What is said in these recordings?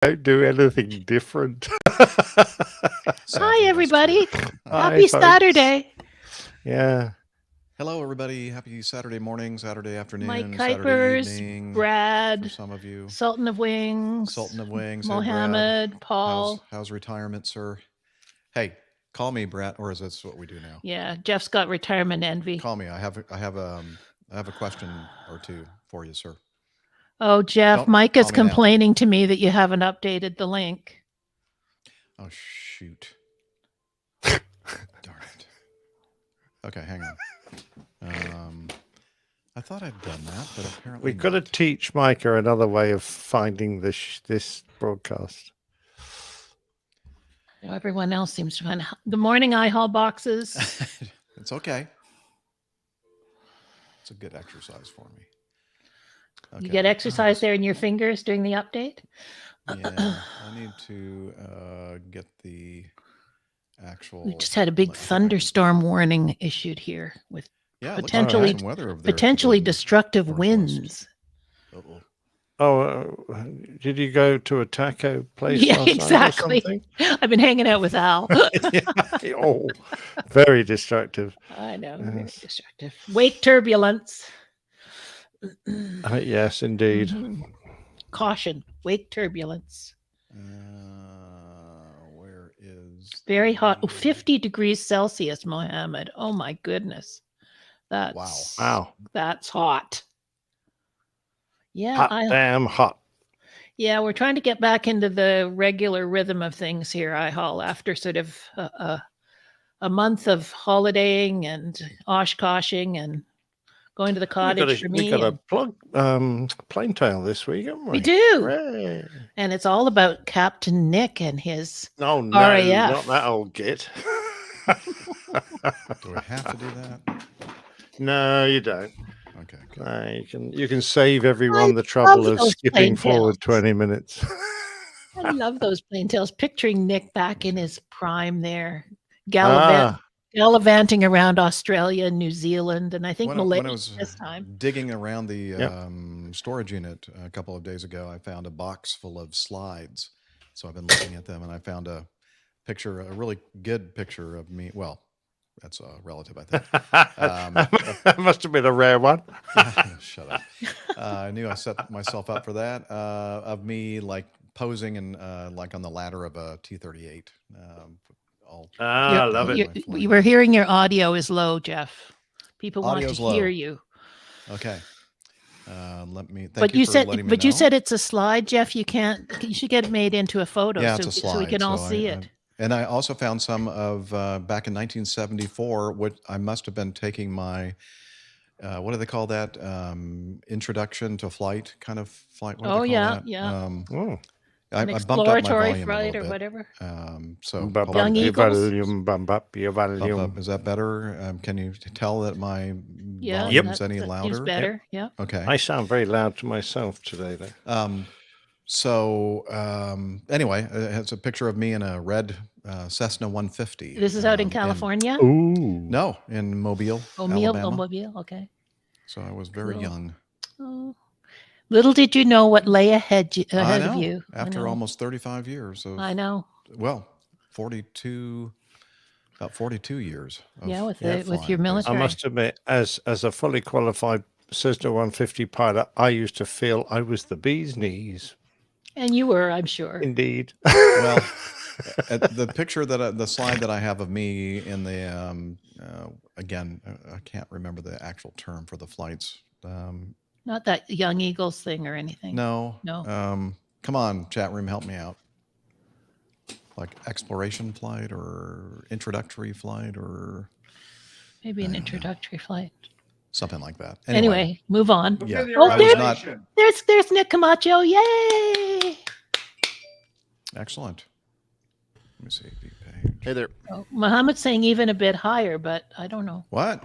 don't do anything different. Hi, everybody. Hi, Happy folks. Saturday. Yeah. Hello, everybody. Happy Saturday morning, Saturday afternoon, Mike Saturday Kuipers, evening. For Brad, some of you, Sultan of Wings, Sultan of Wings. Hey, Brad. Mohammed, Paul. How's retirement, sir? Hey, call me, Brad, or is this what we do now? Yeah, Jeff's got retirement envy. Call me. I have a question or two for you, sir. Oh, Jeff, Don't Mike is call me now. complaining to me that you haven't updated the link. Oh shoot! Darn it. Okay, hang on. I thought I'd done that, but apparently We've got to not. teach Micah another way of finding this broadcast. Everyone else seems to find. Good morning, iHall boxes. It's okay. It's a good exercise for me. Okay. You get exercise there in your fingers during the update? Yeah, I need to get the actual. We just had a big thunderstorm warning issued here with potentially some weather over there potentially destructive Northwest. winds. Uh-oh. Oh, did you go to a taco place? Yeah, last night or exactly. something? I've been hanging out with Al. Oh, very destructive. I know, very destructive. Wake turbulence. Yes, indeed. Mhm. Caution, wake turbulence. Where is Very hot. Oh, 50 degrees Celsius, Mohammed. Oh my goodness. That's Wow. That's hot. Yeah, Hot damn hot. Yeah, we're trying to get back into the regular rhythm of things here, iHall, after sort of a month of holidaying and oshkoshing and going to the cottage for me. We got a plug plain tale this week, haven't we? We do. Hooray. And it's all about Captain Nick and his No, RAF. not that old git. Do we have to do that? No, you don't. Okay. You can save everyone the trouble of skipping forward 20 minutes. I love those plain tales. Picturing Nick back in his prime there, gallivanting around Australia and New Zealand, and I think Malaysia when I was this time. Digging around the storage unit a couple of days ago, I found a box full of slides. So I've been looking at them, and I found a really good picture of me. Well, that's relative, I think. That must have been a rare one. Shut up. I knew I set myself up for that. Of me like posing and like on the ladder of a T-38. I love it. You were hearing your audio is low, Jeff. People Audio's want to hear low. you. Okay. Thank you for letting me know. You said it's a slide, Jeff. You should get it made into a photo so we can all see it. And I also found some of back in 1974, what I must have been taking my, what do they call that? Introduction to flight kind of flight. What do they call that? Yeah. I An bumped up my exploratory volume flight a or bit. whatever. Young Eagles. Bump up. Is that better? Can you tell that my volume's any louder? It's better. Yeah. Okay. I sound very loud to myself today, though. Anyway, it has a picture of me in a red Cessna 150. This is out in California? No, in Mobile, Alabama. Mobile, okay. So I was very young. Oh. Little did you know what lay ahead of you. After almost 35 years. I know. Well, 42 years. With your military. I must admit, as a fully qualified Cessna 150 pilot, I used to feel I was the bee's knees. And you were, I'm sure. Indeed. Well, the picture the slide that I have of me in the, again, I can't remember the actual term for the flights. Not that Young Eagles thing or anything. No. Come on, chat room, help me out. Like exploration flight or introductory flight or maybe an introductory flight. Something like that. Anyway, move on. Yeah. There's Nick Camacho. Yay! Excellent. Let me see. Page. Hey there. Muhammad's saying even a bit higher, but I don't know. What?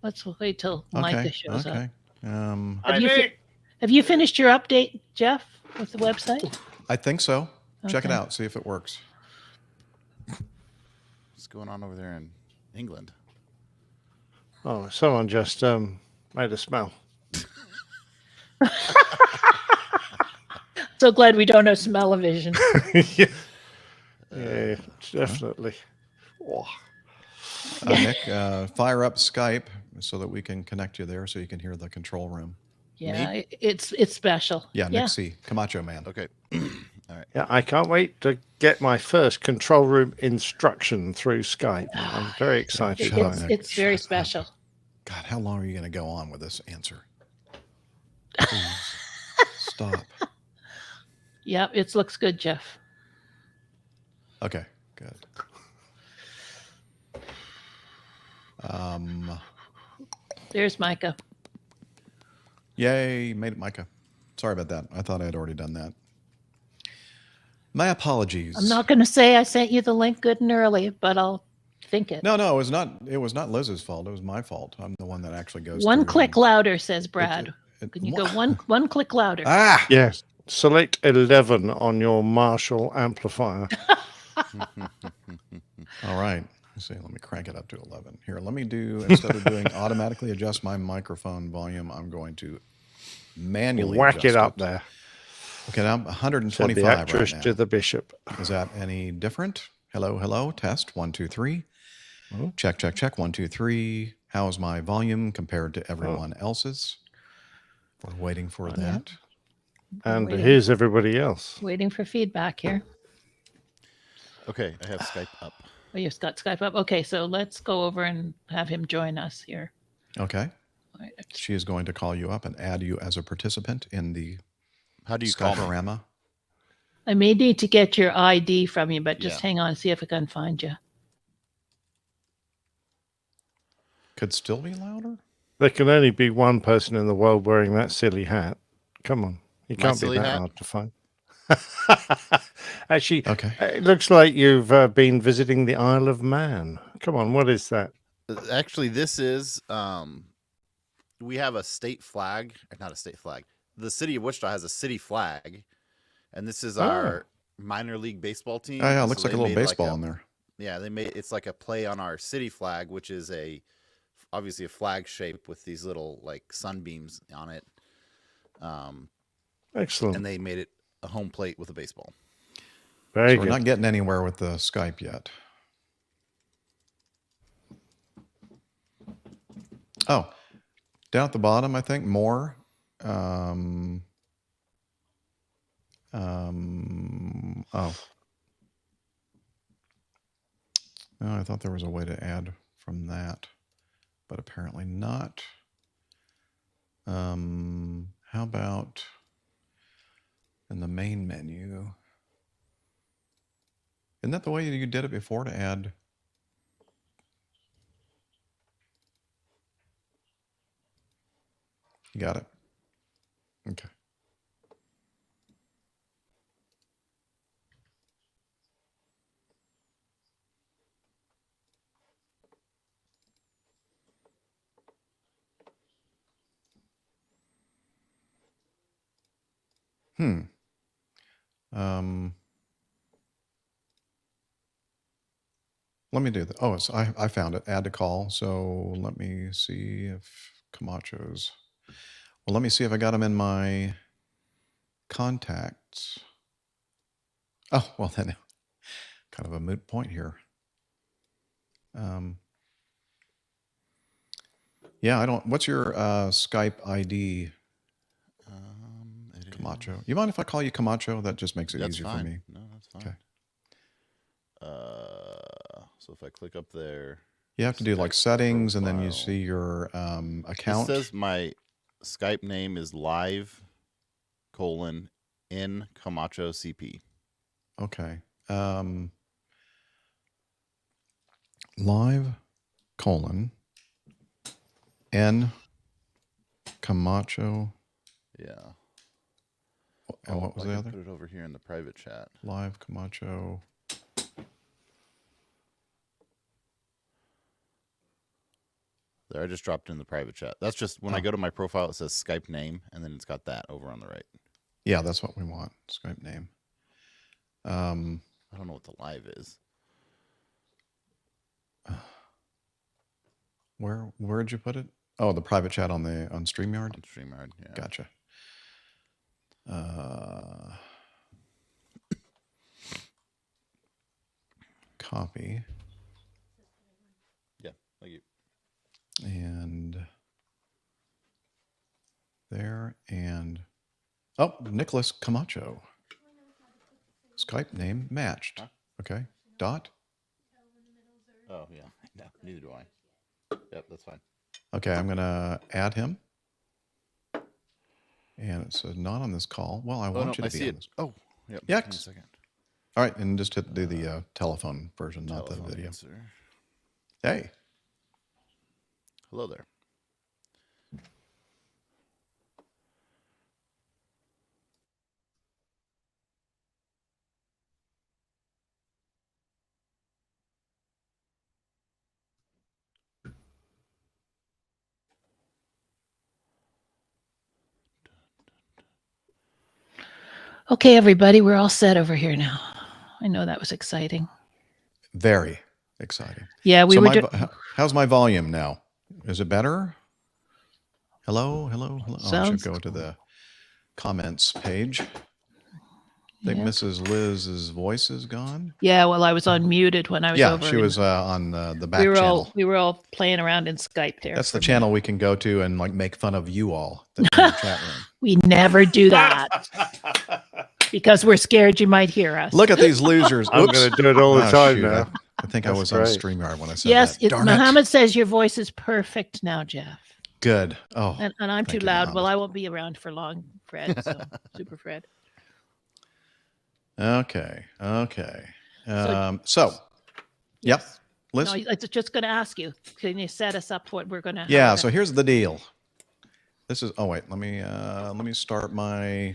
Let's wait till Micah shows up. Have you finished your update, Jeff, with the website? I think so. Check it out. See if it works. What's going on over there in England? Oh, someone just made a smell. So glad we don't have smell-o-vision. Yeah, yeah, definitely. Oh. Nick, fire up Skype so that we can connect you there so you can hear the control room. Yeah, it's special. Yeah, Nick C. Camacho Man. Okay. All right. Yeah, I can't wait to get my first control room instruction through Skype. I'm very excited. Shut up, It's, Nick. it's very Shut up. special. God, how long are you going to go on with this answer? Please stop. Yep, it looks good, Jeff. Okay, good. There's Micah. Yay, made it, Micah. Sorry about that. I thought I had already done that. My apologies. I'm not going to say I sent you the link good and early, but I'll think it. No, it was not. It was not Liz's fault. It was my fault. I'm the one that actually goes. One through click and- louder, says Brad. Can you go one click louder? Ah, Yes. Select 11 on your Marshall amplifier. all right. Let's see. Let me crank it up to 11. Here, let me do, instead of doing automatically adjust my microphone volume, I'm going to manually Whack adjust it up there. Okay, now I'm Said 125 the actress right now. to the bishop. Is that any different? Hello, hello. Test 1, 2, 3. Check, check, check. 1, 2, 3. How is my volume compared to everyone else's? We're waiting for that. And Waiting. here's everybody else. Waiting for feedback here. Okay, I have Skype up. Oh, you've got Skype up. Okay, so let's go over and have him join us here. Okay. All right. She is going to call you up and add you as a participant in the How do you call me? Skype-orama. I may need to get your ID from you, but just Yeah. hang on, see if I can find you. Could still be louder? There can only be one person in the world wearing that silly hat. Come on. You My can't be silly that hat? hard to find. Actually, Okay. it looks like you've been visiting the Isle of Man. Come on, what is that? Actually, this is we have a state flag, or not a state flag. The city of Wichita has a city flag, and this is our minor league baseball team. Oh, yeah, it So looks like they a little made baseball in there. Yeah, they made it's like a play on our city flag, which is obviously a flag shape with these little like sunbeams on it. Excellent. And they made it a home plate with a baseball. Very So we're good. not getting anywhere with the Skype yet. Oh, down at the bottom, I think, more. Oh. Oh, I thought there was a way to add from that, but apparently not. How about in the main menu? Isn't that the way you did it before to add? You got it. Okay. Let me do that. Oh, I found it. Add to call. So let me see if Camacho's. Well, let me see if I got him in my contacts. Oh, well then, kind of a moot point here. Yeah, I don't. What's your Skype ID, Camacho? You mind if I call you Camacho? That just makes it That's easier fine. for me. No, that's fine. Okay. So if I click up there, You have to do like Skype settings, and then you profile. see your It account. says my Skype name is live : in Camacho CP. Okay. Live : N Camacho. Yeah. And what was I the can other? Put it over here in the private chat. Live Camacho. There, I just dropped in the private chat. That's just when I go to my profile, it says Skype name, and then it's got that over on the right. Yeah, that's what we want. Skype name. I don't know what the live is. Where'd you put it? Oh, the private chat on StreamYard. On StreamYard. Yeah. Gotcha. copy. Yeah, thank you. And there, and oh, Nicholas Camacho. Skype name matched. Huh? Okay. Dot. Oh yeah, no, neither do I. Yep, that's fine. Okay, I'm gonna add him. And it says not on this call. Well, I Oh want no, you to I be see on it. this. Oh, yeah. Yeah. Give me a second. All right, and just do the telephone version, not the Telephone video. answer. Hey. Hello there. Okay, everybody, we're all set over here now. I know that was exciting. Very exciting. Yeah, we So were. how's my volume now? Is it better? Hello, hello, hello. Oh, I should Sounds- go to the comments page. I think Yeah. Mrs. Liz's voice is gone. Yeah, well, I was unmuted when I was Yeah, over. she in- was on the back we were channel. we were all playing around in Skype there. That's for the a channel minute. we can go to and like make fun of you all in the chat room. We never do that because we're scared you might hear us. Look at these losers. I'm Oops. going to do it all the Oh, time shoot, now. I think I That's was on great. StreamYard when I said Yes, that. Darn Muhammad it. says your voice is perfect now, Jeff. Good. Oh, And I'm Thank too you, loud. Well, Muhammad. I won't be around for long, Fred. So Super Fred. okay. Okay. So- So, yep. Yes. Liz? No, I was just going to ask you. Can you set us up what we're going to? Yeah, so here's the deal. This is, oh wait, let me start my,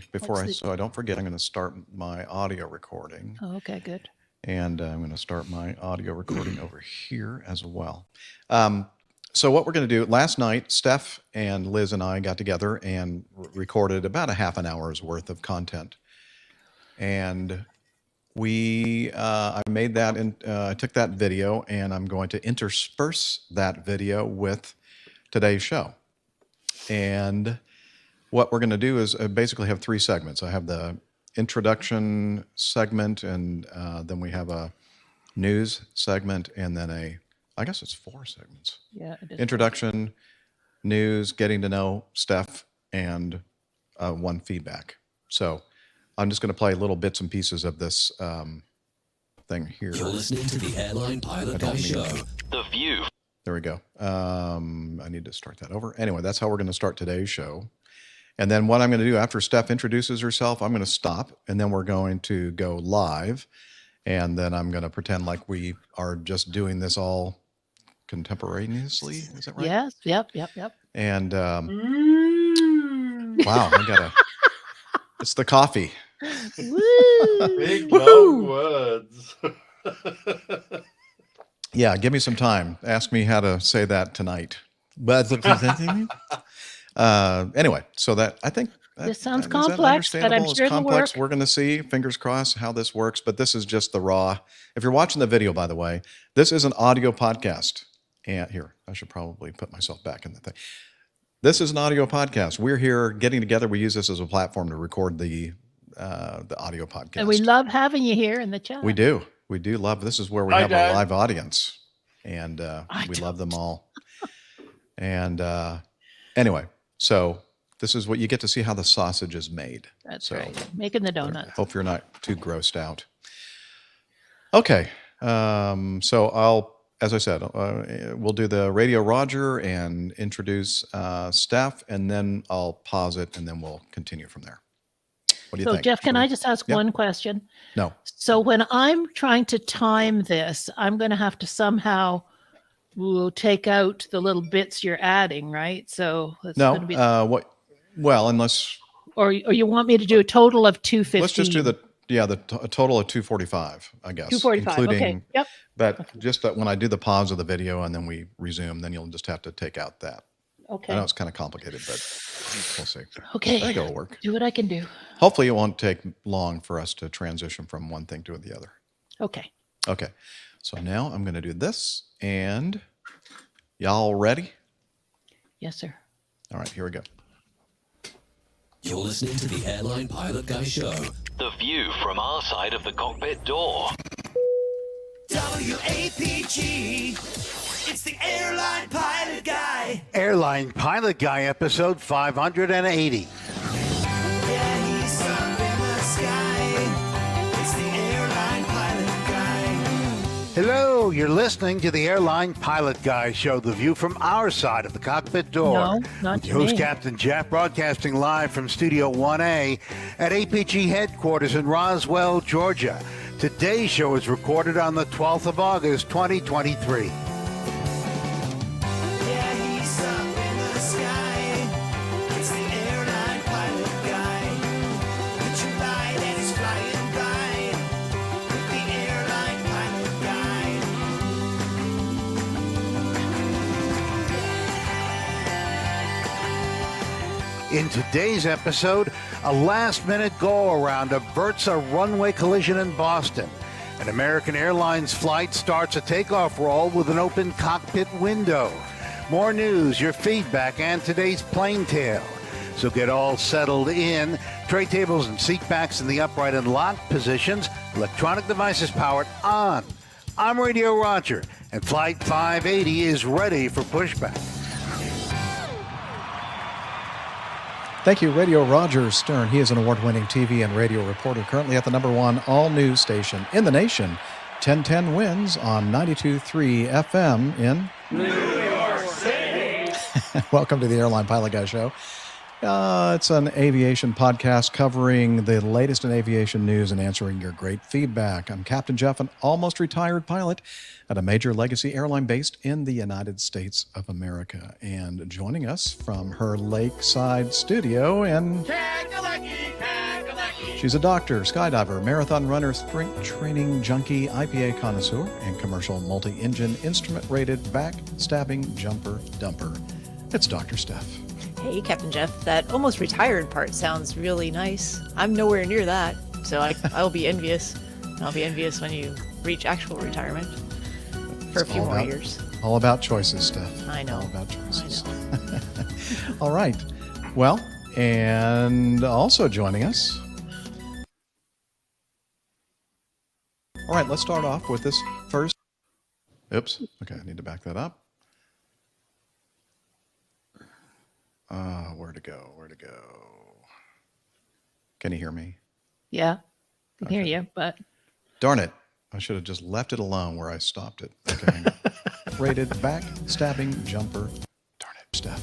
so I don't forget, I'm going to start my audio recording. Oh, okay, good. And I'm going to start my audio recording over here as well. So what we're going to do, last night, Steph and Liz and I got together and recorded about a half an hour's worth of content. And I made that, I took that video and I'm going to intersperse that video with today's show. And what we're going to do is basically have three segments. I have the introduction segment, and then we have a news segment, and then I guess it's four segments. Yeah. It is. Introduction, news, getting to know Steph, and one feedback. So I'm just going to play little bits and pieces of this thing here. You're listening to the Airline Pilot Guy Show. The View. There we go. I need to start that over. Anyway, that's how we're going to start today's show. And then what I'm going to do after Steph introduces herself, I'm going to stop, and then we're going to go live. And then I'm going to pretend like we are just doing this all contemporaneously. Is that right? Yes. Yep. And wow, it's the coffee. Woo! Big Woohoo! long words. Yeah, give me some time. Ask me how to say that tonight. But anyway, so that I think This sounds is that complex, but I'm understandable? It's sure it'll complex. work. We're going to see, fingers crossed, how this works. But this is just the raw. If you're watching the video, by the way, this is an audio podcast. And here, I should probably put myself back in the thing. This is an audio podcast. We're here getting together. We use this as a platform to record the audio podcast. And we love having you here in the chat. We do. We do love. This is where we Hi, have Dad. our live audience, and we don't. love them all. And anyway, so this is what you get to see how the sausage is made. That's So, right. Making the donuts. Hope you're not too grossed out. Okay, so as I said, we'll do the Radio Roger and introduce Steph, and then I'll pause it, and then we'll continue from there. What do you So think? Jeff, can Should we- I just ask Yep. one question? No. So when I'm trying to time this, I'm going to have to somehow take out the little bits you're adding, right? So it's No. going to be, What? Well, unless or you want me to do a total of 250? let's just do a total of 245, I guess. 245. Okay. Including, Yep. but just that when I do the pause of the video and then we resume, then you'll just have to take out that. I know Okay. it's kind of complicated, but we'll see. I Okay. think it'll work. Do what I can do. Hopefully it won't take long for us to transition from one thing to the other. Okay. Okay. So now I'm going to do this, and y'all ready? Yes, sir. All right, here we go. You're listening to the Airline Pilot Guy Show. The view from our side of the cockpit door. APG. It's the Airline Pilot Guy. Airline Pilot Guy, episode 580. Yeah, he's up in the sky. It's the Airline Pilot Guy. Hello, you're listening to the Airline Pilot Guy show, the view from our side of the cockpit door. No, not Your host, me. Captain Jeff, broadcasting live from Studio 1A at APG headquarters in Roswell, Georgia. Today's show is recorded on the 12th of August, 2023. Yeah, he's up in the sky. It's the Airline Pilot Guy. Picture light and he's flying by. With the Airline Pilot Guy. In today's episode, a last-minute go-around averts a runway collision in Boston. An American Airlines flight starts a takeoff roll with an open cockpit window. More news, your feedback, and today's plane tale. So get all settled in. Tray tables and seat backs in the upright and locked positions. Electronic devices powered on. I'm Radio Roger, and Flight 580 is ready for pushback. Thank you, Radio Roger Stern. He is an award-winning TV and radio reporter, currently at the #1 all-news station in the nation, 1010 Wins on 92.3 FM in New York City. Welcome to the Airline Pilot Guy Show. It's an aviation podcast covering the latest in aviation news and answering your great feedback. I'm Captain Jeff, an almost retired pilot at a major legacy airline based in the United States of America. And joining us from her lakeside studio, and she's a doctor, skydiver, marathon runner, sprint training junkie, IPA connoisseur, and commercial multi-engine instrument-rated backstabbing jumper dumper. It's Dr. Steph. Hey, Captain Jeff, that almost retired part sounds really nice. I'm nowhere near that, so I'll be envious. I'll be envious when you reach actual retirement for a few more years. All about choices, Steph. I know. All about choices. I know. All right. Well, and also joining us. All right, let's start off with this first. Oops. Okay, I need to back that up. Where to go? Where to go? Can you hear me? Yeah, I can hear you, but Darn it. I should have just left it alone where I stopped it. Okay. hang on. Rated backstabbing jumper. Darn it, Steph.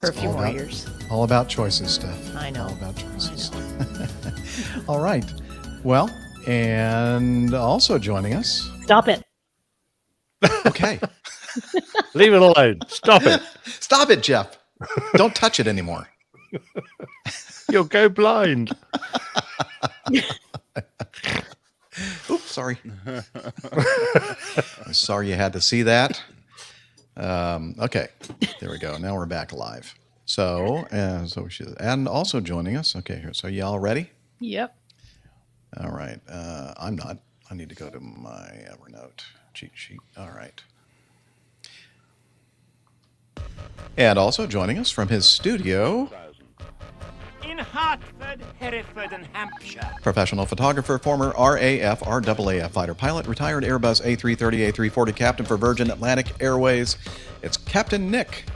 For a It's few all more about- years. All about choices, Steph. I know. All about choices. I All right. Well, and also joining us. stop it. Okay. Leave it alone. Stop it. Stop it, Jeff. Don't touch it anymore. You'll go blind. Oops, sorry. I'm sorry you had to see that. Okay, there we go. Now we're back live. So and also joining us. Okay, here. So y'all ready? Yep. All right. I'm not. I need to go to my Evernote cheat sheet. All right. And also joining us from his studio, In Hartford, Hereford, and Hampshire. professional photographer, former RAF fighter pilot, retired Airbus A330, A340 captain for Virgin Atlantic Airways. It's Captain Nick.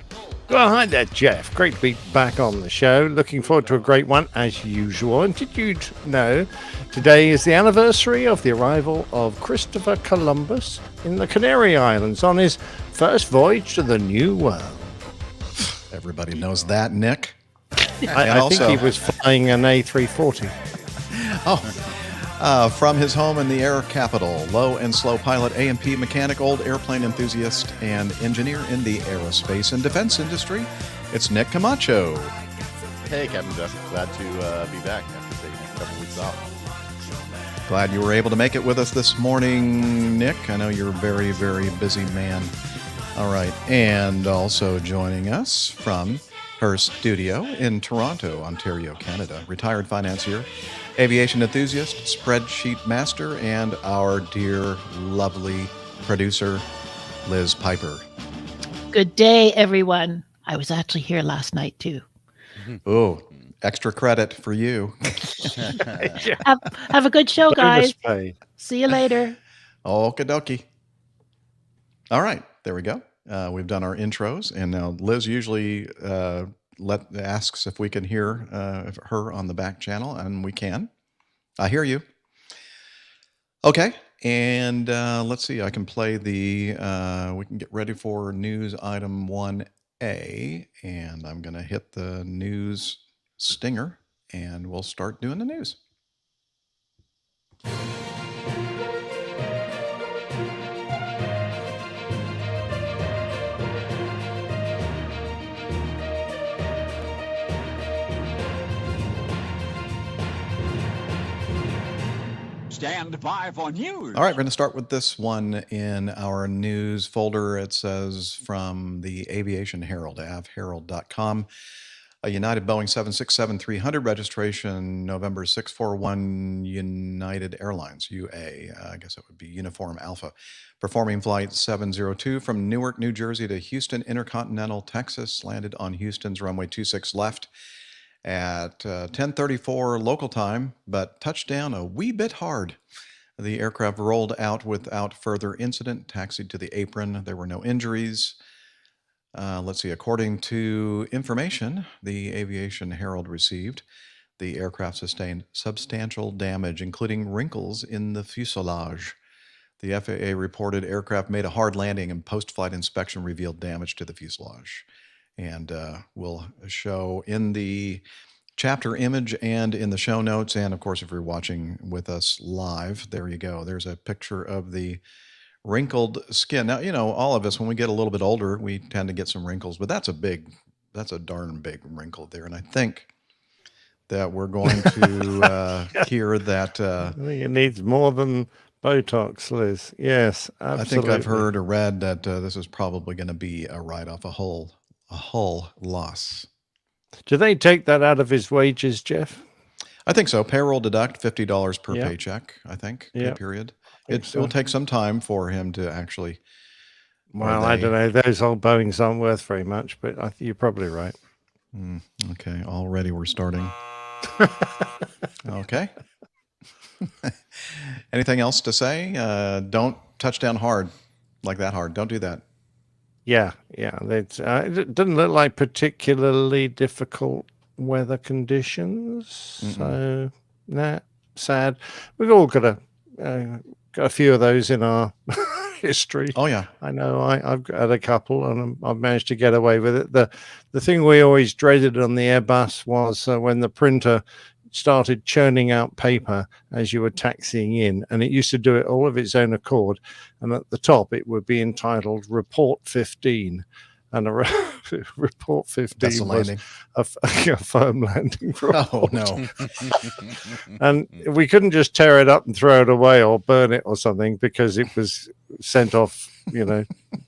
Well, hi there, Jeff. Great to be back on the show. Looking forward to a great one, as usual. And did you know today is the anniversary of the arrival of Christopher Columbus in the Canary Islands on his first voyage to the New World? Everybody knows that, Nick. I think he was flying an A340. From his home in the air capital, low and slow pilot, A&P mechanic, old airplane enthusiast, and engineer in the aerospace and defense industry, it's Nick Camacho. Hey, Captain Jeff. Glad to be back after taking a couple weeks off. Glad you were able to make it with us this morning, Nick. I know you're a very, very busy man. All right. And also joining us from her studio in Toronto, Ontario, Canada, retired financier, aviation enthusiast, spreadsheet master, and our dear, lovely producer, Liz Piper. Good day, everyone. I was actually here last night, too. Oh, extra credit for you. Have a good show, Bonus guys. pay. See you later. Okie dokie. All right, there we go. We've done our intros, and now Liz usually asks if we can hear her on the back channel, and we can. I hear you. Okay, and let's see. I can play the. We can get ready for news item 1A, and I'm going to hit the news stinger, and we'll start doing the news. Stand by for news. All right, we're going to start with this one in our news folder. It says from the Aviation Herald, avherald.com. A United Boeing 767-300 registration, November 641, United Airlines, UA, I guess it would be Uniform Alpha, performing flight 702 from Newark, New Jersey to Houston Intercontinental, Texas, landed on Houston's runway 26 left at 10:34 local time, but touched down a wee bit hard. The aircraft rolled out without further incident, taxied to the apron. There were no injuries. Let's see, according to information the Aviation Herald received, the aircraft sustained substantial damage, including wrinkles in the fuselage. The FAA reported aircraft made a hard landing and post-flight inspection revealed damage to the fuselage. And we'll show in the chapter image and in the show notes. And of course, if you're watching with us live, there you go. There's a picture of the wrinkled skin. Now, you know, all of us, when we get a little bit older, we tend to get some wrinkles, but that's a darn big wrinkle there. And I think that we're going to hear that. I think it needs more than Botox, Liz. Yes, absolutely. I think I've heard or read that this is probably going to be a write-off, a hull loss. Do they take that out of his wages, Jeff? I think so. Payroll deduct $50 per Yep. paycheck, I think, Yep. pay period. think It so. will take some time for him to actually. Well, I don't know. Those old Boeings aren't worth very much, but I think you're probably right. Okay, already we're starting. Okay. Anything else to say? Don't touch down hard, like that hard. Don't do that. Yeah. It doesn't look like particularly difficult weather conditions. So, nah, sad. We've all got a few of those in our history. Oh, yeah. I know I've got a couple and I've managed to get away with it. The thing we always dreaded on the Airbus was when the printer started churning out paper as you were taxiing in, and it used to do it all of its own accord, and at the top it would be entitled Report 15, and Report 15 was a firm landing report. Oh, no. And we couldn't just tear it up and throw it away or burn it or something, because it was sent off,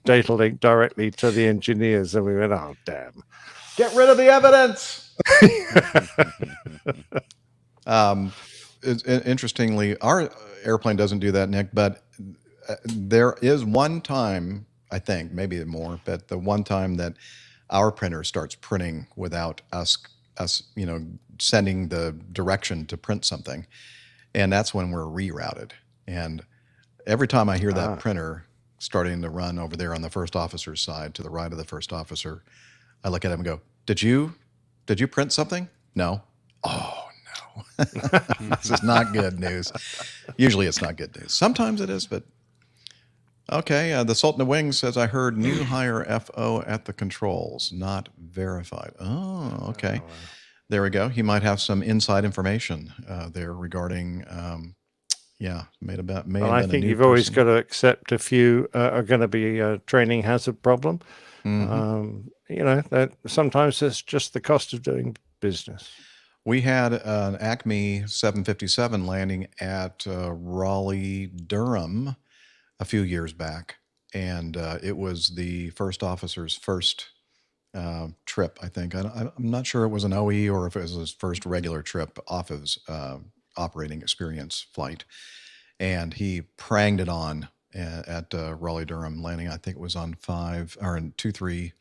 data link directly to the engineers, and we went, oh, damn. Get rid of the evidence. Interestingly, our airplane doesn't do that, Nick, but there is one time, I think, maybe more, but the one time that our printer starts printing without us, sending the direction to print something. And that's when we're rerouted. And every time I hear that printer starting to run over there on the first officer's side to the right of the first officer, I look at him and go, Did you print something? No. Oh, no. This is not good news. Usually it's not good news. Sometimes it is, but okay. The Sultan of Wings says, I heard new hire FO at the controls, not verified. Oh, okay. There we go. He might have some inside information there regarding, Well, I think you've always got to accept a few are going to be a training hazard problem. That sometimes it's just the cost of doing business. We had an Acme 757 landing at Raleigh-Durham a few years back, and it was the first officer's first trip, I think. I'm not sure it was an OE or if it was his first regular trip off his operating experience flight, and he pranged it on at Raleigh-Durham landing. I think it was on 2-3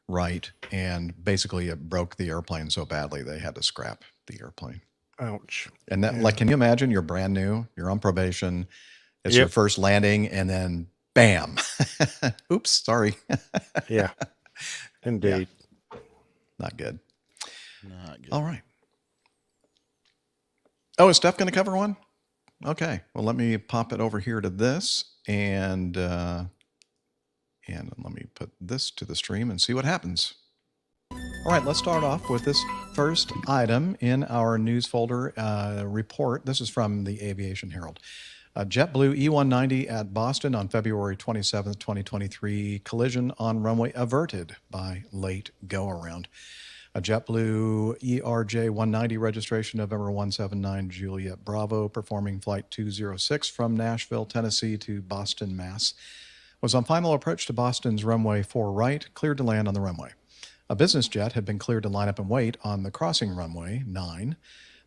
right, and basically it broke the airplane so badly they had to scrap the airplane. Ouch. And that, can you imagine? You're brand new, you're on probation, It's your first landing, and then bam. Oops, sorry. Yeah, indeed. Not good. Not good. All right. Oh, is Steph going to cover one? Okay. Well, let me pop it over here to this, and let me put this to the stream and see what happens. All right, let's start off with this first item in our news folder report. This is from the Aviation Herald. JetBlue E190 at Boston on February 27th, 2023. Collision on runway averted by late go-around. A JetBlue ERJ190 registration November 179 Juliet Bravo, performing Flight 206 from Nashville, Tennessee to Boston, Mass. Was on final approach to Boston's runway 4 right, cleared to land on the runway. A business jet had been cleared to line up and wait on the crossing runway 9.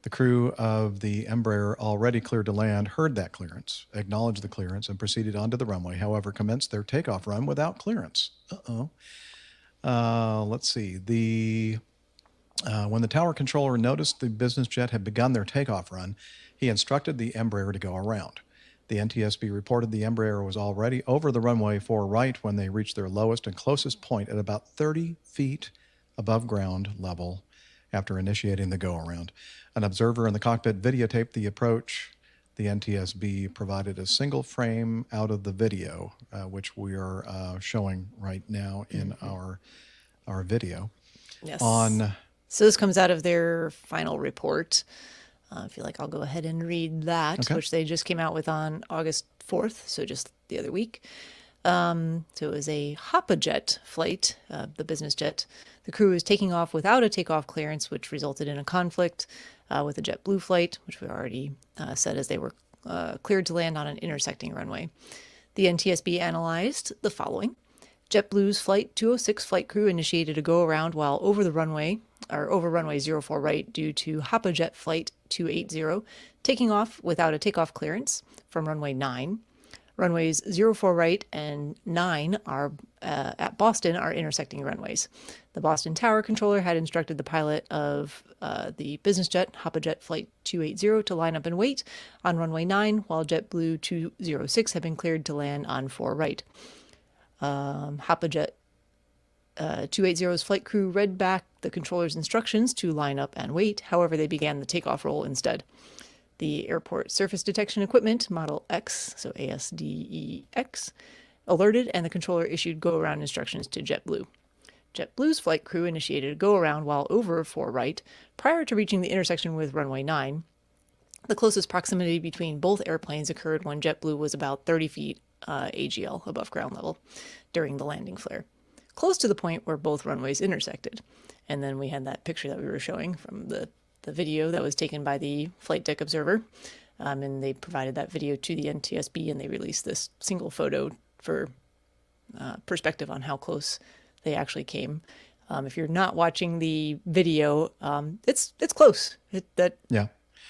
The crew of the Embraer, already cleared to land, heard that clearance, acknowledged the clearance, and proceeded onto the runway, however, commenced their takeoff run without clearance. Let's see. When the tower controller noticed the business jet had begun their takeoff run, he instructed the Embraer to go around. The NTSB reported the Embraer was already over the runway 4 right when they reached their lowest and closest point at about 30 feet above ground level after initiating the go-around. An observer in the cockpit videotaped the approach. The NTSB provided a single frame out of the video, which we are showing right now in our video. Yes. So this comes out of their final report. I feel like I'll go ahead and read that, which they just came out with on August 4th, so just the other week. So it was a HAPAjet flight, the business jet. The crew was taking off without a takeoff clearance, which resulted in a conflict with a JetBlue flight, which we already said as they were cleared to land on an intersecting runway. The NTSB analyzed the following. JetBlue's Flight 206 flight crew initiated a go-around while over runway 04 right due to HAPAjet Flight 280 taking off without a takeoff clearance from runway 9. Runways 04 right and 9 are at Boston are intersecting runways. The Boston Tower controller had instructed the pilot of the business jet, HAPAjet Flight 280, to line up and wait on runway 9, while JetBlue 206 had been cleared to land on 4 right. HAPAjet 280's flight crew read back the controller's instructions to line up and wait. However, they began the takeoff roll instead. The airport surface detection equipment, Model X, so ASDEX, alerted, and the controller issued go-around instructions to JetBlue. JetBlue's flight crew initiated a go-around while over 4 right prior to reaching the intersection with runway 9. The closest proximity between both airplanes occurred when JetBlue was about 30 feet AGL above ground level during the landing flare, close to the point where both runways intersected. And then we had that picture that we were showing from the video that was taken by the flight deck observer. And they provided that video to the NTSB, and they released this single photo for perspective on how close they actually came. If you're not watching the video, it's close. That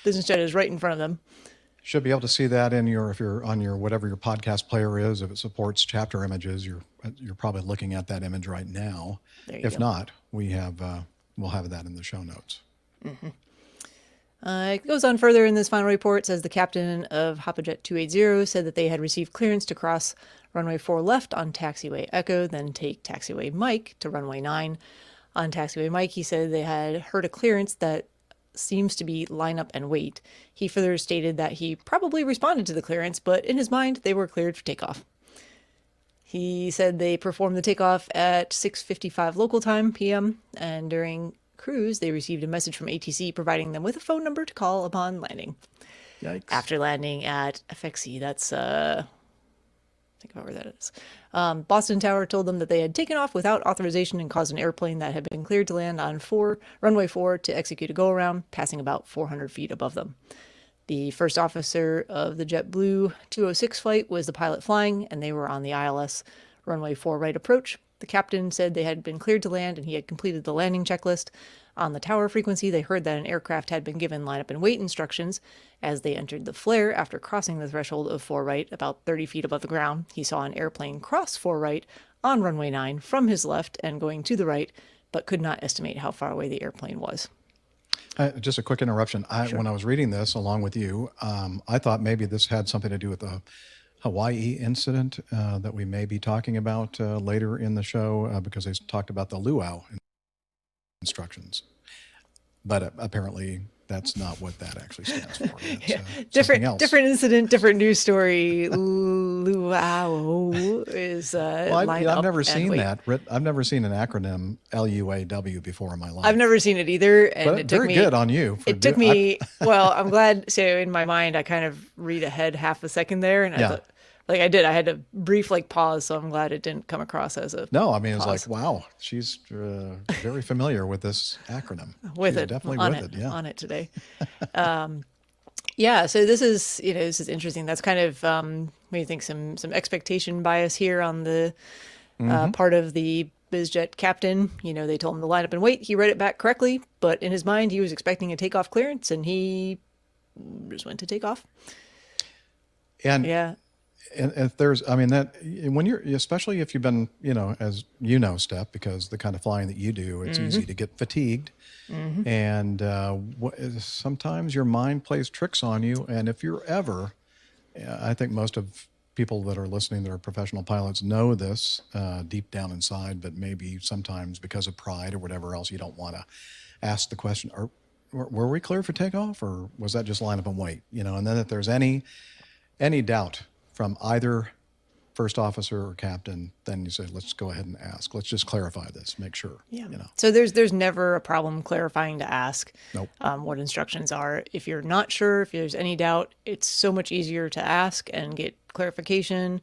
business jet is right in front of them. Should be able to see that in if you're on your whatever your podcast player is. If it supports chapter images, you're probably looking at that image right now. If not, we'll have that in the show notes. Mm-hmm. It goes on further in this final report. Says the captain of HAPAjet 280 said that they had received clearance to cross runway 4 left on taxiway Echo, then take taxiway Mike to runway 9. On taxiway Mike, he said they had heard a clearance that seems to be line up and wait. He further stated that he probably responded to the clearance, but in his mind, they were cleared for takeoff. He said they performed the takeoff at 6:55 local time p.m. and during cruise, they received a message from ATC providing them with a phone number to call upon landing. Yikes. After landing at FXC, that's think about where that is. Boston Tower told them that they had taken off without authorization and caused an airplane that had been cleared to land on runway 4 to execute a go-around, passing about 400 feet above them. The first officer of the JetBlue 206 flight was the pilot flying, and they were on the ILS runway 4 right approach. The captain said they had been cleared to land and he had completed the landing checklist. On the tower frequency, they heard that an aircraft had been given line up and wait instructions. As they entered the flare after crossing the threshold of 4 right, about 30 feet above the ground, he saw an airplane cross 4 right on runway 9 from his left and going to the right, but could not estimate how far away the airplane was. Just a quick interruption. When I was reading this along with you, I thought maybe this had something to do with the Hawaii incident that we may be talking about later in the show because they talked about the luau instructions. But apparently that's not what that actually stands for. That's, something else. Different incident, different news story. Luau is Well, line I've up never and seen wait. that. I've never seen an acronym LUAW before in my life. I've never seen it either, and But it took very me. good on you. It took me. Well, I'm glad. So in my mind, I kind of read ahead half a second there, and I Yeah. thought, like I did, I had a brief pause. So I'm glad it didn't come across as a No, I mean, it's pause. like, wow, she's very familiar with this acronym. with She's it definitely on with it, it. Yeah. on it today. Yeah, so this is interesting. That's kind of maybe think some expectation bias here on the part of the BizJet captain. They told him to line up and wait. He read it back correctly, but in his mind he was expecting a takeoff clearance, and he just went to take off. And Yeah, and if there's, I mean, that when you're, especially if you've been, as you know, Steph, because the kind of flying that you do, it's easy to get fatigued. And sometimes your mind plays tricks on you. And if you're ever, I think most of people that are listening that are professional pilots know this deep down inside, but maybe sometimes because of pride or whatever else, you don't want to ask the question, were we clear for takeoff, or was that just line up and wait? And then if there's any doubt from either first officer or captain, then you say, let's go ahead and ask. Let's just clarify this, make sure. yeah. So there's never a problem clarifying to ask Nope. what instructions are. If you're not sure, if there's any doubt, it's so much easier to ask and get clarification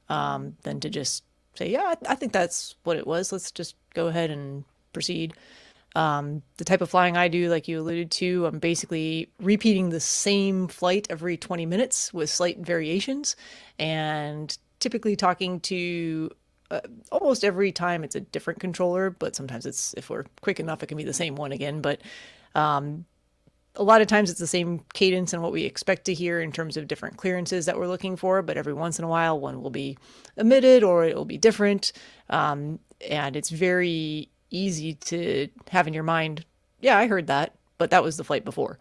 than to just say, yeah, I think that's what it was. Let's just go ahead and proceed. The type of flying I do, like you alluded to, I'm basically repeating the same flight every 20 minutes with slight variations, and typically talking to almost every time it's a different controller, but sometimes if we're quick enough, it can be the same one again. But a lot of times it's the same cadence and what we expect to hear in terms of different clearances that we're looking for, but every once in a while one will be omitted or it will be different. And it's very easy to have in your mind, yeah, I heard that, but that was the flight before,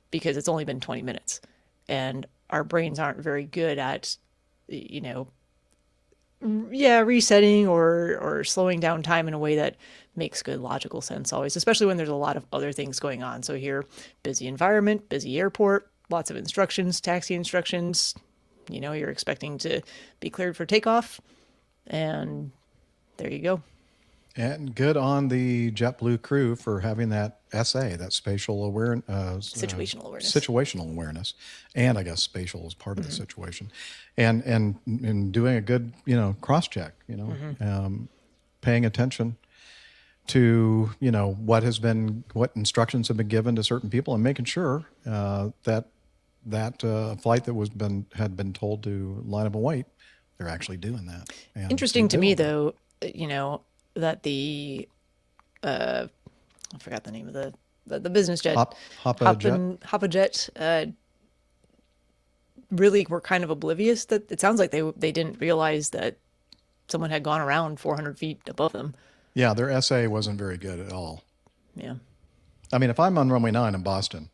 because it's only been 20 minutes. And our brains aren't very good at, resetting or slowing down time in a way that makes good logical sense always, especially when there's a lot of other things going on. So here, busy environment, busy airport, lots of instructions, taxi instructions, you're expecting to be cleared for takeoff, and there you go. And good on the JetBlue crew for having that SA, that spatial awareness, situational awareness, and I guess spatial is part of the situation, and doing a good cross check, paying attention to what instructions have been given to certain people, and making sure that flight that had been told to line up and wait, they're actually doing that. And interesting to me though, that the I forgot the name of the business jet, HapaJet, really were kind of oblivious that it sounds like they didn't realize that someone had gone around 400 feet above them. Yeah, their SA wasn't very good at all. Yeah. I mean, if I'm on runway 9 in Boston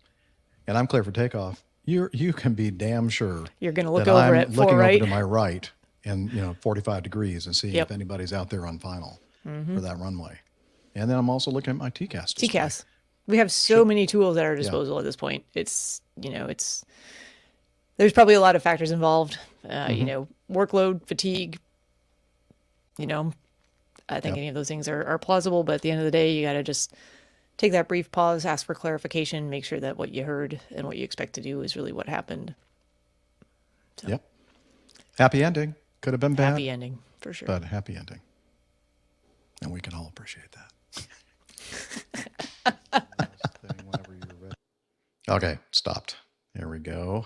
and I'm clear for takeoff, you can be damn sure you're going to look that over I'm at looking 4 right over to my right and 45 degrees and see if anybody's out there on final for that runway. And then I'm also looking at my TCAS display. TCAS. We have so many tools at our disposal at this point. It's there's probably a lot of factors involved. Workload, fatigue. I think any of those things are plausible, but at the end of the day, you got to just take that brief pause, ask for clarification, make sure that what you heard and what you expect to do is really what happened. So, Yep. Happy ending. Could have been bad. happy ending for sure. But happy ending. And we can all appreciate that. Okay, stopped. Here we go.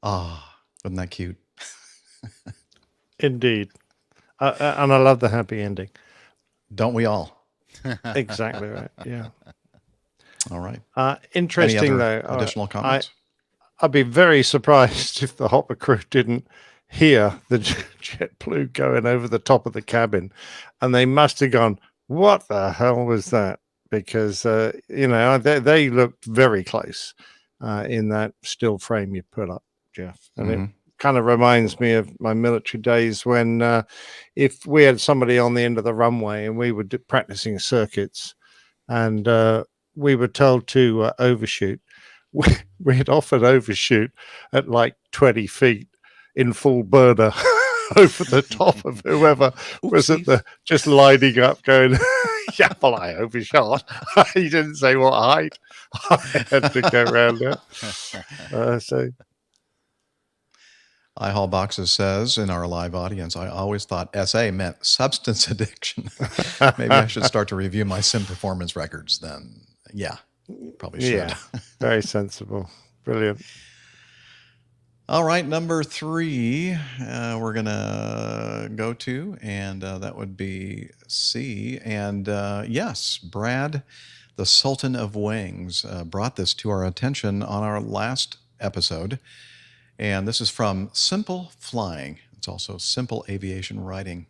Ah, wasn't that cute? Indeed. And I love the happy ending. Don't we all? Exactly right. Yeah. All right. Interesting, Any other though. additional comments? I'd be very surprised if the hopper crew didn't hear the JetBlue going over the top of the cabin, and they must have gone, "What the hell was that?" because they looked very close in that still frame you put up, Jeff, and it kind of reminds me of my military days when if we had somebody on the end of the runway and we were practicing circuits and we were told to overshoot, we'd often overshoot at like 20 feet in full burner over the top of whoever was at the just lining up going, yeah, well, I overshot. He didn't say what height. I had to go around it. So iHall Boxes says in our live audience, I always thought SA meant substance addiction. Maybe I should start to review my sim performance records then. Yeah, probably should. Yeah, very sensible. Brilliant. All right, number 3 we're going to go to, and that would be C. And yes, Brad, the Sultan of Wings, brought this to our attention on our last episode. And this is from Simple Flying. It's also Simple Aviation Writing.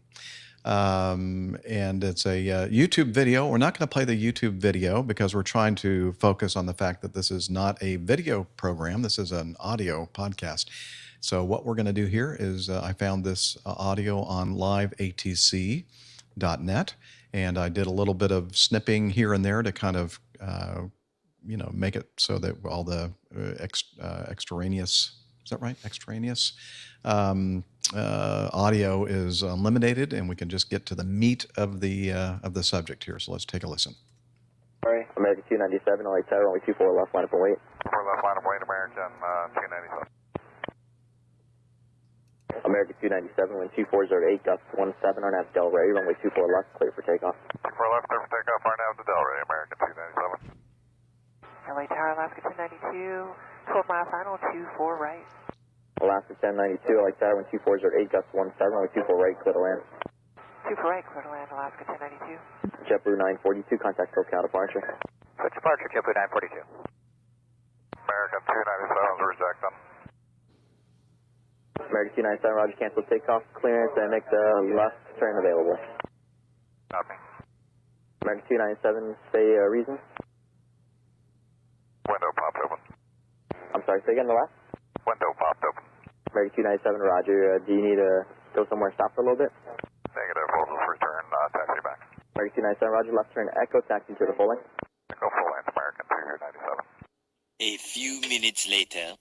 And it's a YouTube video. We're not going to play the YouTube video because we're trying to focus on the fact that this is not a video program. This is an audio podcast. So what we're going to do here is I found this audio on liveatc.net, and I did a little bit of snipping here and there to kind of make it so that all the extraneous, is that right? Extraneous audio is eliminated, and we can just get to the meat of the subject here. So let's take a listen. Sorry, American 297, LA Tower, only 24 left line up and wait. 4 left line of wait, American 297. American 297, wind 2408, gust 17 on Del Rey, runway 24 left, clear for takeoff. 24 left, clear for takeoff, RNAV to Del Rey, American 297. LA Tower, Alaska 292, 12 mile final, 24 right. Alaska 1092, LA Tower, wind 2408, gust 17, runway 24 right, clear to land. 24 right, clear to land, Alaska 1092. JetBlue 942, contact SoCal departure. Switch departure, JetBlue 942. American 297 is rejecting. American 297, roger, cancel takeoff clearance and make the left turn available. Copy. American 297, say reason. Window popped open. I'm sorry, say again the last? Window popped open. American 297, roger. Do you need to go somewhere, stop for a little bit? Negative, we'll just return, taxi back. American 297, roger, left turn echo, taxi to the full length. Echo full length, American 297. A few minutes later.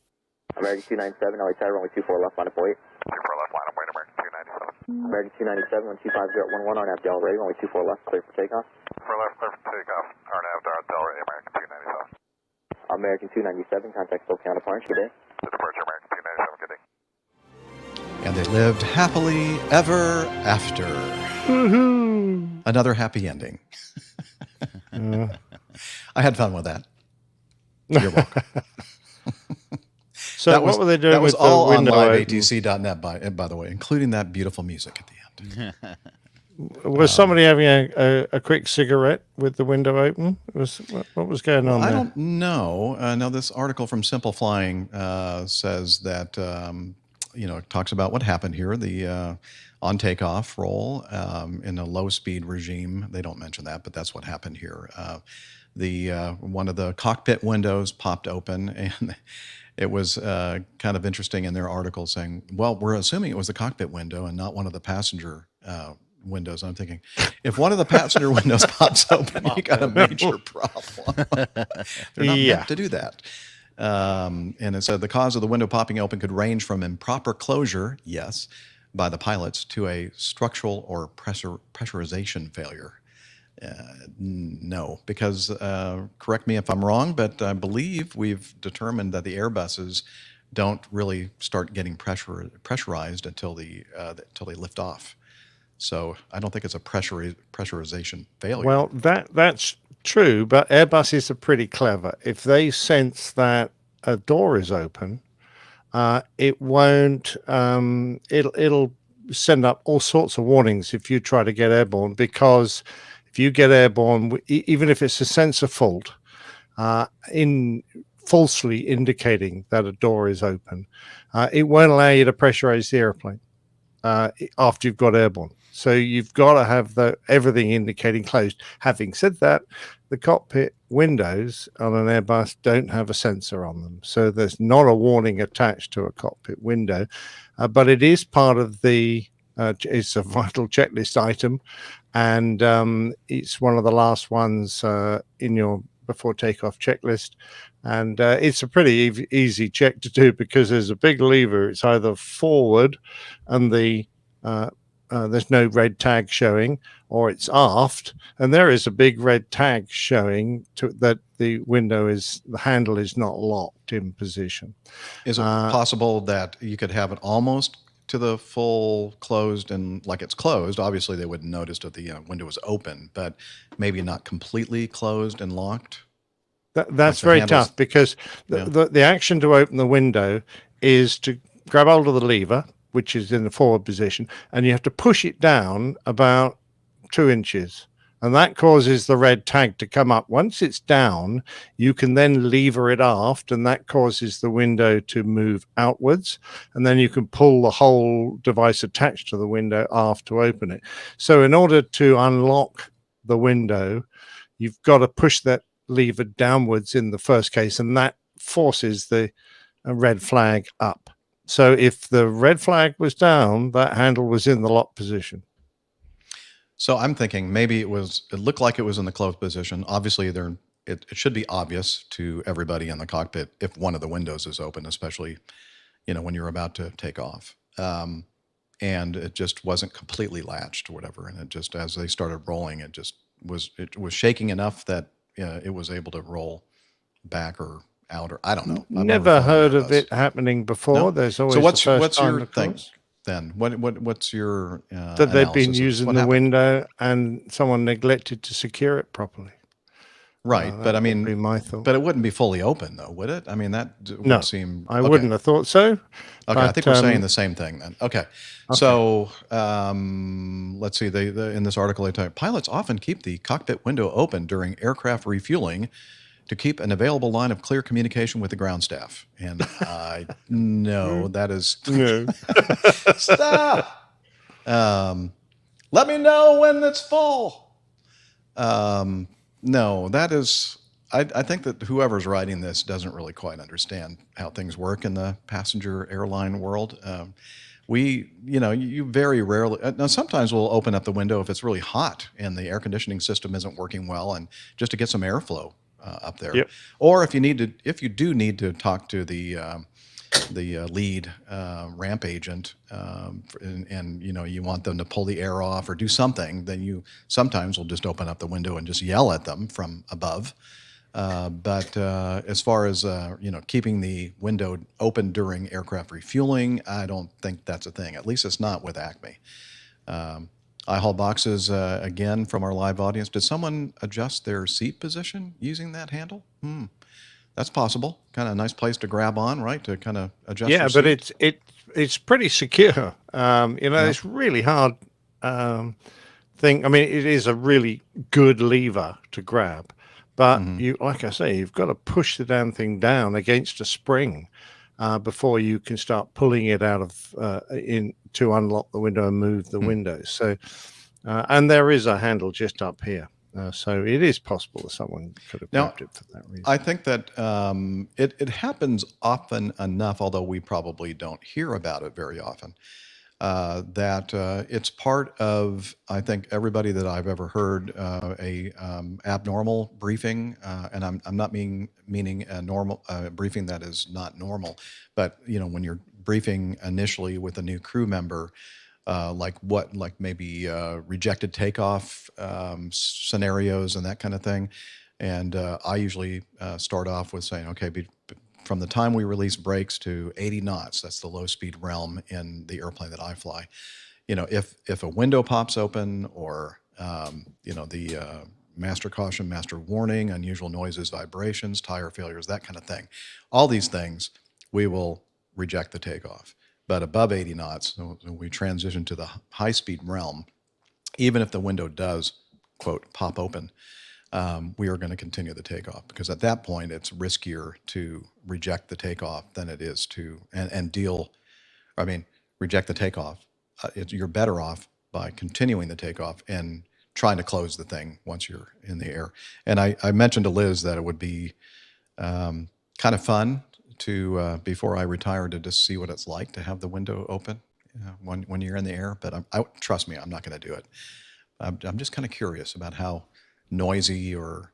American 297, LA Tower, runway 24 left line up wait. 24 left line of wait, American 297. American 297, 125.11 on Del Rey, runway 24 left, clear for takeoff. 4 left, clear for takeoff, RNAV to Del Rey, American 297. American 297, contact SoCal departure, good day. To departure, American 297, good day. And they lived happily ever after. Woohoo! Another happy ending. I had fun with that. You're welcome. So what were they doing? That was with all the on window liveatc.net, by the way, including that beautiful music at the end. Was somebody having a quick cigarette with the window open? What was going on there? I don't know. Now, this article from Simple Flying says that, it talks about what happened here, the on takeoff roll in a low speed regime. They don't mention that, but that's what happened here. One of the cockpit windows popped open, and it was kind of interesting in their article saying, well, we're assuming it was the cockpit window and not one of the passenger windows. I'm thinking, if one of the passenger windows pops open, you got a major problem. They're not meant to do that. And it said the cause of the window popping open could range from improper closure, yes, by the pilots, to a structural or pressurization failure. No, because correct me if I'm wrong, but I believe we've determined that the Airbuses don't really start getting pressurized until they lift off. So I don't think it's a pressurization failure. Well, that's true, but Airbuses are pretty clever. If they sense that a door is open, it won't. It'll send up all sorts of warnings if you try to get airborne, because if you get airborne, even if it's a sensor fault, in falsely indicating that a door is open, it won't allow you to pressurize the airplane. after you've got airborne. So you've got to have everything indicating closed. Having said that, the cockpit windows on an Airbus don't have a sensor on them. So there's not a warning attached to a cockpit window, but it is part of it's a vital checklist item. And it's one of the last ones in your before takeoff checklist. And it's a pretty easy check to do because there's a big lever. It's either forward and there's no red tag showing, or it's aft, and there is a big red tag showing that the handle is not locked in position. Is it possible that you could have it almost to the full closed and like it's closed? Obviously, they wouldn't notice that the window was open, but maybe not completely closed and locked? That's very tough because the action to open the window is to grab hold of the lever, which is in the forward position, and you have to push it down about 2 inches. And that causes the red tag to come up. Once it's down, you can then lever it aft, and that causes the window to move outwards. And then you can pull the whole device attached to the window aft to open it. So in order to unlock the window, you've got to push that lever downwards in the first case, and that forces the red flag up. So if the red flag was down, that handle was in the lock position. So I'm thinking maybe it looked like it was in the closed position. Obviously, it should be obvious to everybody in the cockpit if one of the windows is open, especially, when you're about to take off. And it just wasn't completely latched or whatever. And it just, as they started rolling, it was shaking enough that it was able to roll back or out, or I don't know. I've never heard of it happening before. No? There's always so what's your thing then? What's your that they've been using the window and someone neglected to secure it properly. Right, but I mean, would be my thought. But it wouldn't be fully open though, would it? I mean, that would seem. I wouldn't have thought so. Okay, but, I think we're saying the same thing then. Okay. So let's see. They in this article they type, pilots often keep the cockpit window open during aircraft refueling to keep an available line of clear communication with the ground staff. And I know that is no. Stop. Let me know when it's full. No, that is. I think that whoever's writing this doesn't really quite understand how things work in the passenger airline world. You very rarely. Now, sometimes we'll open up the window if it's really hot and the air conditioning system isn't working well, and just to get some airflow up there. Yep. Or if you do need to talk to the lead ramp agent, and you want them to pull the air off or do something, then you sometimes will just open up the window and just yell at them from above. But as far as keeping the window open during aircraft refueling, I don't think that's a thing. At least it's not with Acme. iHaul boxes, again, from our live audience. Did someone adjust their seat position using that handle? That's possible. Kind of a nice place to grab on, right? To kind of adjust. Yeah, but it's pretty secure. It's really hard thing. I mean, it is a really good lever to grab, but like I say, you've got to push the damn thing down against a spring before you can start pulling it out of to unlock the window and move the window. So, and there is a handle just up here. So it is possible that someone could have grabbed it for that reason. I think that it happens often enough, although we probably don't hear about it very often, that it's part of, I think, everybody that I've ever heard a abnormal briefing, and I'm not meaning a normal briefing that is not normal, but when you're briefing initially with a new crew member, like maybe rejected takeoff scenarios and that kind of thing. And I usually start off with saying, okay, from the time we release brakes to 80 knots, that's the low speed realm in the airplane that I fly. If a window pops open or, the master caution, master warning, unusual noises, vibrations, tire failures, that kind of thing, all these things, we will reject the takeoff. But above 80 knots, so we transition to the high-speed realm. Even if the window does, quote, pop open, we are going to continue the takeoff because at that point, it's riskier to reject the takeoff than it is to reject the takeoff you're better off by continuing the takeoff and trying to close the thing once you're in the air. And I mentioned to Liz that it would be kind of fun to, before I retire, to just see what it's like to have the window open when you're in the air. But trust me, I'm not going to do it. I'm just kind of curious about how noisy or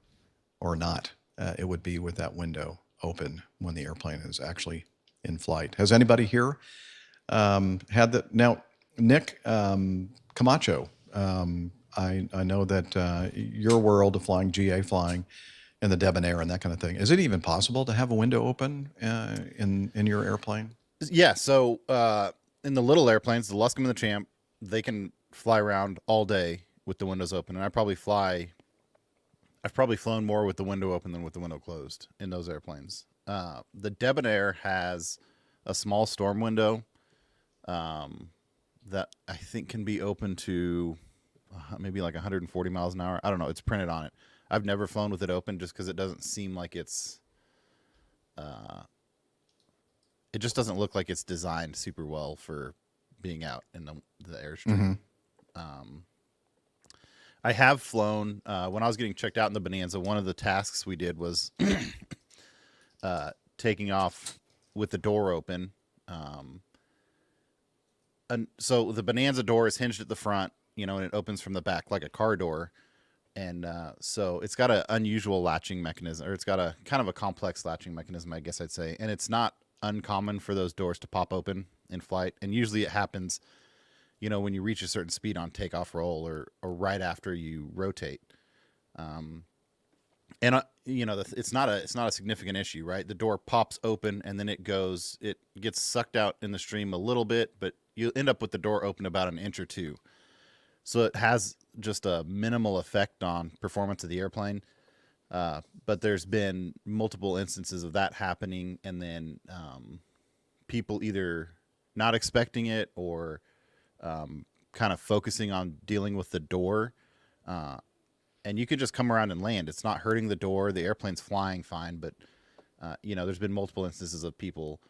not it would be with that window open when the airplane is actually in flight. Has anybody here had that? Now, Nick Camacho, I know that your world of flying, GA flying, and the debonair and that kind of thing. Is it even possible to have a window open in your airplane? Yeah. So in the little airplanes, the Luscombe and the Champ, they can fly around all day with the windows open, and I've probably flown more with the window open than with the window closed in those airplanes. The debonair has a small storm window that I think can be open to maybe like 140 miles an hour. I don't know. It's printed on it. I've never flown with it open just because it doesn't seem like it's it just doesn't look like it's designed super well for being out in the airstream. I have flown when I was getting checked out in the Bonanza. One of the tasks we did was taking off with the door open. And so the Bonanza door is hinged at the front, and it opens from the back like a car door. And so it's got an unusual latching mechanism, or it's got a kind of a complex latching mechanism, I guess I'd say. And it's not uncommon for those doors to pop open in flight. And usually it happens, when you reach a certain speed on takeoff roll or right after you rotate. And it's not a significant issue, right? The door pops open and then it gets sucked out in the stream a little bit, but you end up with the door open about an inch or two. So it has just a minimal effect on performance of the airplane. But there's been multiple instances of that happening, and then people either not expecting it or kind of focusing on dealing with the door. And you can just come around and land. It's not hurting the door. The airplane's flying fine, but there's been multiple instances of people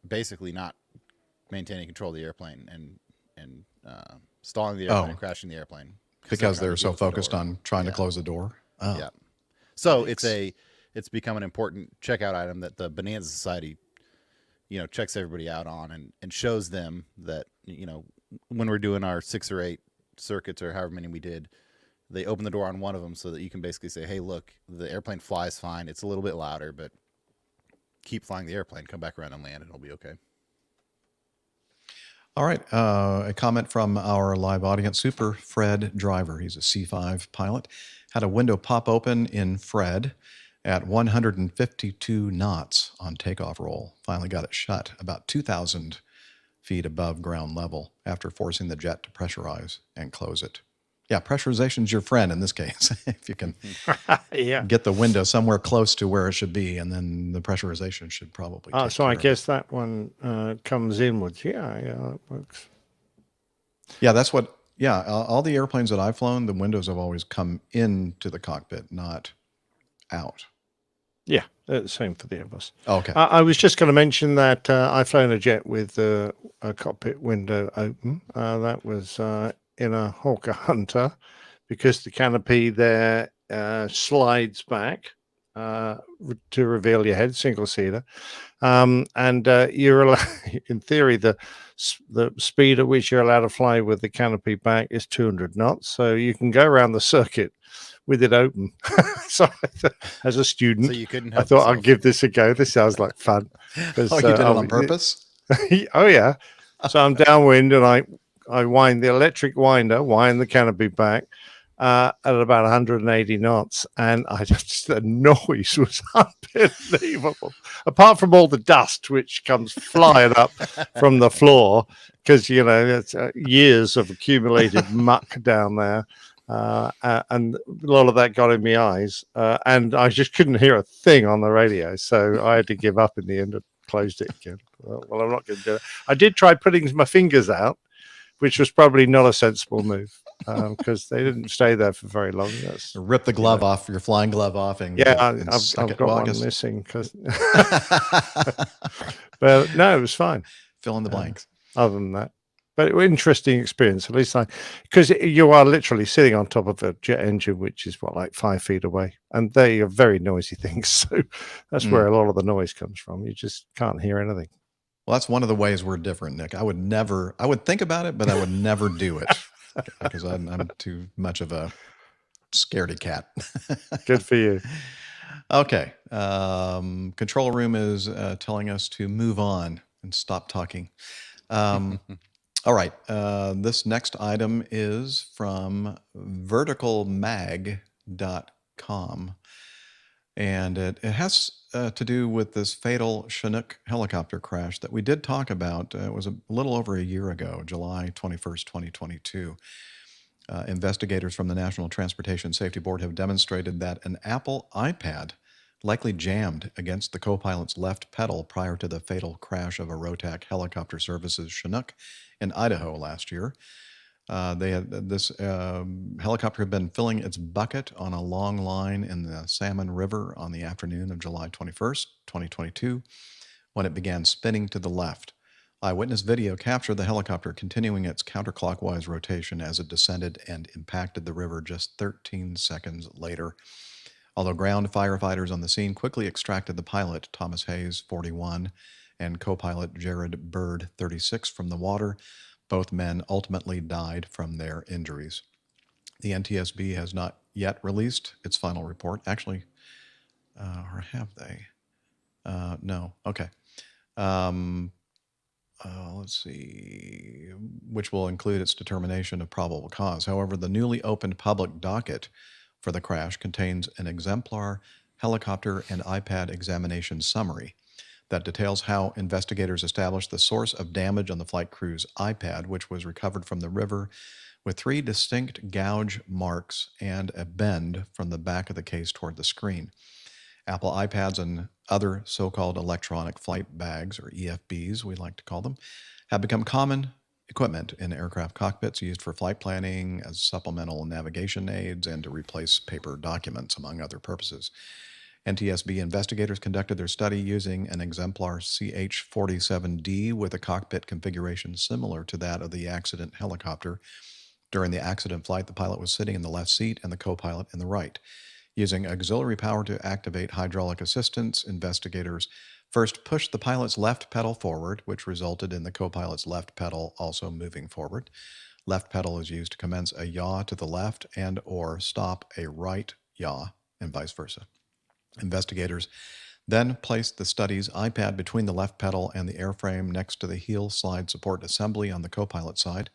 basically not maintaining control of the airplane and stalling the airplane and crashing the airplane because they're so focused on trying to close the door. Oh. Yeah. So it's become an important checkout item that the Bonanza Society, checks everybody out on and shows them that, when we're doing our 6 or 8 circuits or however many we did, they open the door on one of them so that you can basically say, hey, look, the airplane flies fine. It's a little bit louder, but keep flying the airplane, come back around and land, and it'll be okay. All right. A comment from our live audience, Super Fred Driver. He's a C5 pilot. Had a window pop open in Fred at 152 knots on takeoff roll. Finally got it shut about 2,000 feet above ground level after forcing the jet to pressurize and close it. Yeah, pressurization's your friend in this case. If you can get the window somewhere close to where it should be, and then the pressurization should probably take so I care guess that one comes inwards. Yeah, that works. Yeah, that's what, all the airplanes that I've flown, the windows have always come into the cockpit, not out. Yeah, same for the Airbus. Okay. I was just going to mention that I've flown a jet with a cockpit window open. That was in a Hawker Hunter, because the canopy there slides back to reveal your head, single seater. And you're allowed, in theory, the speed at which you're allowed to fly with the canopy back is 200 knots. So you can go around the circuit with it open. So as a student, I thought I'd give this a go. This sounds like fun. You did it on purpose? Oh, yeah. So I'm downwind and I wind the electric winder, wind the canopy back at about 180 knots. And the noise was unbelievable. Apart from all the dust, which comes flying up from the floor, because, it's years of accumulated muck down there. And a lot of that got in my eyes, and I just couldn't hear a thing on the radio, so I had to give up in the end and closed it again. Well, I'm not going to do it. I did try putting my fingers out, which was probably not a sensible move, because they didn't stay there for very long. Rip the glove off, your flying glove off, and I've got one missing. But no, it was fine. Fill in the blanks. Other than that. But interesting experience, at least because you are literally sitting on top of a jet engine, which is like 5 feet away, and they are very noisy things. So that's where a lot of the noise comes from. You just can't hear anything. Well, that's one of the ways we're different, Nick. I would think about it, but I would never do it because I'm too much of a scaredy cat. Good for you. Okay. Control room is telling us to move on and stop talking. All right. This next item is from verticalmag.com. And it has to do with this fatal Chinook helicopter crash that we did talk about. It was a little over a year ago, July 21st, 2022. Investigators from the National Transportation Safety Board have demonstrated that an Apple iPad likely jammed against the co-pilot's left pedal prior to the fatal crash of a Rotac Helicopter Services Chinook in Idaho last year. This helicopter had been filling its bucket on a long line in the Salmon River on the afternoon of July 21st, 2022, when it began spinning to the left. Eyewitness video captured the helicopter continuing its counterclockwise rotation as it descended and impacted the river just 13 seconds later. Although ground firefighters on the scene quickly extracted the pilot, Thomas Hayes, 41, and co-pilot Jared Bird, 36, from the water, both men ultimately died from their injuries. The NTSB has not yet released its final report. Actually, or have they? No. Okay. Let's see, which will include its determination of probable cause. However, the newly opened public docket for the crash contains an exemplar helicopter and iPad examination summary that details how investigators established the source of damage on the flight crew's iPad, which was recovered from the river with 3 distinct gouge marks and a bend from the back of the case toward the screen. Apple iPads and other so-called electronic flight bags, or EFBs, we like to call them, have become common equipment in aircraft cockpits used for flight planning, as supplemental navigation aids, and to replace paper documents, among other purposes. NTSB investigators conducted their study using an exemplar CH-47D with a cockpit configuration similar to that of the accident helicopter. During the accident flight, the pilot was sitting in the left seat and the co-pilot in the right. Using auxiliary power to activate hydraulic assistance, investigators first pushed the pilot's left pedal forward, which resulted in the co-pilot's left pedal also moving forward. Left pedal is used to commence a yaw to the left and or stop a right yaw, and vice versa. Investigators then placed the study's iPad between the left pedal and the airframe next to the heel slide support assembly on the co-pilot side.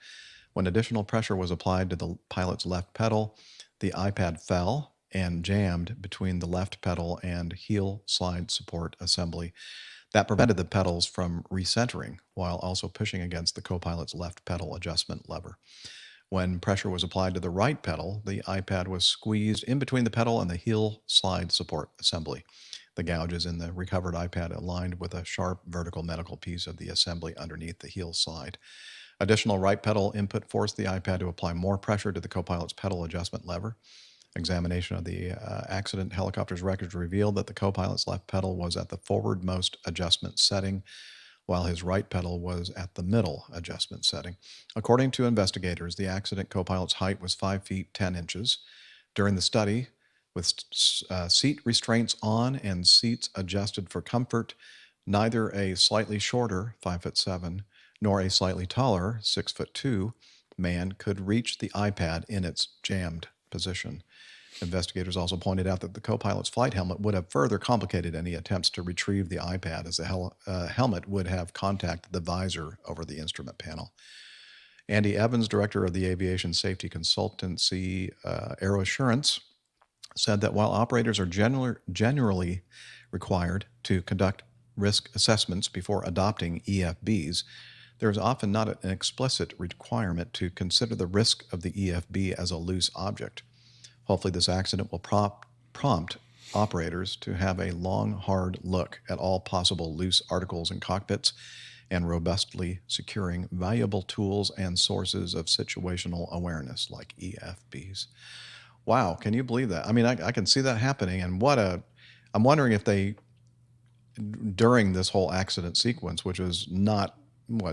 When additional pressure was applied to the pilot's left pedal, the iPad fell and jammed between the left pedal and heel slide support assembly. That prevented the pedals from recentering while also pushing against the co-pilot's left pedal adjustment lever. When pressure was applied to the right pedal, the iPad was squeezed in between the pedal and the heel slide support assembly. The gouges in the recovered iPad aligned with a sharp vertical medical piece of the assembly underneath the heel slide. Additional right pedal input forced the iPad to apply more pressure to the co-pilot's pedal adjustment lever. Examination of the accident helicopter's records revealed that the co-pilot's left pedal was at the forwardmost adjustment setting, while his right pedal was at the middle adjustment setting. According to investigators, the accident co-pilot's height was 5 feet 10 inches. During the study, with seat restraints on and seats adjusted for comfort, neither a slightly shorter, 5'7", nor a slightly taller, 6'2", man could reach the iPad in its jammed position. Investigators also pointed out that the co-pilot's flight helmet would have further complicated any attempts to retrieve the iPad, as the helmet would have contacted the visor over the instrument panel. Andy Evans, director of the aviation safety consultancy Aero Assurance, said that while operators are generally required to conduct risk assessments before adopting EFBs, there is often not an explicit requirement to consider the risk of the EFB as a loose object. Hopefully this accident will prompt operators to have a long, hard look at all possible loose articles in cockpits and robustly securing valuable tools and sources of situational awareness like EFBs. Wow, can you believe that? I mean, I can see that happening, and I'm wondering if they, during this whole accident sequence, which was not,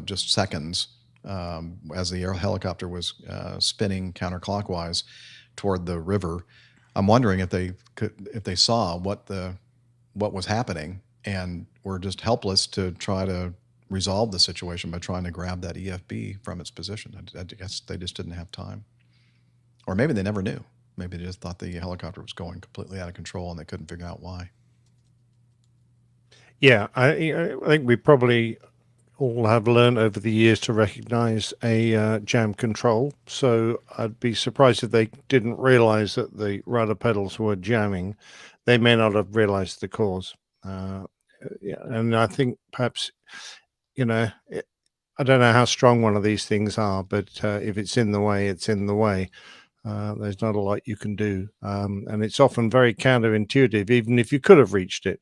just seconds, as the helicopter was spinning counterclockwise toward the river. I'm wondering if they saw what was happening and were just helpless to try to resolve the situation by trying to grab that EFB from its position. I guess they just didn't have time. Or maybe they never knew. Maybe they just thought the helicopter was going completely out of control and they couldn't figure out why. Yeah, I think we probably all have learned over the years to recognize a jam control. So I'd be surprised if they didn't realize that the rudder pedals were jamming. They may not have realized the cause. Yeah, and I think perhaps, I don't know how strong one of these things are, but if it's in the way, it's in the way. There's not a lot you can do. And it's often very counterintuitive, even if you could have reached it,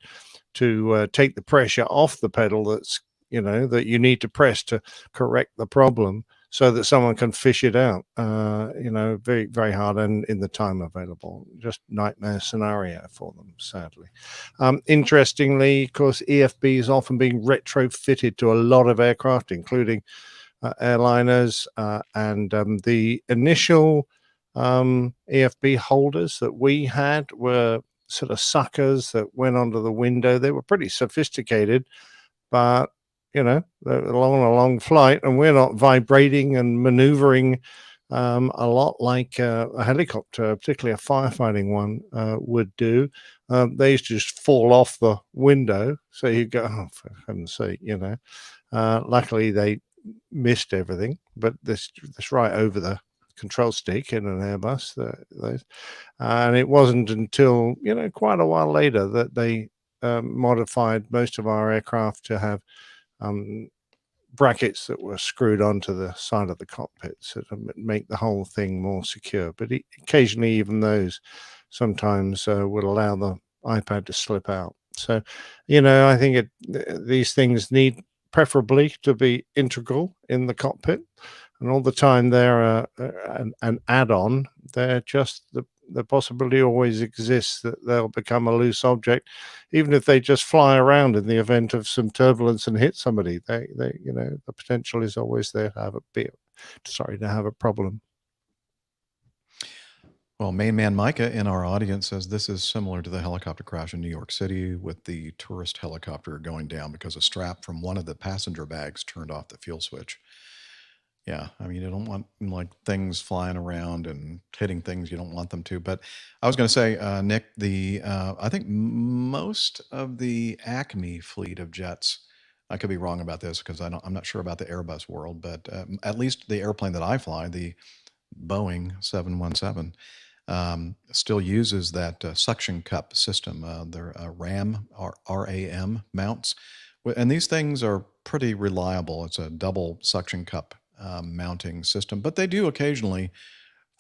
to take the pressure off the pedal that you need to press to correct the problem so that someone can fish it out. Very, very hard and in the time available. Just nightmare scenario for them, sadly. Interestingly, of course, EFB is often being retrofitted to a lot of aircraft, including airliners, and the initial EFB holders that we had were sort of suckers that went onto the window. They were pretty sophisticated, but they're along a long flight, and we're not vibrating and maneuvering a lot like a helicopter, particularly a firefighting one, would do. They used to just fall off the window, so you go, oh, for heaven's sake, luckily they missed everything, but this right over the control stick in an Airbus, and it wasn't until quite a while later that they modified most of our aircraft to have brackets that were screwed onto the side of the cockpit so to make the whole thing more secure. But occasionally even those sometimes would allow the iPad to slip out. So I think these things need preferably to be integral in the cockpit, and all the time they're an add-on. They're just the possibility always exists that they'll become a loose object, even if they just fly around in the event of some turbulence and hit somebody. They the potential is always there to have a problem. Well, Main Man Micah in our audience says this is similar to the helicopter crash in New York City with the tourist helicopter going down because a strap from one of the passenger bags turned off the fuel switch. Yeah, I mean, you don't want things flying around and hitting things you don't want them to. But I was going to say, Nick, I think most of the Acme fleet of jets, I could be wrong about this because I'm not sure about the Airbus world, but at least the airplane that I fly, the Boeing 717, still uses that suction cup system. They're RAM or RAM mounts, and these things are pretty reliable. It's a double suction cup mounting system, but they do occasionally,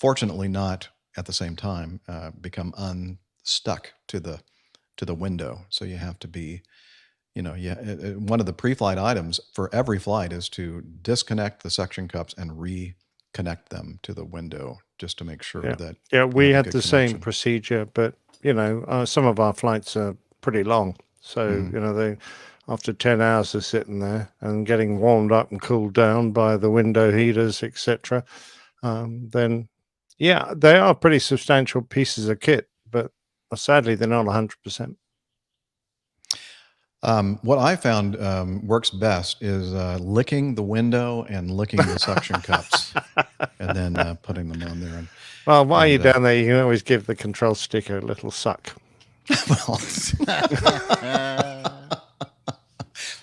fortunately not at the same time, become unstuck to the window. So you have to be, one of the pre-flight items for every flight is to disconnect the suction cups and reconnect them to the window just to make sure that. Yeah, we had the connection. same procedure, but some of our flights are pretty long, so they. After 10 hours of sitting there and getting warmed up and cooled down by the window heaters, etc., then, they are pretty substantial pieces of kit, but sadly, they're not 100%. What I found works best is licking the window and licking the suction cups and then putting them on there. Well, while you're down there, you can always give the control stick a little suck.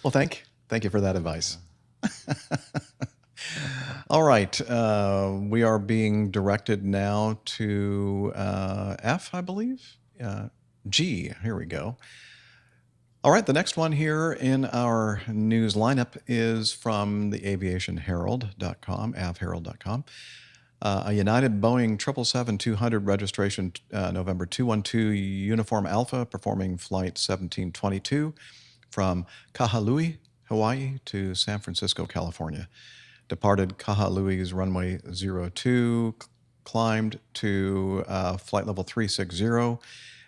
Well, thank you for that advice. All right, we are being directed now to F, I believe. G, here we go. All right, the next one here in our news lineup is from the aviationherald.com, avherald.com. A United Boeing 777-200 registration November 212 Uniform Alpha performing flight 1722 from Kahului, Hawaii to San Francisco, California. Departed Kahalui's runway 02, climbed to flight level 360,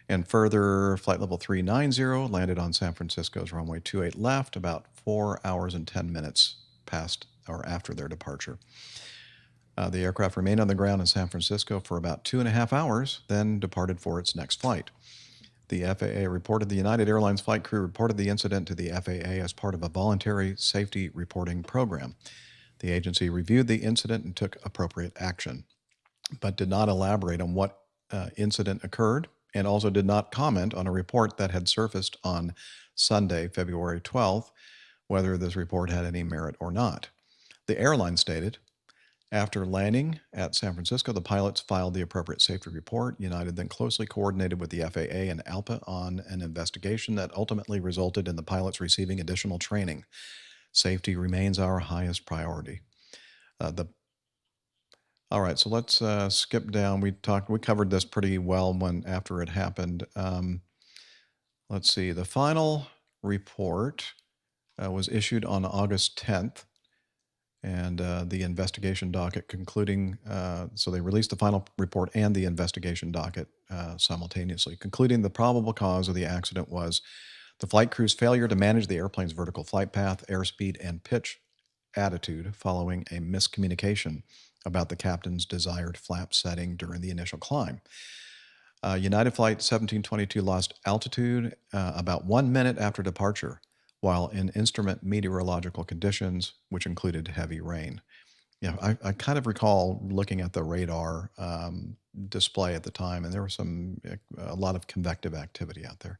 and further flight level 390, landed on San Francisco's runway 28 left about 4 hours and 10 minutes past or after their departure. The aircraft remained on the ground in San Francisco for about 2.5 hours, then departed for its next flight. The FAA reported the United Airlines flight crew reported the incident to the FAA as part of a voluntary safety reporting program. The agency reviewed the incident and took appropriate action, but did not elaborate on what incident occurred, and also did not comment on a report that had surfaced on Sunday, February 12th, whether this report had any merit or not. The airline stated, after landing at San Francisco, the pilots filed the appropriate safety report. United then closely coordinated with the FAA and ALPA on an investigation that ultimately resulted in the pilots receiving additional training. Safety remains our highest priority. All right, so let's skip down. We covered this pretty well after it happened. Let's see. The final report was issued on August 10th, and the investigation docket concluding. So they released the final report and the investigation docket simultaneously, concluding the probable cause of the accident was the flight crew's failure to manage the airplane's vertical flight path, airspeed, and pitch attitude following a miscommunication about the captain's desired flap setting during the initial climb. United Flight 1722 lost altitude about 1 minute after departure, while in instrument meteorological conditions, which included heavy rain. I kind of recall looking at the radar display at the time, and there was a lot of convective activity out there.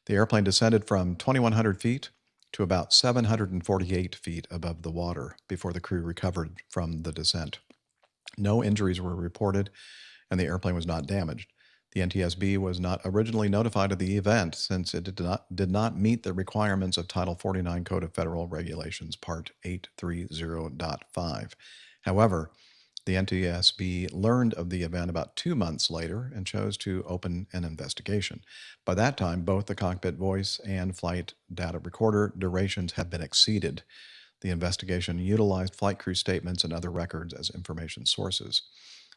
The airplane descended from 2,100 feet to about 748 feet above the water before the crew recovered from the descent. No injuries were reported, and the airplane was not damaged. The NTSB was not originally notified of the event since it did not meet the requirements of Title 49 Code of Federal Regulations, Part 830.5. However, the NTSB learned of the event about 2 months later and chose to open an investigation. By that time, both the cockpit voice and flight data recorder durations had been exceeded. The investigation utilized flight crew statements and other records as information sources.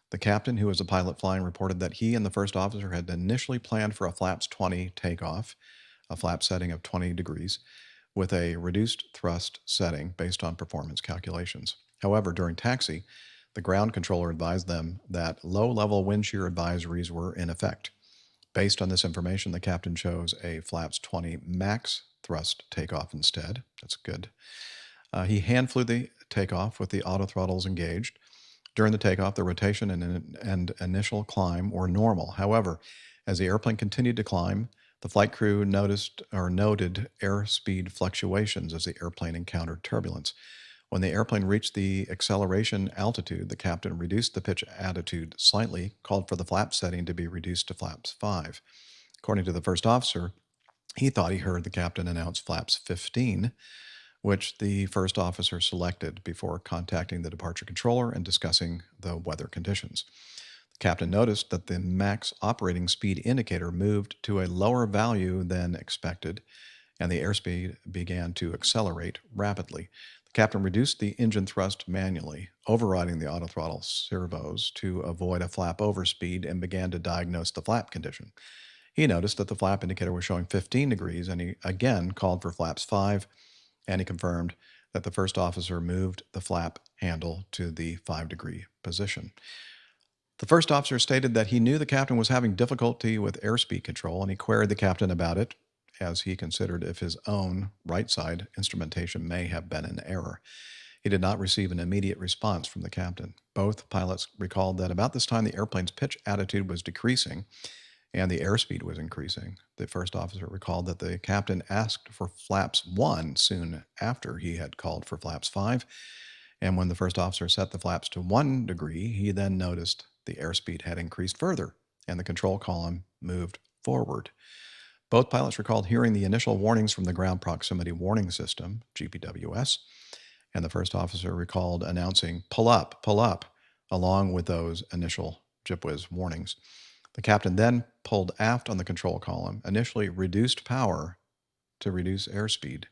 The captain, who was the pilot flying, reported that he and the first officer had initially planned for a flaps 20 takeoff, a flap setting of 20 degrees, with a reduced thrust setting based on performance calculations. However, during taxi, the ground controller advised them that low-level wind shear advisories were in effect. Based on this information, the captain chose a flaps 20 max thrust takeoff instead. That's good. He hand flew the takeoff with the auto throttles engaged. During the takeoff, the rotation and initial climb were normal. However, as the airplane continued to climb, the flight crew noted airspeed fluctuations as the airplane encountered turbulence. When the airplane reached the acceleration altitude, the captain reduced the pitch attitude slightly, called for the flap setting to be reduced to flaps 5. According to the first officer, he thought he heard the captain announce flaps 15, which the first officer selected before contacting the departure controller and discussing the weather conditions. The captain noticed that the max operating speed indicator moved to a lower value than expected, and the airspeed began to accelerate rapidly. The captain reduced the engine thrust manually, overriding the autothrottle servos to avoid a flap overspeed, and began to diagnose the flap condition. He noticed that the flap indicator was showing 15 degrees, and he again called for flaps 5, and he confirmed that the first officer moved the flap handle to the 5-degree position. The first officer stated that he knew the captain was having difficulty with airspeed control, and he queried the captain about it, as he considered if his own right side instrumentation may have been in error. He did not receive an immediate response from the captain. Both pilots recalled that about this time the airplane's pitch attitude was decreasing and the airspeed was increasing. The first officer recalled that the captain asked for flaps 1 soon after he had called for flaps 5, and when the first officer set the flaps to 1 degree, he then noticed the airspeed had increased further, and the control column moved forward. Both pilots recalled hearing the initial warnings from the Ground Proximity Warning System, GPWS, and the first officer recalled announcing, pull up, along with those initial GPWS warnings. The captain then pulled aft on the control column, initially reduced power to reduce airspeed,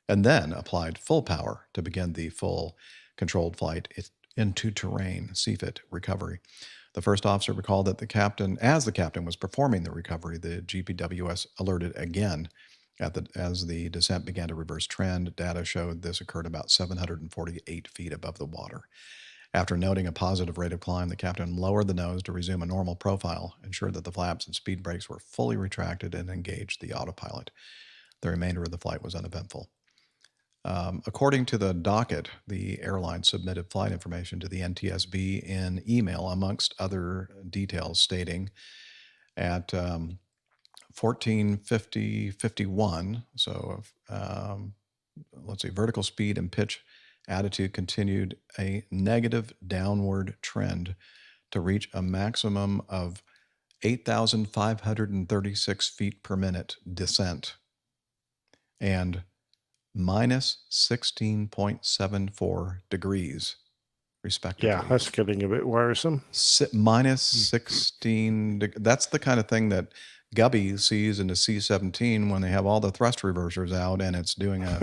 and then applied full power to begin the full controlled flight into terrain, CFIT recovery. The first officer recalled that as the captain was performing the recovery, the GPWS alerted again, As the descent began to reverse trend, data showed this occurred about 748 feet above the water. After noting a positive rate of climb, the captain lowered the nose to resume a normal profile, ensured that the flaps and speed brakes were fully retracted, and engaged the autopilot. The remainder of the flight was uneventful. According to the docket, the airline submitted flight information to the NTSB in email, amongst other details, stating at 14:50:51, so let's see, vertical speed and pitch attitude continued a negative downward trend to reach a maximum of 8,536 feet per minute descent and minus 16.74 degrees, respectively. Yeah, that's getting a bit worrisome. Minus 16. That's the kind of thing that Gubby sees in the C-17 when they have all the thrust reversers out and it's doing a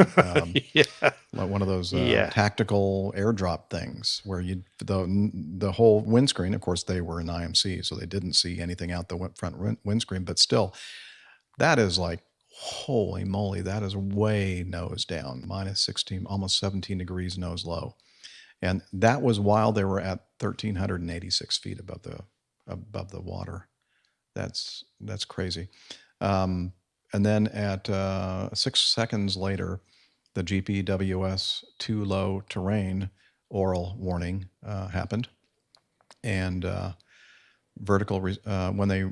one of those tactical airdrop things where the whole windscreen. Of course, they were in IMC, so they didn't see anything out the front windscreen. But still, that is like, holy moly, that is way nose down, minus 16, almost 17 degrees nose low. And that was while they were at 1,386 feet above the water. That's crazy. And then at 6 seconds later, the GPWS too low terrain oral warning happened. And when they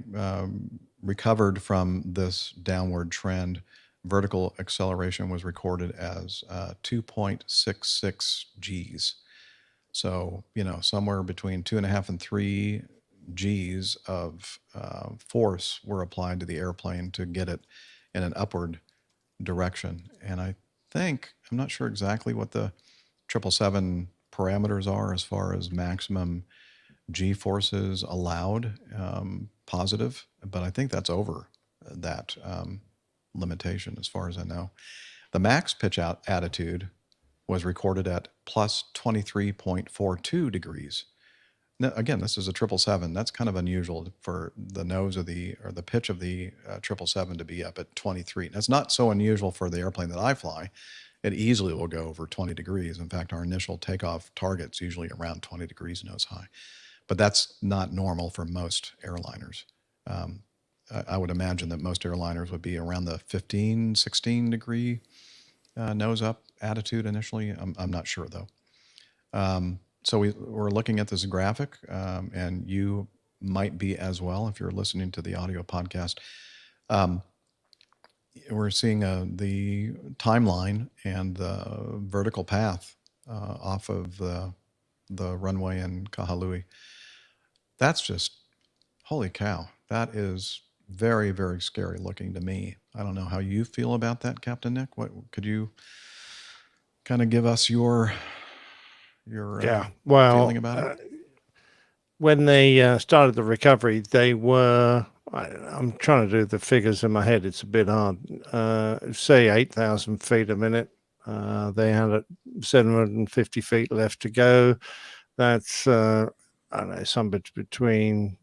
recovered from this downward trend, vertical acceleration was recorded as 2.66 Gs. So, somewhere between 2.5 and 3 Gs of force were applied to the airplane to get it in an upward direction. And I'm not sure exactly what the 777 parameters are as far as maximum G forces allowed, positive, but I think that's over that limitation as far as I know. The max pitch out attitude was recorded at plus 23.42 degrees. Now, again, this is a 777. That's kind of unusual for the nose of the pitch of the 777 to be up at 23. That's not so unusual for the airplane that I fly. It easily will go over 20 degrees. In fact, our initial takeoff target's usually around 20 degrees nose high. But that's not normal for most airliners. I would imagine that most airliners would be around the 15, 16 degree nose up attitude initially. I'm not sure, though. So we're looking at this graphic, and you might be as well if you're listening to the audio podcast. We're seeing the timeline and the vertical path off of the runway in Kahului. That's just, holy cow. That is very, very scary looking to me. I don't know how you feel about that, Captain Nick. What could you kind of give us your feeling about it? When they started the recovery, they were, I'm trying to do the figures in my head. It's a bit hard. Say 8,000 feet a minute. They had 750 feet left to go. That's, I don't know, somewhere between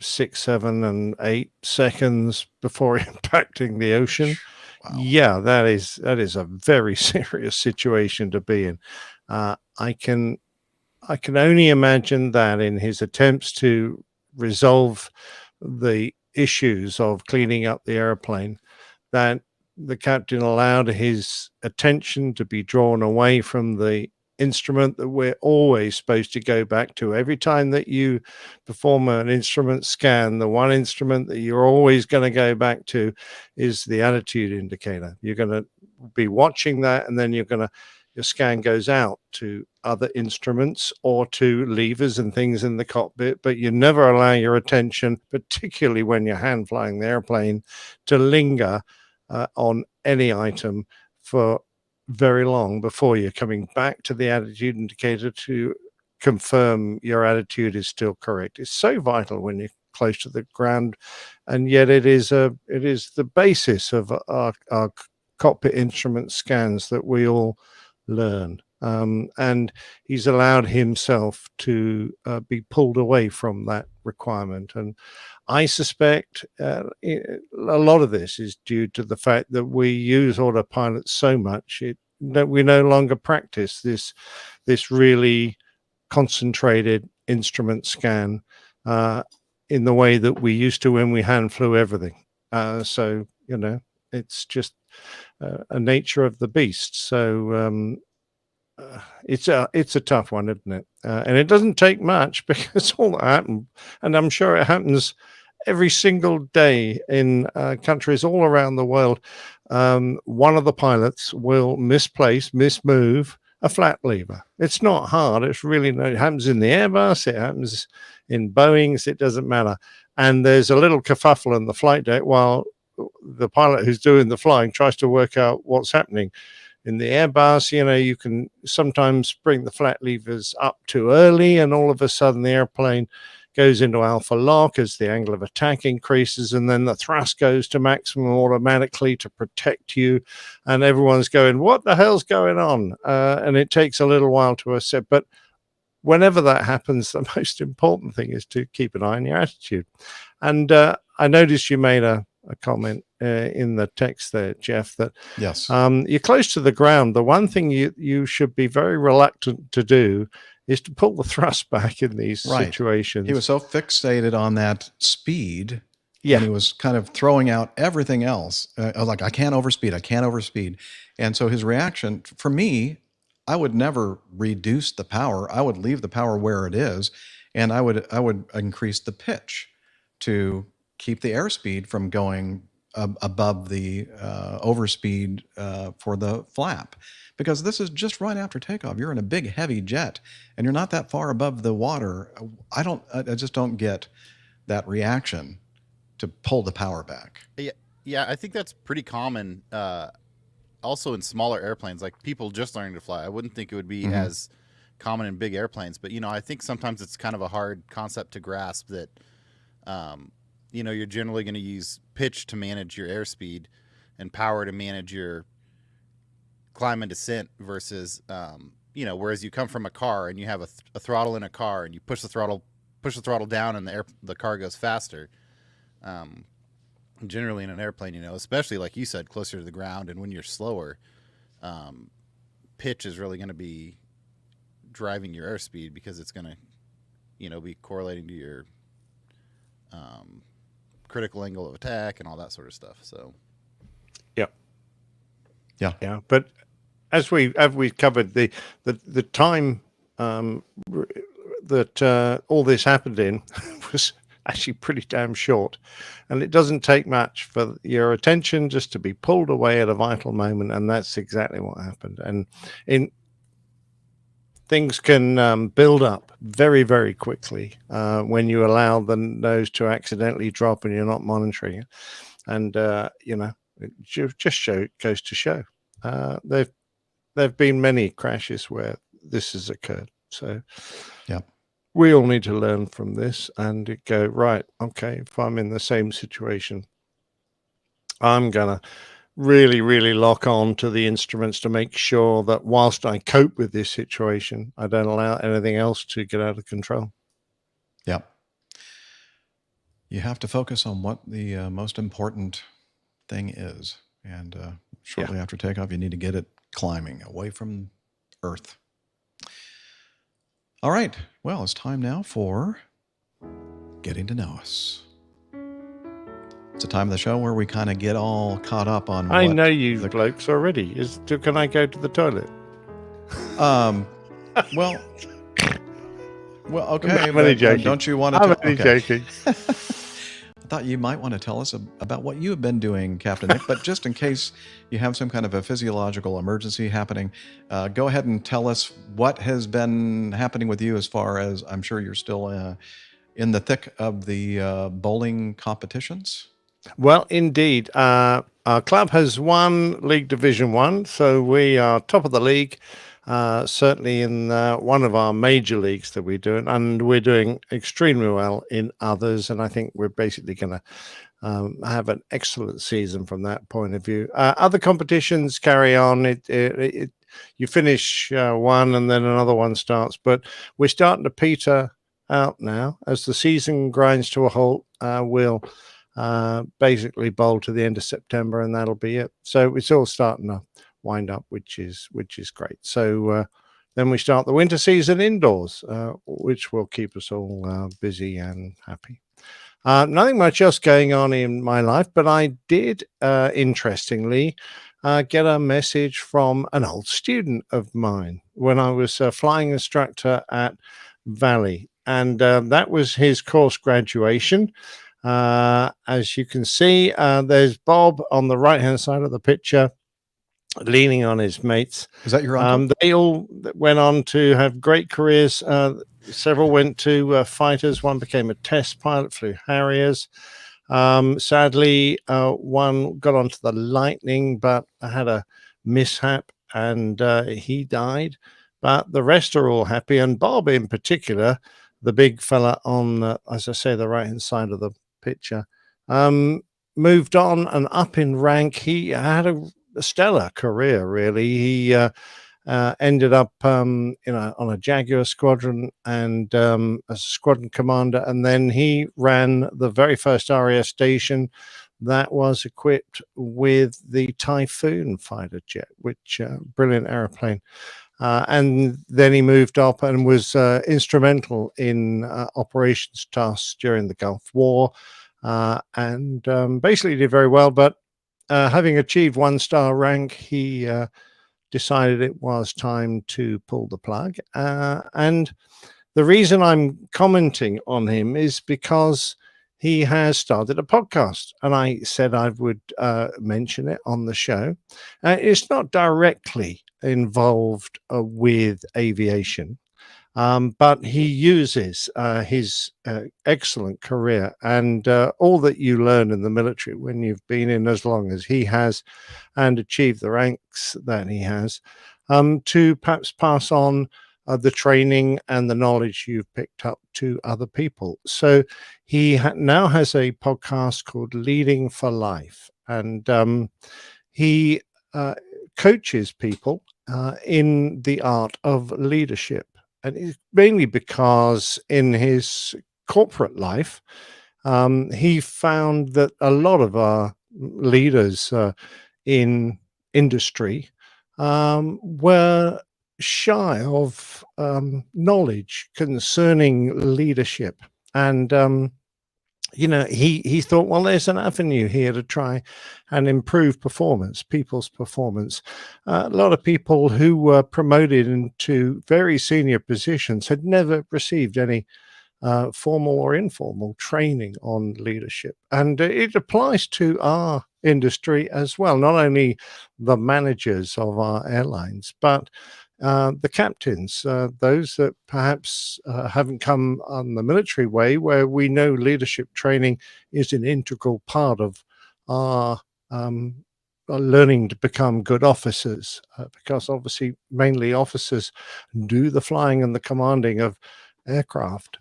6, 7, and 8 seconds before impacting the ocean. Wow. Yeah, that is a very serious situation to be in. I can only imagine that in his attempts to resolve the issues of cleaning up the airplane, that the captain allowed his attention to be drawn away from the instrument that we're always supposed to go back to. Every time that you perform an instrument scan, the one instrument that you're always going to go back to is the attitude indicator. You're going to be watching that, and then your scan goes out to other instruments or to levers and things in the cockpit, but you never allow your attention, particularly when you're hand flying the airplane, to linger on any item for very long before you're coming back to the attitude indicator to confirm your attitude is still correct. It's so vital when you're close to the ground, and yet it is the basis of our cockpit instrument scans that we all learn. And he's allowed himself to be pulled away from that requirement. And I suspect a lot of this is due to the fact that we use autopilot so much that we no longer practice this really concentrated instrument scan in the way that we used to when we hand flew everything. So, it's just a nature of the beast. So it's a tough one, isn't it? And it doesn't take much, because all that happens, and I'm sure it happens every single day in countries all around the world. One of the pilots will mismove a flat lever. It's not hard. It happens in the Airbus. It happens in Boeings. It doesn't matter. And there's a little kerfuffle on the flight deck while the pilot who's doing the flying tries to work out what's happening. In the Airbus, you can sometimes bring the flat levers up too early, and all of a sudden the airplane goes into alpha lock as the angle of attack increases, and then the thrust goes to maximum automatically to protect you, and everyone's going, what the hell's going on? And it takes a little while to accept. But whenever that happens, the most important thing is to keep an eye on your attitude. And I noticed you made a comment in the text there, Jeff, that yes, you're close to the ground. The one thing you should be very reluctant to do is to pull the thrust back in these situations. He was so fixated on that speed. Yeah. And he was kind of throwing out everything else. Like, I can't overspeed. And so his reaction, for me, I would never reduce the power. I would leave the power where it is. And I would increase the pitch to keep the airspeed from going above the overspeed for the flap. Because this is just right after takeoff. You're in a big, heavy jet, and you're not that far above the water. I just don't get that reaction to pull the power back. Yeah, I think that's pretty common. Also in smaller airplanes, like people just learning to fly. I wouldn't think it would be as common in big airplanes, but I think sometimes it's kind of a hard concept to grasp that. You're generally going to use pitch to manage your airspeed and power to manage your climb and descent versus, whereas you come from a car and you have a throttle in a car and you push the throttle down and the car goes faster. Generally in an airplane, especially like you said, closer to the ground, and when you're slower, pitch is really going to be driving your airspeed, because it's going to, be correlating to your critical angle of attack and all that sort of stuff. So, yeah. But as we covered, the time that all this happened in was actually pretty damn short, and it doesn't take much for your attention just to be pulled away at a vital moment, and that's exactly what happened. And things can build up very, very quickly when you allow the nose to accidentally drop and you're not monitoring it. And it just goes to show there've been many crashes where this has occurred. So we all need to learn from this and go, right, okay, if I'm in the same situation, I'm gonna really, really lock on to the instruments to make sure that whilst I cope with this situation, I don't allow anything else to get out of control. Yeah. You have to focus on what the most important thing is. And shortly after takeoff, you need to get it climbing away from Earth. All right. Well, it's time now for Getting to Know Us. It's a time of the show where we kind of get all caught up on I know you blokes already. Can I go to the toilet? Well, okay. I'm only joking. Don't you want to? I'm only joking. I thought you might want to tell us about what you have been doing, Captain Nick, but just in case you have some kind of a physiological emergency happening, go ahead and tell us what has been happening with you, as far as I'm sure you're still in the thick of the bowling competitions. Well, indeed. Our club has won League Division 1, so we are top of the league, certainly in one of our major leagues that we do, and we're doing extremely well in others, and I think we're basically going to have an excellent season from that point of view. Other competitions carry on. you finish one and then another one starts. But we're starting to peter out now as the season grinds to a halt. We'll basically bowl to the end of September, and that'll be it. So it's all starting to wind up, which is great. So then we start the winter season indoors, which will keep us all busy and happy. Nothing much else going on in my life, but I did, interestingly, get a message from an old student of mine when I was a flying instructor at Valley, and that was his course graduation. As you can see, there's Bob on the right-hand side of the picture, leaning on his mates. Is that your uncle? They all went on to have great careers. Several went to fighters. One became a test pilot, flew Harriers. Sadly, one got onto the Lightning, but had a mishap, and he died. But the rest are all happy, and Bob in particular, the big fella on, as I say, the right-hand side of the picture, moved on and up in rank. He had a stellar career, really. He ended up on a Jaguar squadron and as a squadron commander, and then he ran the very first RAF station that was equipped with the Typhoon fighter jet, which brilliant aeroplane. And then he moved up and was instrumental in operations tasks during the Gulf War, and basically did very well. But having achieved 1-star rank, he decided it was time to pull the plug. And the reason I'm commenting on him is because he has started a podcast, and I said I would mention it on the show. It's not directly involved with aviation, but he uses his excellent career and all that you learn in the military when you've been in as long as he has and achieved the ranks that he has, to perhaps pass on the training and the knowledge you've picked up to other people. So he now has a podcast called Leading for Life, and he coaches people in the art of leadership. And it's mainly because in his corporate life, he found that a lot of our leaders in industry were shy of knowledge concerning leadership. And he thought, well, there's an avenue here to try and improve people's performance. A lot of people who were promoted into very senior positions had never received any formal or informal training on leadership. And it applies to our industry as well, not only the managers of our airlines, but the captains, those that perhaps haven't come on the military way, where we know leadership training is an integral part of our learning to become good officers, because obviously mainly officers do the flying and the commanding of aircraft.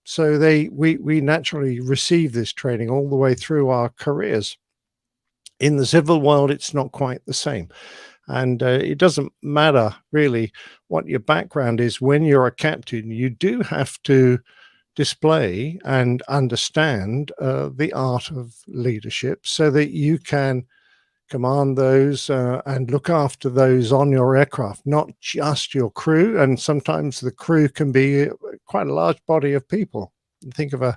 So we naturally receive this training all the way through our careers. In the civil world, it's not quite the same. And it doesn't matter really what your background is. When you're a captain, you do have to display and understand the art of leadership so that you can command those and look after those on your aircraft, not just your crew. And sometimes the crew can be quite a large body of people. Think of an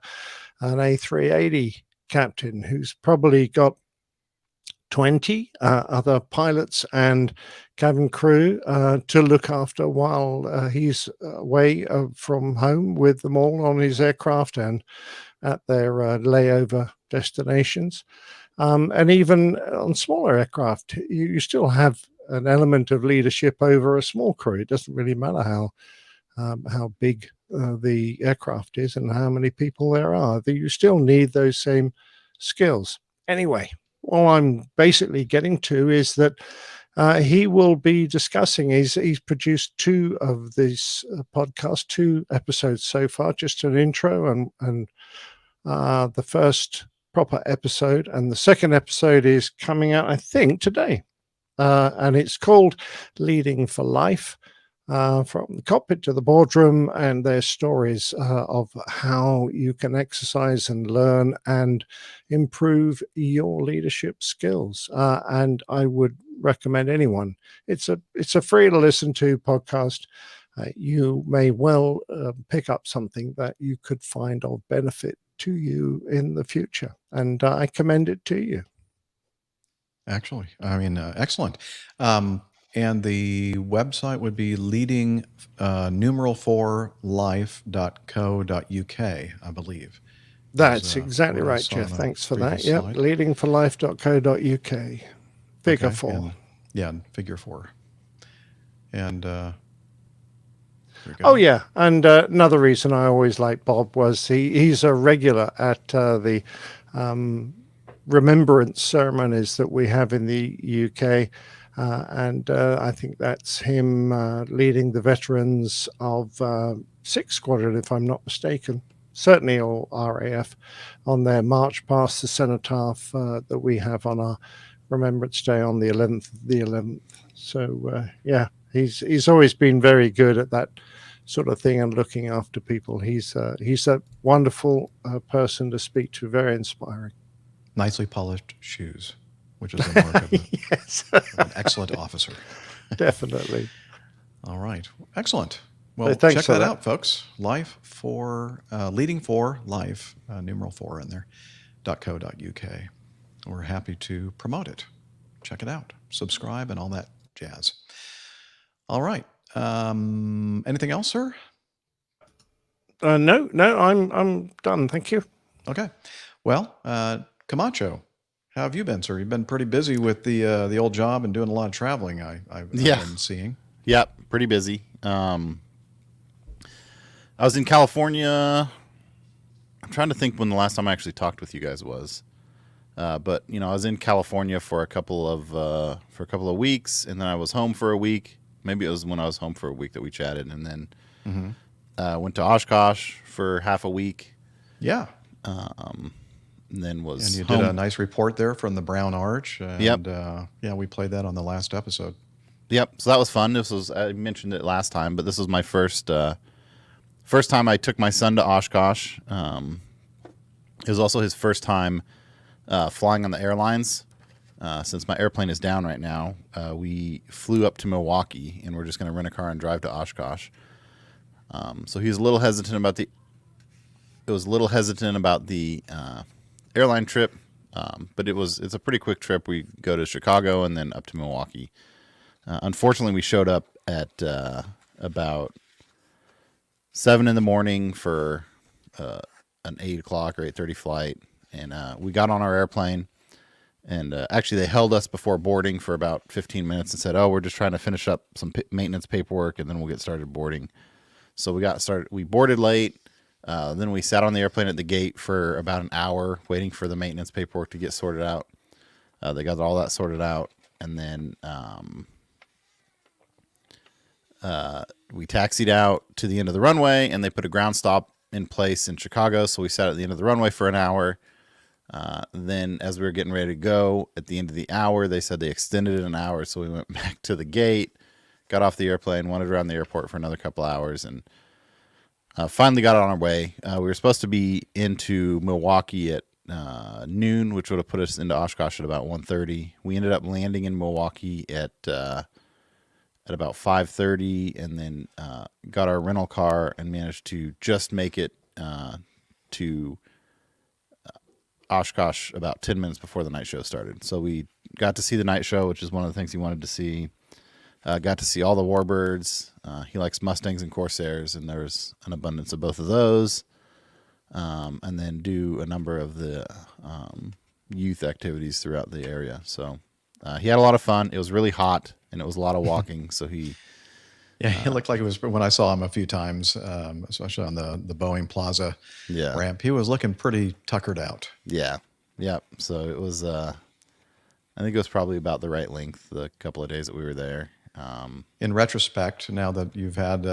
A380 captain who's probably got 20 other pilots and cabin crew to look after while he's away from home with them all on his aircraft and at their layover destinations. And even on smaller aircraft, you still have an element of leadership over a small crew. It doesn't really matter how big the aircraft is and how many people there are. You still need those same skills. Anyway, all I'm basically getting to is that he will be discussing, he's produced 2 of these podcasts, 2 episodes so far, just an intro and the first proper episode. And the second episode is coming out, I think, today. and it's called Leading for Life. From the cockpit to the boardroom, and their stories of how you can exercise and learn and improve your leadership skills. And I would recommend anyone. It's a free to listen to podcast. You may well pick up something that you could find of benefit to you in the future, and I commend it to you. Actually, I mean, excellent. And the website would be leading numeral4life.co.uk, I believe. That's exactly right, Jeff. Thanks for that. Yep, leadingforlife.co.uk. Figure 4. Figure 4. And oh yeah, and another reason I always liked Bob was he's a regular at the remembrance ceremonies that we have in the UK. And I think that's him leading the veterans of 6th Squadron, if I'm not mistaken, certainly all RAF, on their march past the cenotaph that we have on our Remembrance Day on the 11th of the 11th. So, he's always been very good at that sort of thing and looking after people. He's a wonderful person to speak to, very inspiring. Nicely polished shoes, which is the mark of an excellent officer. Definitely. All right. Excellent. Well, thanks check for that that out, folks. Life for leading for life, numeral 4 in there, .co.uk. We're happy to promote it. Check it out. Subscribe and all that jazz. All right. Anything else, sir? No, I'm done. Thank you. Okay. Well, Camacho, how have you been, sir? You've been pretty busy with the old job and doing a lot of traveling. I've been seeing. Yep, pretty busy. I was in California. I'm trying to think when the last time I actually talked with you guys was. But I was in California for a couple of weeks, and then I was home for a week. Maybe it was when I was home for a week that we chatted, and then went to Oshkosh for half a week. Yeah. And then was and you home. did a nice report there from the Brown Arch. And, yep. We played that on the last episode. Yep. So that was fun. I mentioned it last time, but this was my first time I took my son to Oshkosh. It was also his first time flying on the airlines. Since my airplane is down right now, we flew up to Milwaukee, and we're just going to rent a car and drive to Oshkosh. So he was a little hesitant about the airline trip, but it's a pretty quick trip. We go to Chicago and then up to Milwaukee. Unfortunately, we showed up at about 7 in the morning for an 8 o'clock or 8:30 flight, and we got on our airplane. And actually, they held us before boarding for about 15 minutes and said, "Oh, we're just trying to finish up some maintenance paperwork, and then we'll get started boarding." So we got started. We boarded late. Then we sat on the airplane at the gate for about an hour, waiting for the maintenance paperwork to get sorted out. They got all that sorted out, and then we taxied out to the end of the runway, and they put a ground stop in place in Chicago. So we sat at the end of the runway for an hour. Then as we were getting ready to go at the end of the hour, they said they extended it an hour. So we went back to the gate, got off the airplane, wandered around the airport for another couple hours, and finally got on our way. We were supposed to be into Milwaukee at noon, which would have put us into Oshkosh at about 1:30. We ended up landing in Milwaukee at about 5:30, and then got our rental car and managed to just make it to Oshkosh about 10 minutes before the night show started. So we got to see the night show, which is one of the things he wanted to see. Got to see all the warbirds. He likes Mustangs and Corsairs, and there's an abundance of both of those. And then do a number of the youth activities throughout the area. So he had a lot of fun. It was really hot, and it was a lot of walking. So he looked like it was when I saw him a few times, especially on the Boeing Plaza ramp. He was looking pretty tuckered out. Yeah. So it was, I think it was probably about the right length the couple of days that we were there. In retrospect, now that you've had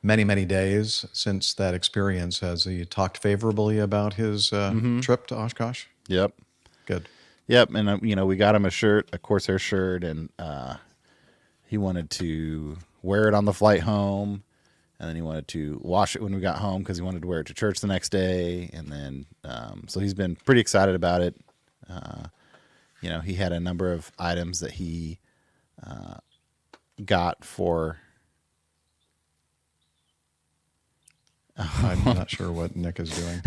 many, many days since that experience, has he talked favorably about his trip to Oshkosh? Yep. Good. Yep, and we got him a shirt, a Corsair shirt, and he wanted to wear it on the flight home, and then he wanted to wash it when we got home because he wanted to wear it to church the next day, and then so he's been pretty excited about it. He had a number of items that he got for. I'm not sure what Nick is doing.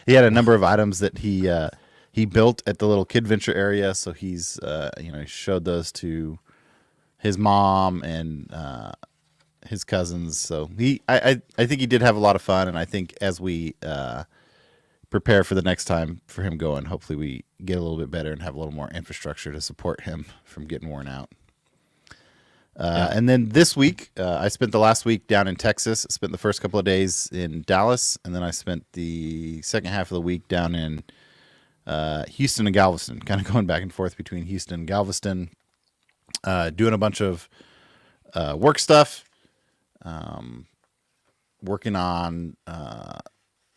He had a number of items that he built at the little Kid Venture area, so he's he showed those to his mom and his cousins. So I think he did have a lot of fun, and I think as we prepare for the next time for him going, hopefully we get a little bit better and have a little more infrastructure to support him from getting worn out. And then this week, I spent the last week down in Texas. Spent the first couple of days in Dallas, and then I spent the second half of the week down in Houston and Galveston, kind of going back and forth between Houston and Galveston, doing a bunch of work stuff, working on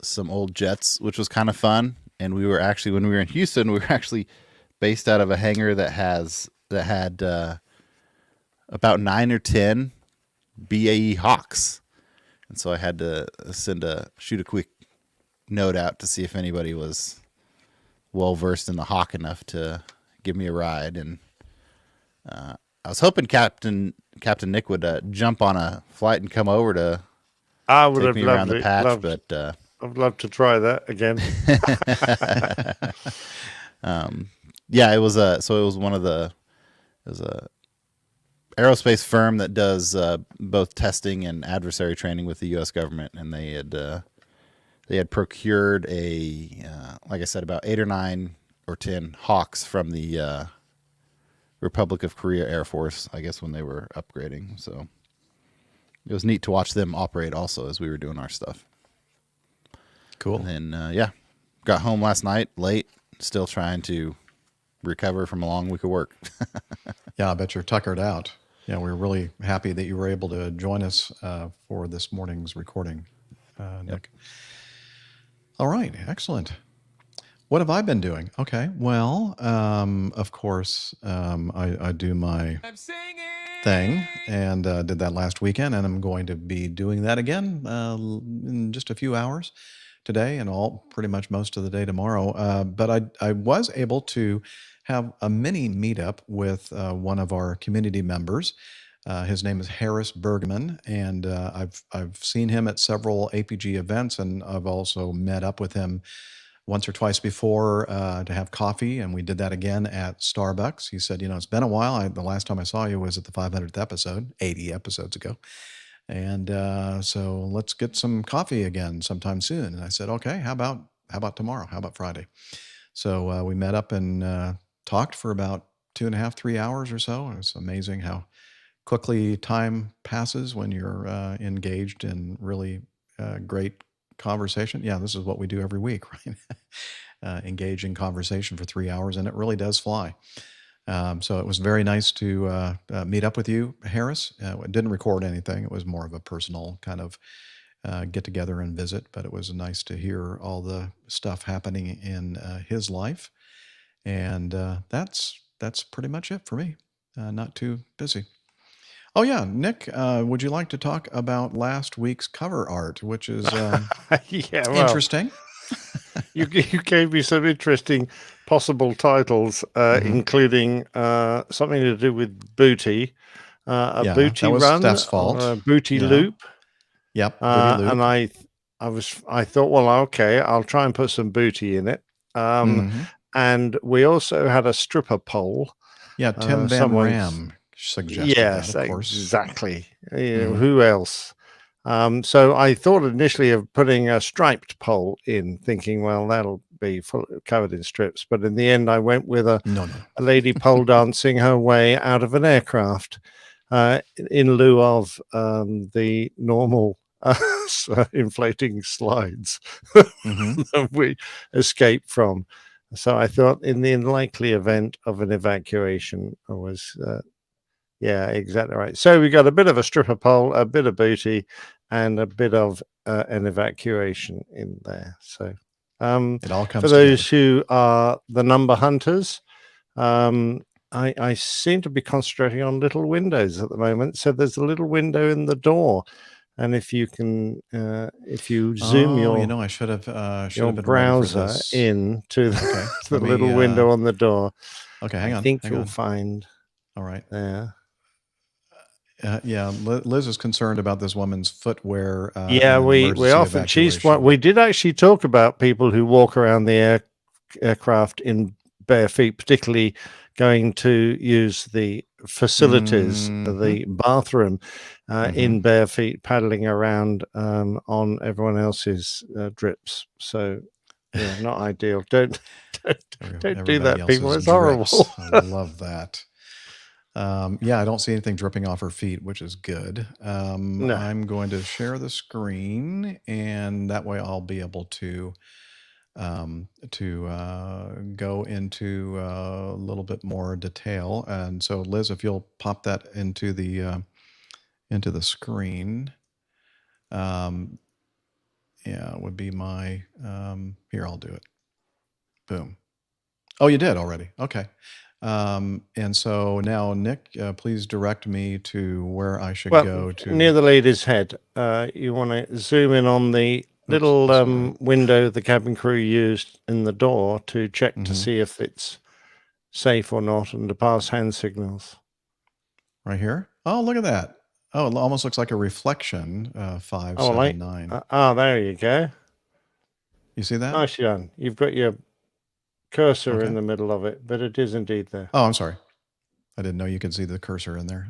some old jets, which was kind of fun. And we were actually, when we were in Houston, we were actually based out of a hangar that had about 9 or 10 BAE Hawks. And so I had to shoot a quick note out to see if anybody was well versed in the Hawk enough to give me a ride. And I was hoping Captain Nick would jump on a flight and come over to take me around the patch, but I'd love to try that again. Yeah, it was a aerospace firm that does both testing and adversary training with the U.S. government, and they had procured like I said, about 8 or 9 or 10 Hawks from the Republic of Korea Air Force, I guess, when they were upgrading. So it was neat to watch them operate also as we were doing our stuff. Cool. And then, got home last night late, still trying to recover from a long week of work. Yeah, I bet you're tuckered out. Yeah, we were really happy that you were able to join us for this morning's recording, Nick. Yep. All right, excellent. What have I been doing? Okay, well, of course, I do my thing, and did that last weekend, and I'm going to be doing that again in just a few hours today, and pretty much most of the day tomorrow. But I was able to have a mini meetup with one of our community members. His name is Harris Bergman, and I've seen him at several APG events, and I've also met up with him once or twice before to have coffee, and we did that again at Starbucks. He said, it's been a while. The last time I saw you was at the 500th episode, 80 episodes ago. And so let's get some coffee again sometime soon. And I said, okay, how about tomorrow? How about Friday? So we met up and talked for about 2.5, 3 hours or so. It's amazing how quickly time passes when you're engaged in really great conversation. Yeah, this is what we do every week, right? Engage in conversation for 3 hours, and it really does fly. So it was very nice to meet up with you, Harris. It didn't record anything. It was more of a personal kind of get together and visit, but it was nice to hear all the stuff happening in his life. And that's pretty much it for me. Not too busy. Oh yeah, Nick, would you like to talk about last week's cover art, which is interesting? You gave me some interesting possible titles, including something to do with booty, booty run, Steph's fault. or a booty loop. Yep, booty loop. And I thought, well, okay, I'll try and put some booty in it. And we also had a stripper pole. Yeah, Tim Van Ram suggested that, of course. Exactly. Who else? So I thought initially of putting a striped pole in, thinking, well, that'll be covered in strips. But in the end, I went with a lady pole dancing her way out of an aircraft in lieu of the normal inflating slides that we escaped from. So I thought in the unlikely event of an evacuation, I was... yeah, exactly right. So we got a bit of a stripper pole, a bit of booty, and a bit of an evacuation in there. So It all comes For those together. who are the number hunters, I seem to be concentrating on little windows at the moment. So there's a little window in the door, and if you can, if you zoom I should have your been ready for browser this. into Okay, the let me, little window on the door, Okay, hang I on. think hang you'll on. find All right. there. Yeah, Liz is concerned about this woman's footwear. Yeah, and we emergency often evacuation. we did actually talk about people who walk around the aircraft in bare feet, particularly going to use the facilities, the bathroom, in bare feet, paddling around on everyone else's drips. So, yeah, not ideal. Don't do that, people. It's horrible. I love that. Yeah, I don't see anything dripping off her feet, which is good. No. I'm going to share the screen, and that way I'll be able to go into a little bit more detail. And so, Liz, if you'll pop that into the screen, yeah, it would be my here. I'll do it. Boom. Oh, you did already. Okay. And so now, Nick, please direct me to where I should go to. Near the lady's head. You want to zoom in on the little window the cabin crew used in the door to check to see if it's safe or not and to pass hand signals. Right here? Oh, look at that. Oh, it almost looks like a reflection, 579. There you go. You see that? Nicely done. You've got your cursor in the middle of it, but it is indeed there. Oh, I'm sorry. I didn't know you could see the cursor in there.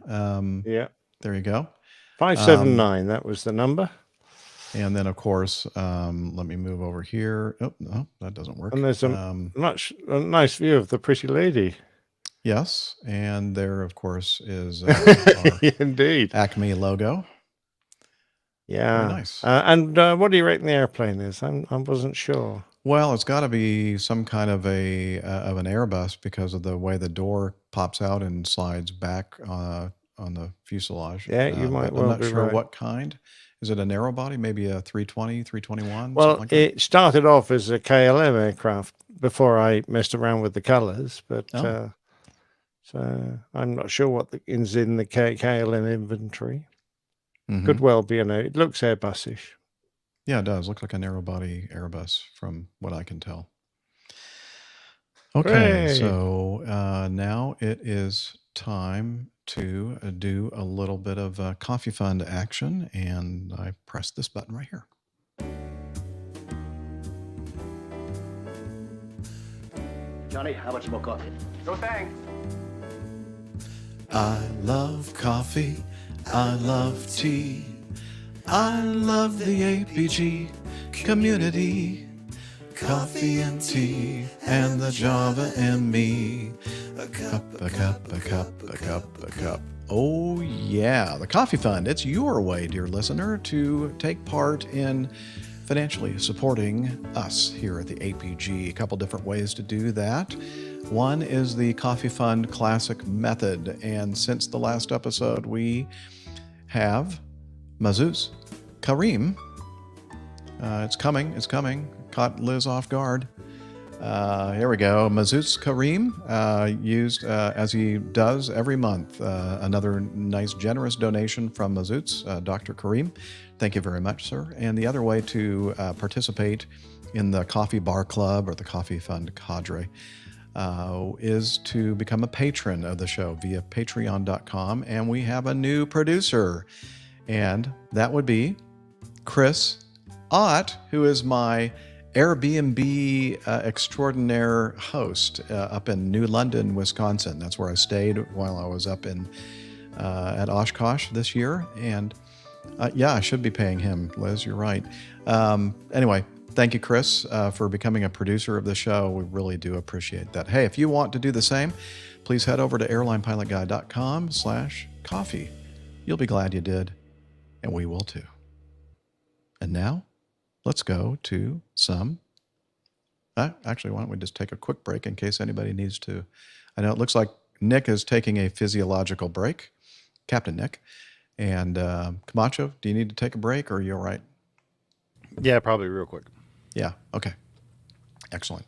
Yeah. There you go. 579, that was the number. And then, of course, let me move over here. Oh, no, that doesn't work. And there's a nice view of the pretty lady. Yes, and there, of course, is indeed Acme logo. Yeah, very nice. And what do you reckon the airplane is? I wasn't sure. Well, it's got to be some kind of an Airbus because of the way the door pops out and slides back on the fuselage. Yeah, you might well be right. I'm not sure what kind. Is it a narrow body? Maybe a 320, 321? Well, like that? it started off as a KLM aircraft before I messed around with the colours, but so I'm not sure what is in the KLM inventory. Could well be it looks Airbusish. Yeah, it does look like a narrow body Airbus from what I can tell. Okay, Hooray. So now it is time to do a little bit of coffee fund action, and I press this button right here. Johnny, how about some more coffee? No thanks. I love coffee. I love tea. I love the APG community. Coffee and tea and the Java and me. A cup, a cup, a cup, a cup, a cup. Oh yeah, the Coffee Fund. It's your way, dear listener, to take part in financially supporting us here at the APG. A couple different ways to do that. One is the Coffee Fund Classic Method. And since the last episode, we have Mazuz Kareem. It's coming. Caught Liz off guard. Here we go. Mazuz Kareem used, as he does every month, another nice, generous donation from Mazuz, Dr. Kareem. Thank you very much, sir. And the other way to participate in the Coffee Bar Club or the Coffee Fund Cadre is to become a patron of the show via patreon.com. And we have a new producer, and that would be Chris Ott, who is my Airbnb extraordinaire host up in New London, Wisconsin. That's where I stayed while I was up in at Oshkosh this year. And yeah, I should be paying him, Liz. You're right. Anyway, thank you, Chris, for becoming a producer of the show. We really do appreciate that. Hey, if you want to do the same, please head over to airlinepilotguy.com/coffee. You'll be glad you did, and we will too. And now, let's go to some. Actually, why don't we just take a quick break in case anybody needs to. I know it looks like Nick is taking a physiological break, Captain Nick. And Camacho, do you need to take a break or are you all right? Yeah, probably real quick. Yeah, okay. Excellent.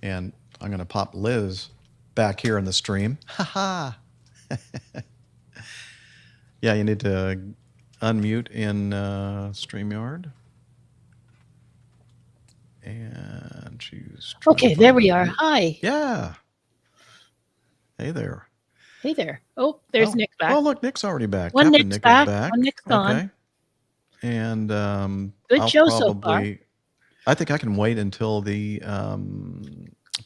And I'm going to pop Liz back here in the stream. Ha ha. Yeah, you need to unmute in StreamYard. And choose. Okay, there we are. Hi. Yeah. Hey there. Hey there. Oh, there's Nick back. Oh, look, Nick's already back. One Captain Nick's Nick back. is back. One Nick's gone. Okay. And Good I'll show so far. I think I can wait until the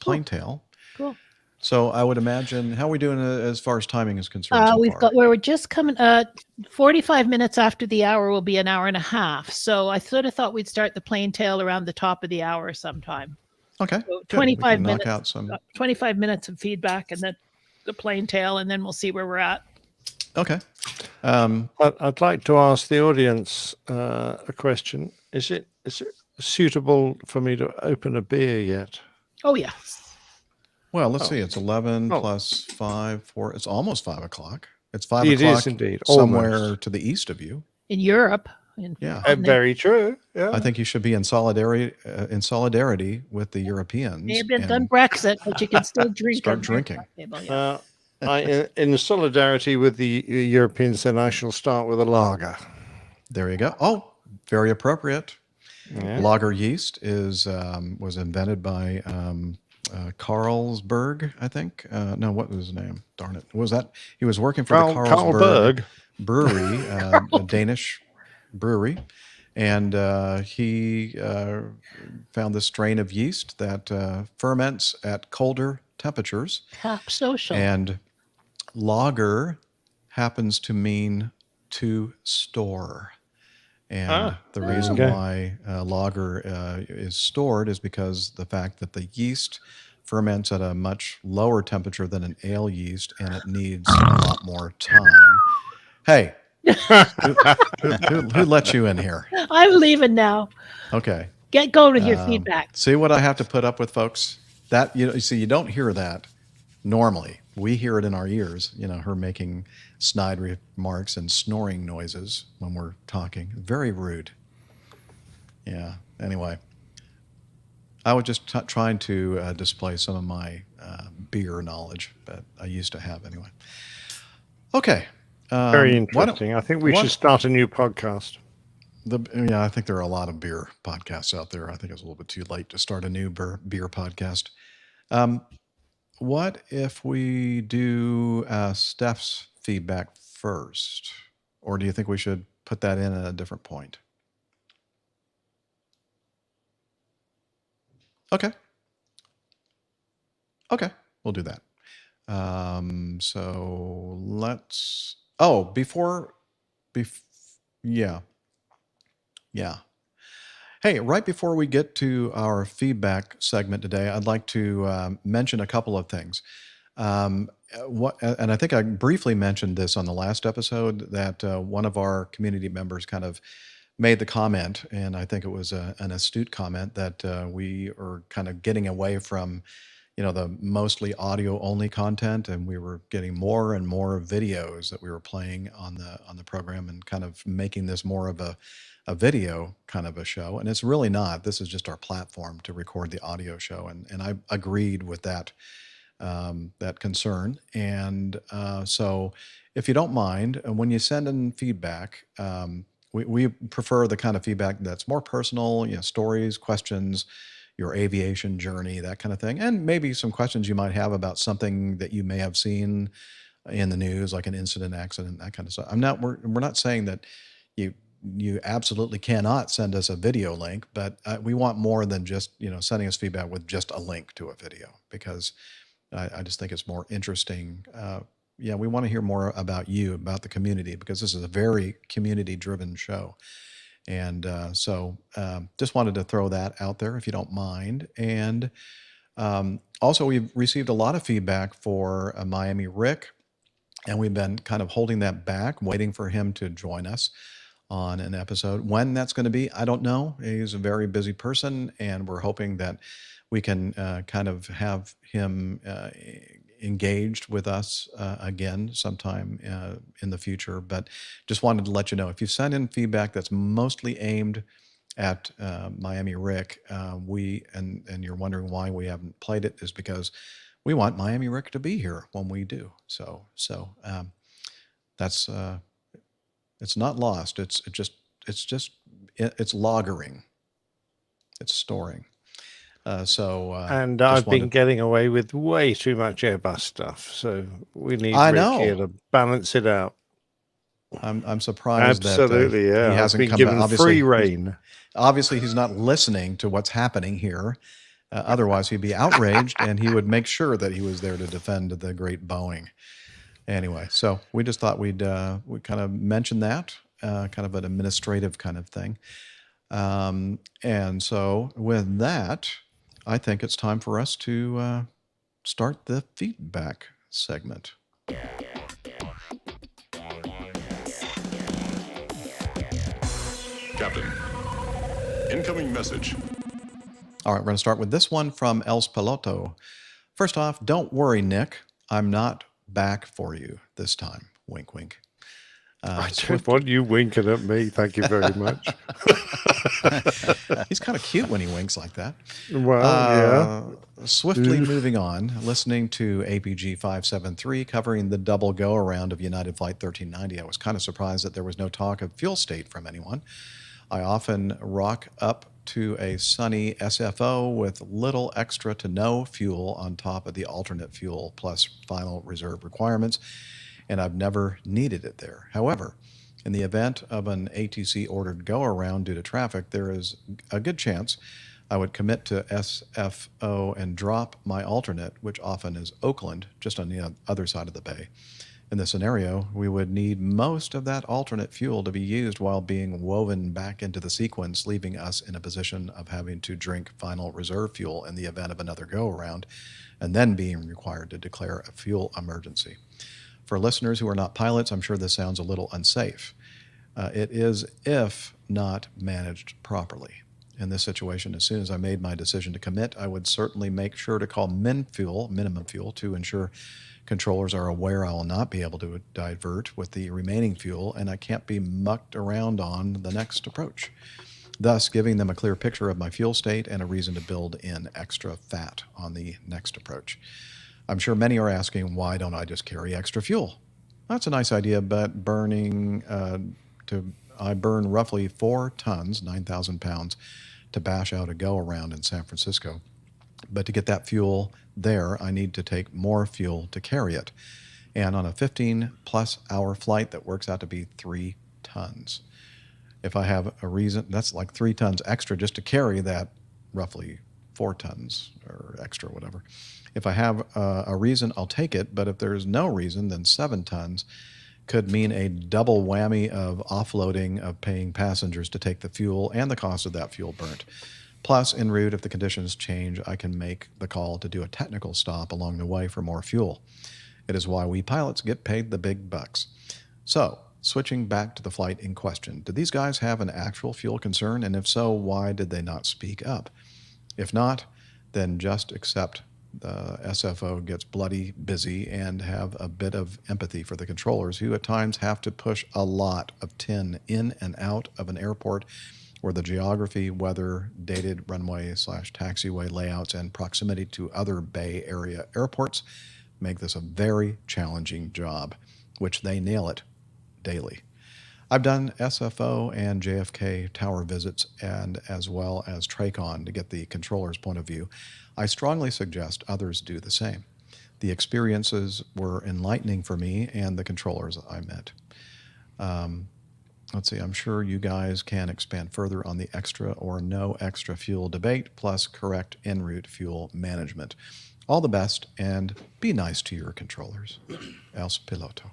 plane tail. Cool. So I would imagine, how are we doing as far as timing is concerned so far? We're just coming, 45 minutes after the hour will be an hour and a half. So I sort of thought we'd start the plane tail around the top of the hour sometime. Okay. So good. We 25 can minutes, knock out some. 25 minutes of feedback and then the plane tail, and then we'll see where we're at. Okay. I'd like to ask the audience a question. Is it suitable for me to open a beer yet? Oh, yeah. Well, let's see. It's 11 plus 5, 4. It's almost 5 o'clock. It's 5 It o'clock is indeed. somewhere Almost. to the east of you. In Europe. Yeah. Very true. Yeah. I think you should be in solidarity with the Europeans. May have been done Brexit, but you can still drink. Start drinking. In solidarity with the Europeans, then I shall start with a lager. There you go. Oh, very appropriate. Yeah. Lager yeast was invented by Carlsberg, I think. No, what was his name? Darn it. Was that? He was working for the Carlsberg Brewery, a Danish brewery. And he found this strain of yeast that ferments at colder temperatures. Top social. And lager happens to mean to store. And the reason why lager is stored is because the fact that the yeast ferments at a much lower temperature than an ale yeast, and it needs a lot more time. Hey, who let you in here? I'm leaving now. Okay. Get going with your feedback. See what I have to put up with, folks? That you see, you don't hear that normally. We hear it in our ears. Her making snide remarks and snoring noises when we're talking. Very rude. Yeah. Anyway, I was just trying to display some of my beer knowledge that I used to have anyway. Okay. Very interesting. I think we should start a new podcast. I think there are a lot of beer podcasts out there. I think it's a little bit too late to start a new beer podcast. What if we do Steph's feedback first? Or do you think we should put that in at a different point? Okay. Okay, we'll do that. So let's... Oh, yeah. Hey, right before we get to our feedback segment today, I'd like to mention a couple of things. And I think I briefly mentioned this on the last episode, that one of our community members kind of made the comment, and I think it was an astute comment, that we are kind of getting away from the mostly audio only content, and we were getting more and more videos that we were playing on the program, and kind of making this more of a video kind of a show. And it's really not. This is just our platform to record the audio show, and I agreed with that concern. And so if you don't mind, when you send in feedback, we prefer the kind of feedback that's more personal, stories, questions, your aviation journey, that kind of thing. And maybe some questions you might have about something that you may have seen in the news, like an incident, accident, that kind of stuff. We're not saying that you absolutely cannot send us a video link, but we want more than just, sending us feedback with just a link to a video, because I just think it's more interesting. We want to hear more about you, about the community, because this is a very community-driven show. And so just wanted to throw that out there, if you don't mind. And also, we've received a lot of feedback for Miami Rick, and we've been kind of holding that back, waiting for him to join us on an episode. When that's going to be, I don't know. He's a very busy person, and we're hoping that we can kind of have him engaged with us again sometime in the future. But just wanted to let you know, if you send in feedback that's mostly aimed at Miami Rick, and you're wondering why we haven't played it, is because we want Miami Rick to be here when we do. So that's it's not lost. It's loggering. It's storing. And just I've been wanted- getting away with way too much Airbus stuff, so we need I Rick know. here to balance it out. I'm surprised Absolutely, that yeah. he I've hasn't been come given back. Obviously, free reign. Obviously, he's not listening to what's happening here. Otherwise, he'd be outraged, and he would make sure that he was there to defend the great Boeing. Anyway, so we just thought we'd kind of mention that, kind of an administrative kind of thing. And so with that, I think it's time for us to start the feedback segment. Captain, incoming message. All right, we're going to start with this one from Els Piloto. First off, don't worry, Nick. I'm not back for you this time. Wink, wink. I don't want you winking at me. Thank you very much. He's kind of cute when he winks like that. Well, yeah. Swiftly moving on, listening to APG 573 covering the double go-around of United Flight 1390. I was kind of surprised that there was no talk of fuel state from anyone. I often rock up to a sunny SFO with little extra to no fuel on top of the alternate fuel plus final reserve requirements, and I've never needed it there. However, in the event of an ATC ordered go-around due to traffic, there is a good chance I would commit to SFO and drop my alternate, which often is Oakland, just on the other side of the bay. In this scenario, we would need most of that alternate fuel to be used while being woven back into the sequence, leaving us in a position of having to drink final reserve fuel in the event of another go-around, and then being required to declare a fuel emergency. For listeners who are not pilots, I'm sure this sounds a little unsafe. It is if not managed properly. In this situation, as soon as I made my decision to commit, I would certainly make sure to call minimum fuel, to ensure controllers are aware I will not be able to divert with the remaining fuel, and I can't be mucked around on the next approach, thus giving them a clear picture of my fuel state and a reason to build in extra fat on the next approach. I'm sure many are asking, why don't I just carry extra fuel? That's a nice idea, but I burn roughly 4 tons, 9,000 pounds, to bash out a go-around in San Francisco. But to get that fuel there, I need to take more fuel to carry it. And on a 15-plus hour flight, that works out to be 3 tons. If I have a reason, that's like 3 tons extra just to carry that roughly 4 tons or extra, whatever. If I have a reason, I'll take it. But if there's no reason, then 7 tons could mean a double whammy of offloading of paying passengers to take the fuel and the cost of that fuel burnt. Plus, en route, if the conditions change, I can make the call to do a technical stop along the way for more fuel. It is why we pilots get paid the big bucks. So, switching back to the flight in question, did these guys have an actual fuel concern? And if so, why did they not speak up? If not, then just accept the SFO gets bloody busy and have a bit of empathy for the controllers who at times have to push a lot of tin in and out of an airport where the geography, weather, dated runway/taxiway layouts, and proximity to other Bay Area airports make this a very challenging job, which they nail it daily. I've done SFO and JFK tower visits and as well as TRACON to get the controller's point of view. I strongly suggest others do the same. The experiences were enlightening for me and the controllers I met. Let's see, I'm sure you guys can expand further on the extra or no extra fuel debate, plus correct en route fuel management. All the best, and be nice to your controllers. Els Piloto.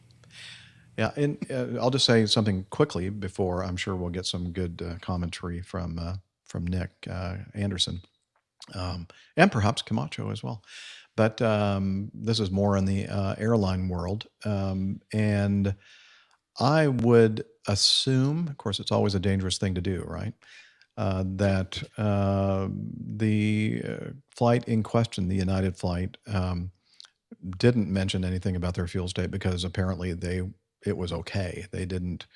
Yeah, and I'll just say something quickly before I'm sure we'll get some good commentary from Nick Anderson, and perhaps Camacho as well. But this is more in the airline world, and I would assume, of course, it's always a dangerous thing to do, right? That the flight in question, the United flight, didn't mention anything about their fuel state because apparently it was okay. They didn't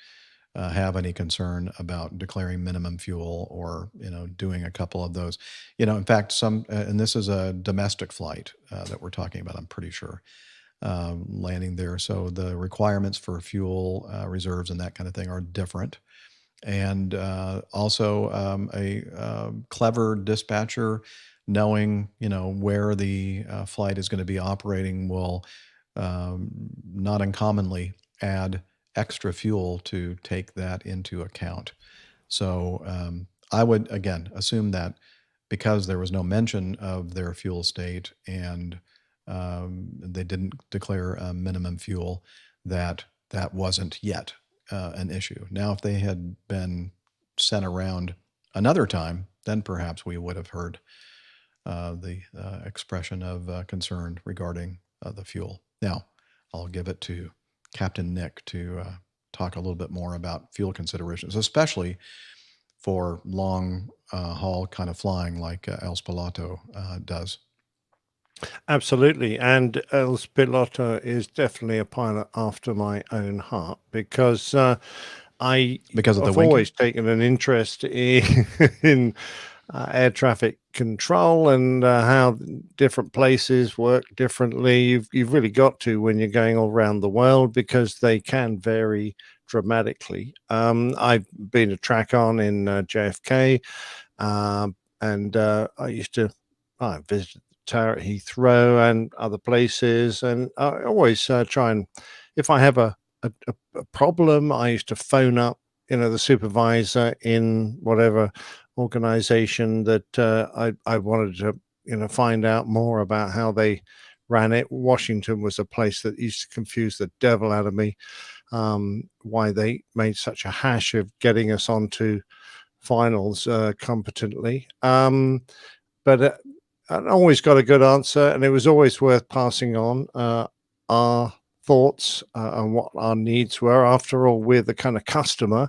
have any concern about declaring minimum fuel or, doing a couple of those. In fact, and this is a domestic flight that we're talking about, I'm pretty sure, landing there. So the requirements for fuel reserves and that kind of thing are different. And also a clever dispatcher knowing, where the flight is going to be operating will not uncommonly add extra fuel to take that into account. So I would, again, assume that because there was no mention of their fuel state and they didn't declare a minimum fuel, that wasn't yet an issue. Now, if they had been sent around another time, then perhaps we would have heard the expression of concern regarding the fuel. Now, I'll give it to Captain Nick to talk a little bit more about fuel considerations, especially for long haul kind of flying like El Piloto does. Absolutely. And El Piloto is definitely a pilot after my own heart because I've always taken an interest in air traffic control and how different places work differently. You've really got to when you're going all around the world because they can vary dramatically. I've been a track on in JFK, and I used to visit the tower at Heathrow and other places, and I always try and, if I have a problem, I used to phone up the supervisor in whatever organization that I wanted to find out more about how they ran it. Washington was a place that used to confuse the devil out of me, why they made such a hash of getting us onto finals competently, but I always got a good answer, and it was always worth passing on our thoughts on what our needs were. After all, we're the kind of customer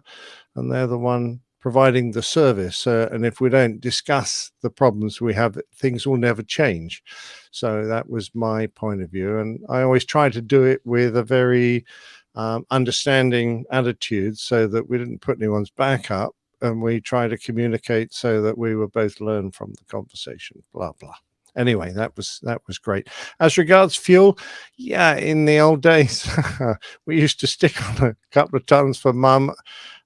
and they're the one providing the service, and if we don't discuss the problems we have, things will never change. So that was my point of view, and I always try to do it with a very understanding attitude so that we didn't put anyone's back up, and we try to communicate so that we would both learn from the conversation, blah blah. Anyway, that was great. As regards fuel, yeah, in the old days, we used to stick on a couple of tons for Mum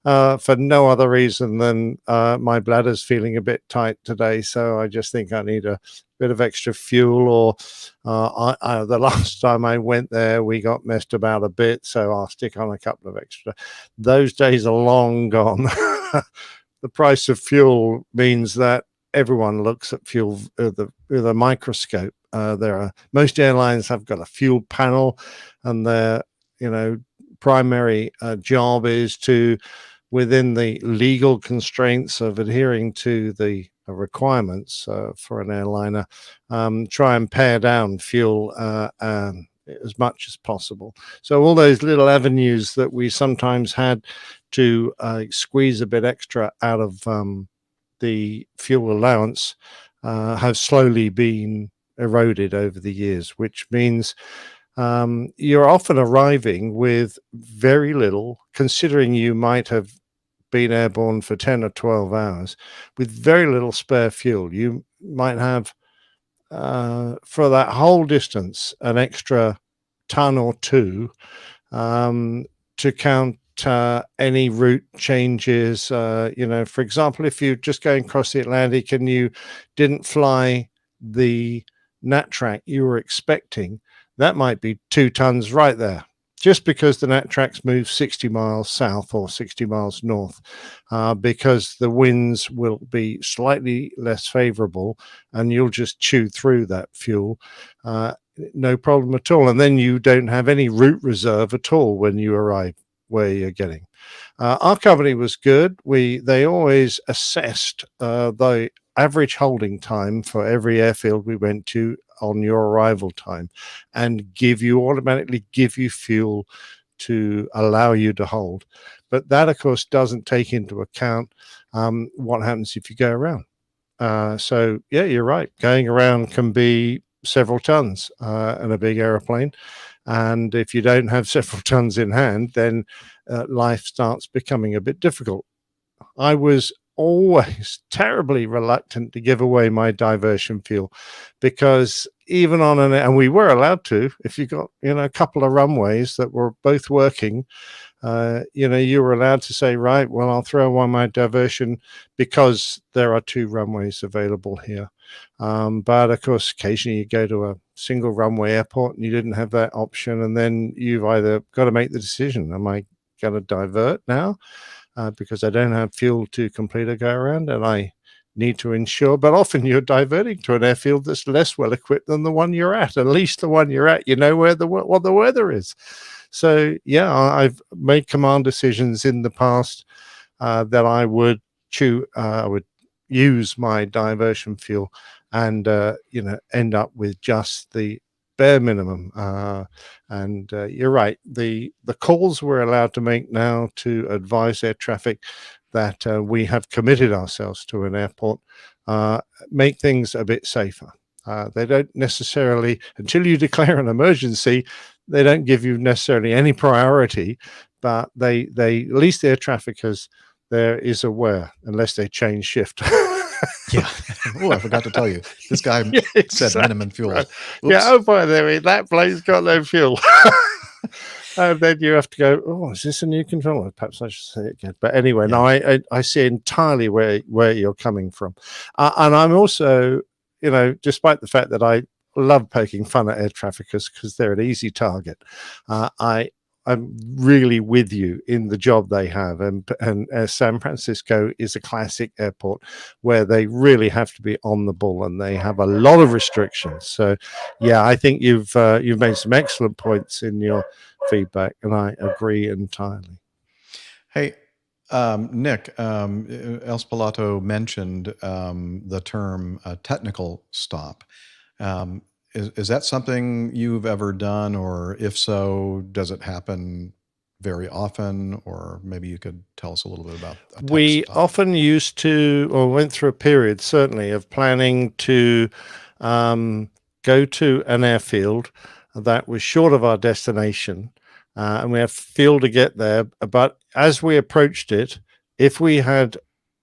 for no other reason than my bladder's feeling a bit tight today, so I just think I need a bit of extra fuel. Or the last time I went there, we got messed about a bit, so I'll stick on a couple of extra. Those days are long gone. The price of fuel means that everyone looks at fuel with a microscope. Most airlines have got a fuel panel, and their primary job is to, within the legal constraints of adhering to the requirements for an airliner, try and pare down fuel as much as possible. So all those little avenues that we sometimes had to squeeze a bit extra out of the fuel allowance have slowly been eroded over the years, which means you're often arriving with very little, considering you might have been airborne for 10 or 12 hours, with very little spare fuel. You might have, for that whole distance, an extra ton or two to count any route changes. For example, if you're just going across the Atlantic and you didn't fly the nat track you were expecting, that might be 2 tons right there, just because the nat tracks move 60 miles south or 60 miles north, because the winds will be slightly less favorable, and you'll just chew through that fuel, no problem at all. And then you don't have any route reserve at all when you arrive where you're getting. Our company was good. They always assessed the average holding time for every airfield we went to on your arrival time, and automatically give you fuel to allow you to hold. But that, of course, doesn't take into account what happens if you go around. So yeah, you're right. Going around can be several tons in a big airplane. And if you don't have several tons in hand, then life starts becoming a bit difficult. I was always terribly reluctant to give away my diversion fuel, because even on and we were allowed to, if you got, a couple of runways that were both working, you were allowed to say, right, well, I'll throw away my diversion because there are 2 runways available here. But of course, occasionally you go to a single runway airport and you didn't have that option. And then you've either got to make the decision, am I going to divert now? Because I don't have fuel to complete a go around, and I need to ensure. But often you're diverting to an airfield that's less well equipped than the one you're at. At least the one you're at, what the weather is. So yeah, I've made command decisions in the past that I would use my diversion fuel, and end up with just the bare minimum. And you're right, the calls we're allowed to make now to advise air traffic that we have committed ourselves to an airport make things a bit safer. They don't necessarily, until you declare an emergency, they don't give you necessarily any priority, but they at least the air traffickers there is aware, unless they change shift. Yeah. Oh, I forgot to tell you. This guy said minimum fuel. Right. Yeah. Oh, by the way, that plane's got no fuel. And then you have to go, oh, is this a new controller? Perhaps I should say it again. But anyway, no, I see entirely where you're coming from. And I'm also, despite the fact that I love poking fun at air traffickers because they're an easy target, I'm really with you in the job they have, and San Francisco is a classic airport where they really have to be on the ball, and they have a lot of restrictions. So, yeah, I think you've made some excellent points in your feedback, and I agree entirely. Hey, Nick, El Spalato mentioned the term technical stop. Is that something you've ever done, or if so, does it happen very often? Or maybe you could tell us a little bit about a tech stop. Often used to, or went through a period certainly of planning to go to an airfield that was short of our destination, and we have fuel to get there. But as we approached it, if we had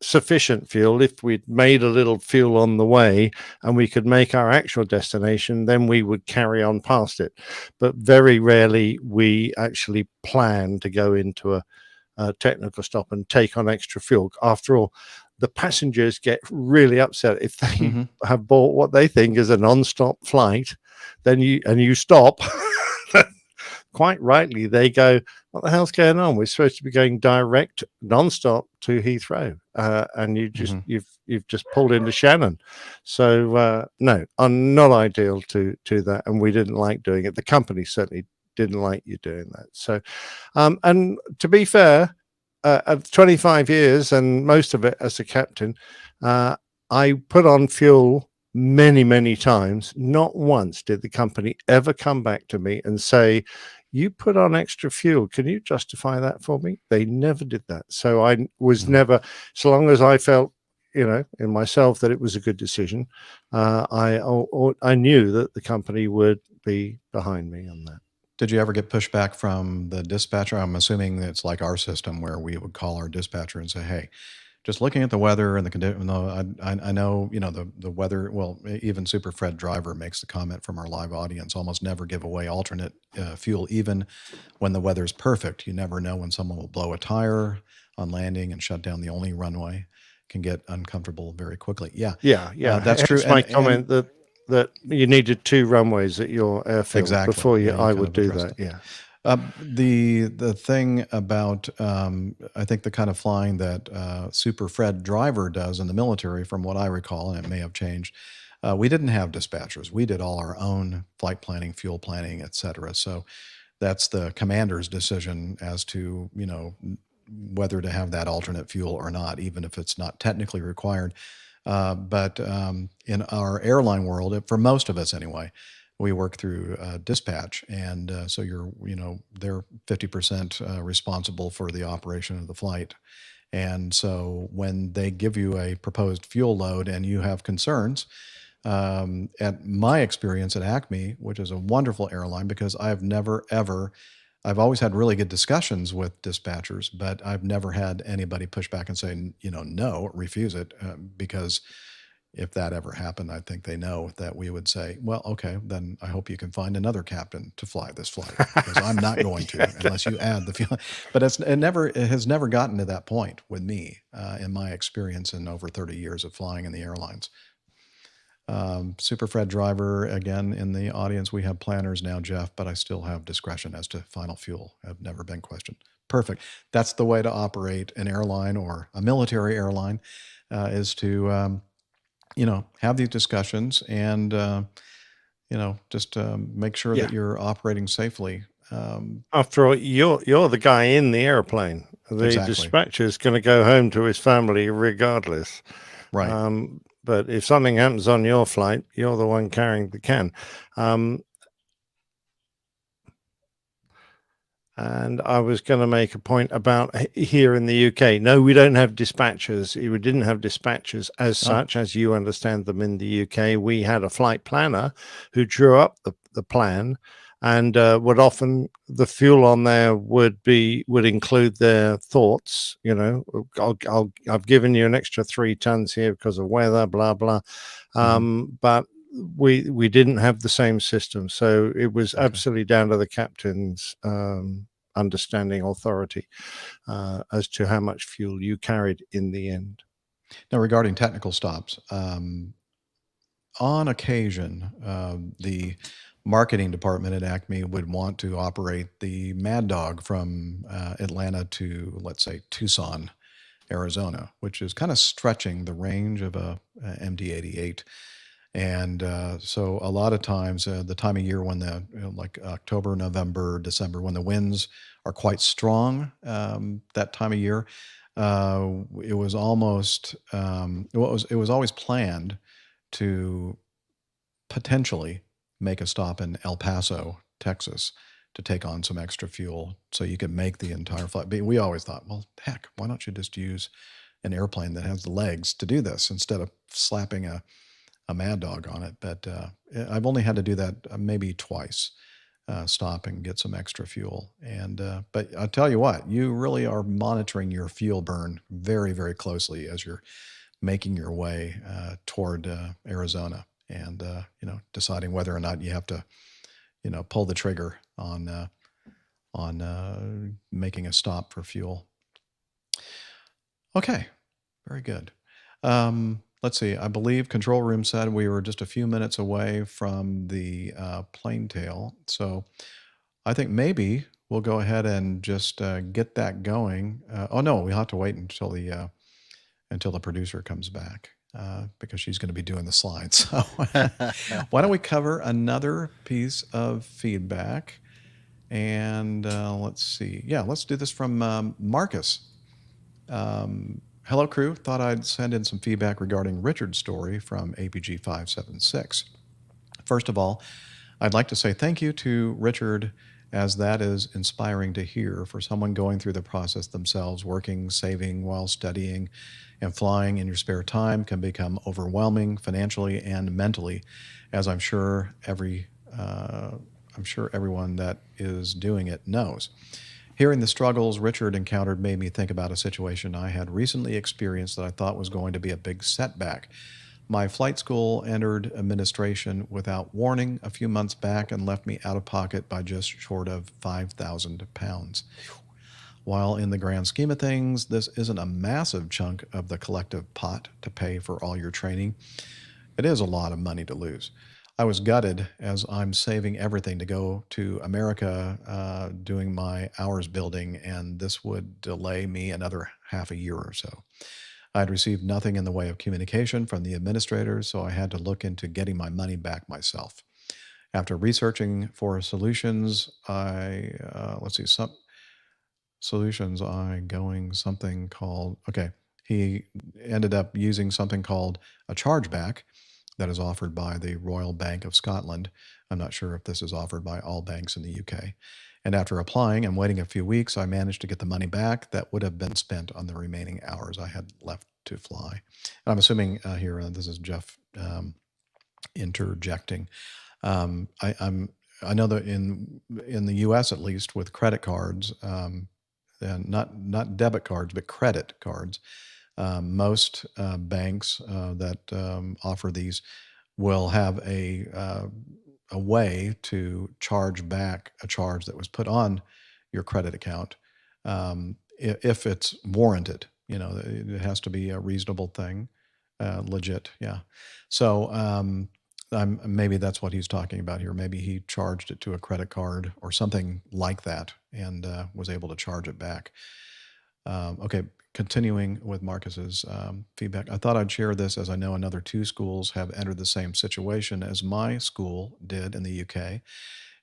sufficient fuel, if we'd made a little fuel on the way and we could make our actual destination, then we would carry on past it. But very rarely we actually plan to go into a technical stop and take on extra fuel. After all, the passengers get really upset if they have bought what they think is a non-stop flight, then you stop. Quite rightly, they go, what the hell's going on? We're supposed to be going direct non-stop to Heathrow, and you've just pulled into Shannon. So no, not ideal to that, and we didn't like doing it. The company certainly didn't like you doing that. So, and to be fair, at 25 years and most of it as a captain, I put on fuel many times. Not once did the company ever come back to me and say, you put on extra fuel, can you justify that for me? They never did that. So I was never, so long as I felt, in myself that it was a good decision, I knew that the company would be behind me on that. Did you ever get pushback from the dispatcher? I'm assuming it's like our system where we would call our dispatcher and say, hey, just looking at the weather and the condition, I know, the weather, well, even Super Fred Driver makes the comment from our live audience, almost never give away alternate fuel, even when the weather's perfect. You never know when someone will blow a tire on landing and shut down the only runway. Can get uncomfortable very quickly. Yeah. That's true. My comment that you needed 2 runways at your airfield before I would do that. Yeah. The thing about I think the kind of flying that Super Fred Driver does in the military, from what I recall, and it may have changed, we didn't have dispatchers. We did all our own flight planning, fuel planning, etc. So that's the commander's decision as to whether to have that alternate fuel or not, even if it's not technically required. But in our airline world, for most of us anyway, we work through dispatch, and so they're 50% responsible for the operation of the flight. And so when they give you a proposed fuel load and you have concerns, At my experience at Acme, which is a wonderful airline, because I've never, ever, I've always had really good discussions with dispatchers, but I've never had anybody push back and say, no, refuse it. Because if that ever happened, I think they know that we would say, well, okay, then I hope you can find another captain to fly this flight, because I'm not going to unless you add the fuel. But it has never gotten to that point with me in my experience in over 30 years of flying in the airlines. Super Fred driver, again, in the audience, we have planners now, Jeff, but I still have discretion as to final fuel. Have never been questioned. Perfect. That's the way to operate an airline or a military airline, is to, have these discussions and, just make sure that you're operating safely. After all, you're the guy in the airplane. The Exactly. dispatcher is going to go home to his family regardless. Right. But if something happens on your flight, you're the one carrying the can. And I was going to make a point about here in the UK. No, we don't have dispatchers. We didn't have dispatchers as such, as you understand them in the UK. We had a flight planner who drew up the plan, and would often, the fuel on there would include their thoughts. I've given you an extra 3 tons here because of weather, blah blah. But we didn't have the same system, so it was absolutely down to the captain's understanding authority as to how much fuel you carried in the end. Now, regarding technical stops, on occasion, the marketing department at Acme would want to operate the Mad Dog from Atlanta to, let's say, Tucson, Arizona, which is kind of stretching the range of a MD-88. And so a lot of times, the time of year when like October, November, December, when the winds are quite strong, that time of year, it was almost, it was always planned to potentially make a stop in El Paso, Texas, to take on some extra fuel so you could make the entire flight. But we always thought, well, heck, why don't you just use an airplane that has the legs to do this instead of slapping a Mad Dog on it? But I've only had to do that maybe twice, stop and get some extra fuel. And but I'll tell you what, you really are monitoring your fuel burn very, very closely as you're making your way toward Arizona, and deciding whether or not you have to pull the trigger on making a stop for fuel. Okay, very good. Let's see. I believe control room said we were just a few minutes away from the plane tail. So I think maybe we'll go ahead and just get that going. Oh no, we have to wait until the producer comes back, because she's going to be doing the slides. So why don't we cover another piece of feedback? And let's see. Yeah, let's do this from Marcus. Hello, crew. Thought I'd send in some feedback regarding Richard's story from APG 576. First of all, I'd like to say thank you to Richard, as that is inspiring to hear for someone going through the process themselves. Working, saving while studying, and flying in your spare time can become overwhelming financially and mentally, as I'm sure everyone that is doing it knows. Hearing the struggles Richard encountered made me think about a situation I had recently experienced that I thought was going to be a big setback. My flight school entered administration without warning a few months back and left me out of pocket by just short of 5,000 pounds. While in the grand scheme of things, this isn't a massive chunk of the collective pot to pay for all your training, it is a lot of money to lose. I was gutted, as I'm saving everything to go to America, doing my hours building, and this would delay me another half a year or so. I'd received nothing in the way of communication from the administrators, so I had to look into getting my money back myself. After researching for solutions, he ended up using something called a chargeback that is offered by the Royal Bank of Scotland. I'm not sure if this is offered by all banks in the UK. And after applying and waiting a few weeks, I managed to get the money back that would have been spent on the remaining hours I had left to fly. And I'm assuming here, this is Jeff interjecting. I know that in the U.S. at least with credit cards, and not debit cards but credit cards, most banks that offer these will have a way to charge back a charge that was put on your credit account if it's warranted. You know, it has to be a reasonable thing, legit. Yeah. So maybe that's what he's talking about here. Maybe he charged it to a credit card or something like that and was able to charge it back. Okay, continuing with Marcus's feedback. I thought I'd share this as I know another 2 schools have entered the same situation as my school did in the UK,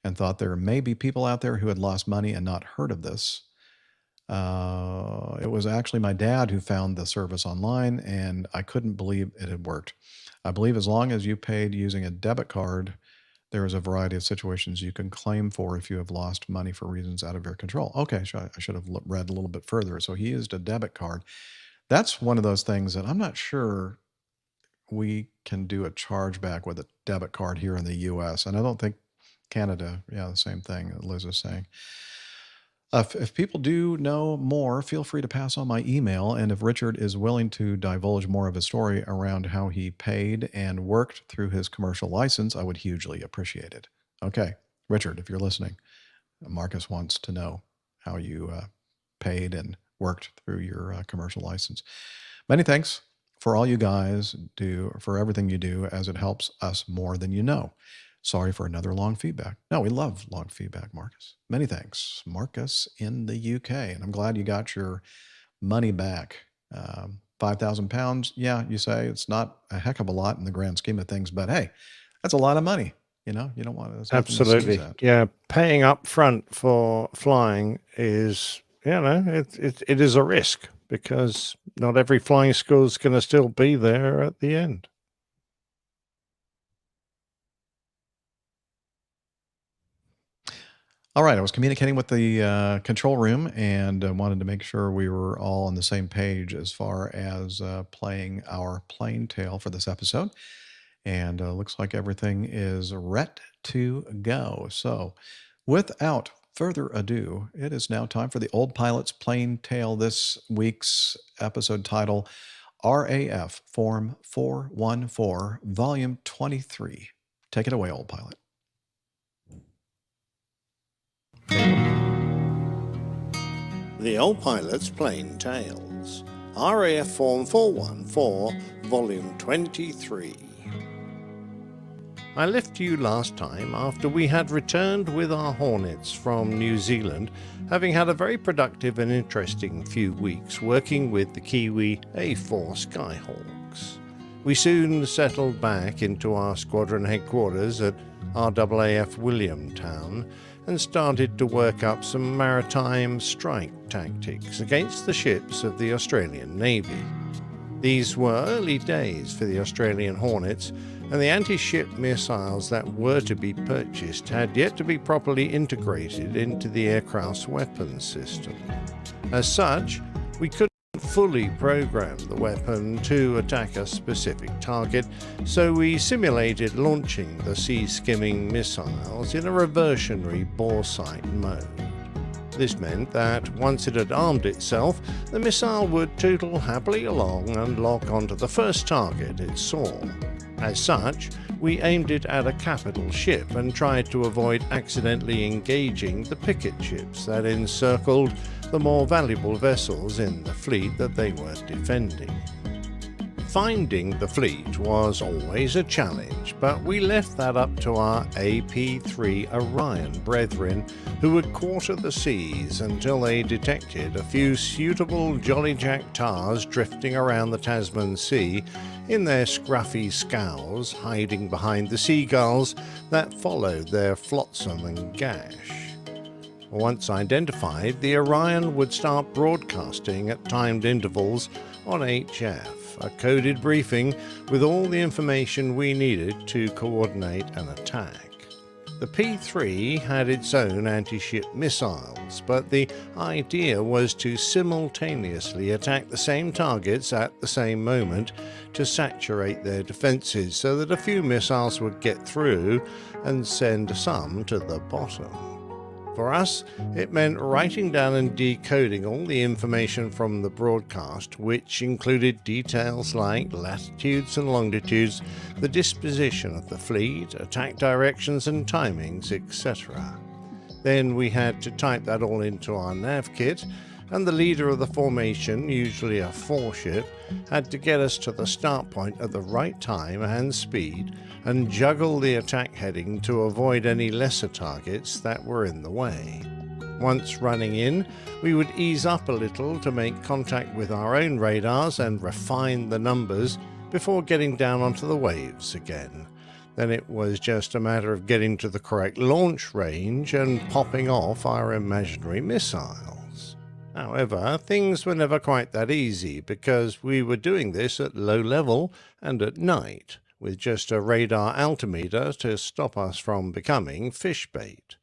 and thought there may be people out there who had lost money and not heard of this. It was actually my dad who found the service online, and I couldn't believe it had worked. I believe as long as you paid using a debit card, there is a variety of situations you can claim for if you have lost money for reasons out of your control. Okay, so I should have read a little bit further. So he used a debit card. That's one of those things that I'm not sure we can do a chargeback with a debit card here in the U.S. And I don't think Canada, the same thing that Liz is saying. If people do know more, feel free to pass on my email. And if Richard is willing to divulge more of his story around how he paid and worked through his commercial license, I would hugely appreciate it. Okay, Richard, if you're listening, Marcus wants to know how you paid and worked through your commercial license. Many thanks for all you guys do, for everything you do, as it helps us more than you know. Sorry for another long feedback. No, we love long feedback, Marcus. Many thanks, Marcus in the UK. And I'm glad you got your money back. 5,000 pounds. Yeah, you say it's not a heck of a lot in the grand scheme of things, but hey, that's a lot of money. You know, you don't want to. Absolutely. Yeah. Paying up front for flying is, it is a risk because not every flying school is going to still be there at the end. All right, I was communicating with the control room and wanted to make sure we were all on the same page as far as playing our plane tail for this episode. And looks like everything is ready to go. So without further ado, it is now time for the Old Pilot's Plane Tale. This week's episode title, RAF Form 414, Volume 23. Take it away, Old Pilot. The Old Pilot's Plane Tales, RAF Form 414, Volume 23. I left you last time after we had returned with our Hornets from New Zealand, having had a very productive and interesting few weeks working with the Kiwi A4 Skyhawks. We soon settled back into our squadron headquarters at RAAF Williamtown, and started to work up some maritime strike tactics against the ships of the Australian Navy. These were early days for the Australian Hornets, and the anti-ship missiles that were to be purchased had yet to be properly integrated into the aircraft's weapons system. As such, we couldn't fully program the weapon to attack a specific target, so we simulated launching the sea-skimming missiles in a reversionary bore sight mode. This meant that once it had armed itself, the missile would tootle happily along and lock onto the first target it saw. As such, we aimed it at a capital ship and tried to avoid accidentally engaging the picket ships that encircled the more valuable vessels in the fleet that they were defending. Finding the fleet was always a challenge, but we left that up to our AP3 Orion brethren, who would quarter the seas until they detected a few suitable Jolly Jack tars drifting around the Tasman Sea in their scruffy scows, hiding behind the seagulls that followed their flotsam and gash. Once identified, the Orion would start broadcasting at timed intervals on HF, a coded briefing with all the information we needed to coordinate an attack. The P-3 had its own anti-ship missiles, but the idea was to simultaneously attack the same targets at the same moment to saturate their defenses so that a few missiles would get through and send some to the bottom. For us, it meant writing down and decoding all the information from the broadcast, which included details like latitudes and longitudes, the disposition of the fleet, attack directions and timings, etc. Then we had to type that all into our nav kit, and the leader of the formation, usually a 4-ship, had to get us to the start point at the right time and speed and juggle the attack heading to avoid any lesser targets that were in the way. Once running in, we would ease up a little to make contact with our own radars and refine the numbers before getting down onto the waves again. Then it was just a matter of getting to the correct launch range and popping off our imaginary missiles. However, things were never quite that easy because we were doing this at low level and at night, with just a radar altimeter to stop us from becoming fish bait.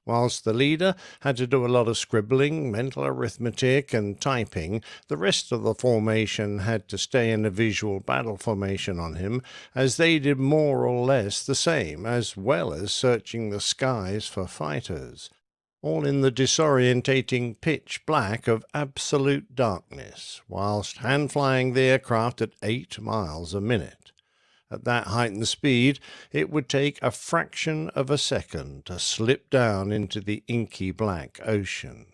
Whilst the leader had to do a lot of scribbling, mental arithmetic and typing, the rest of the formation had to stay in a visual battle formation on him, as they did more or less the same, as well as searching the skies for fighters, all in the disorientating pitch black of absolute darkness, whilst hand-flying the aircraft at 8 miles a minute. At that heightened speed, it would take a fraction of a second to slip down into the inky black ocean.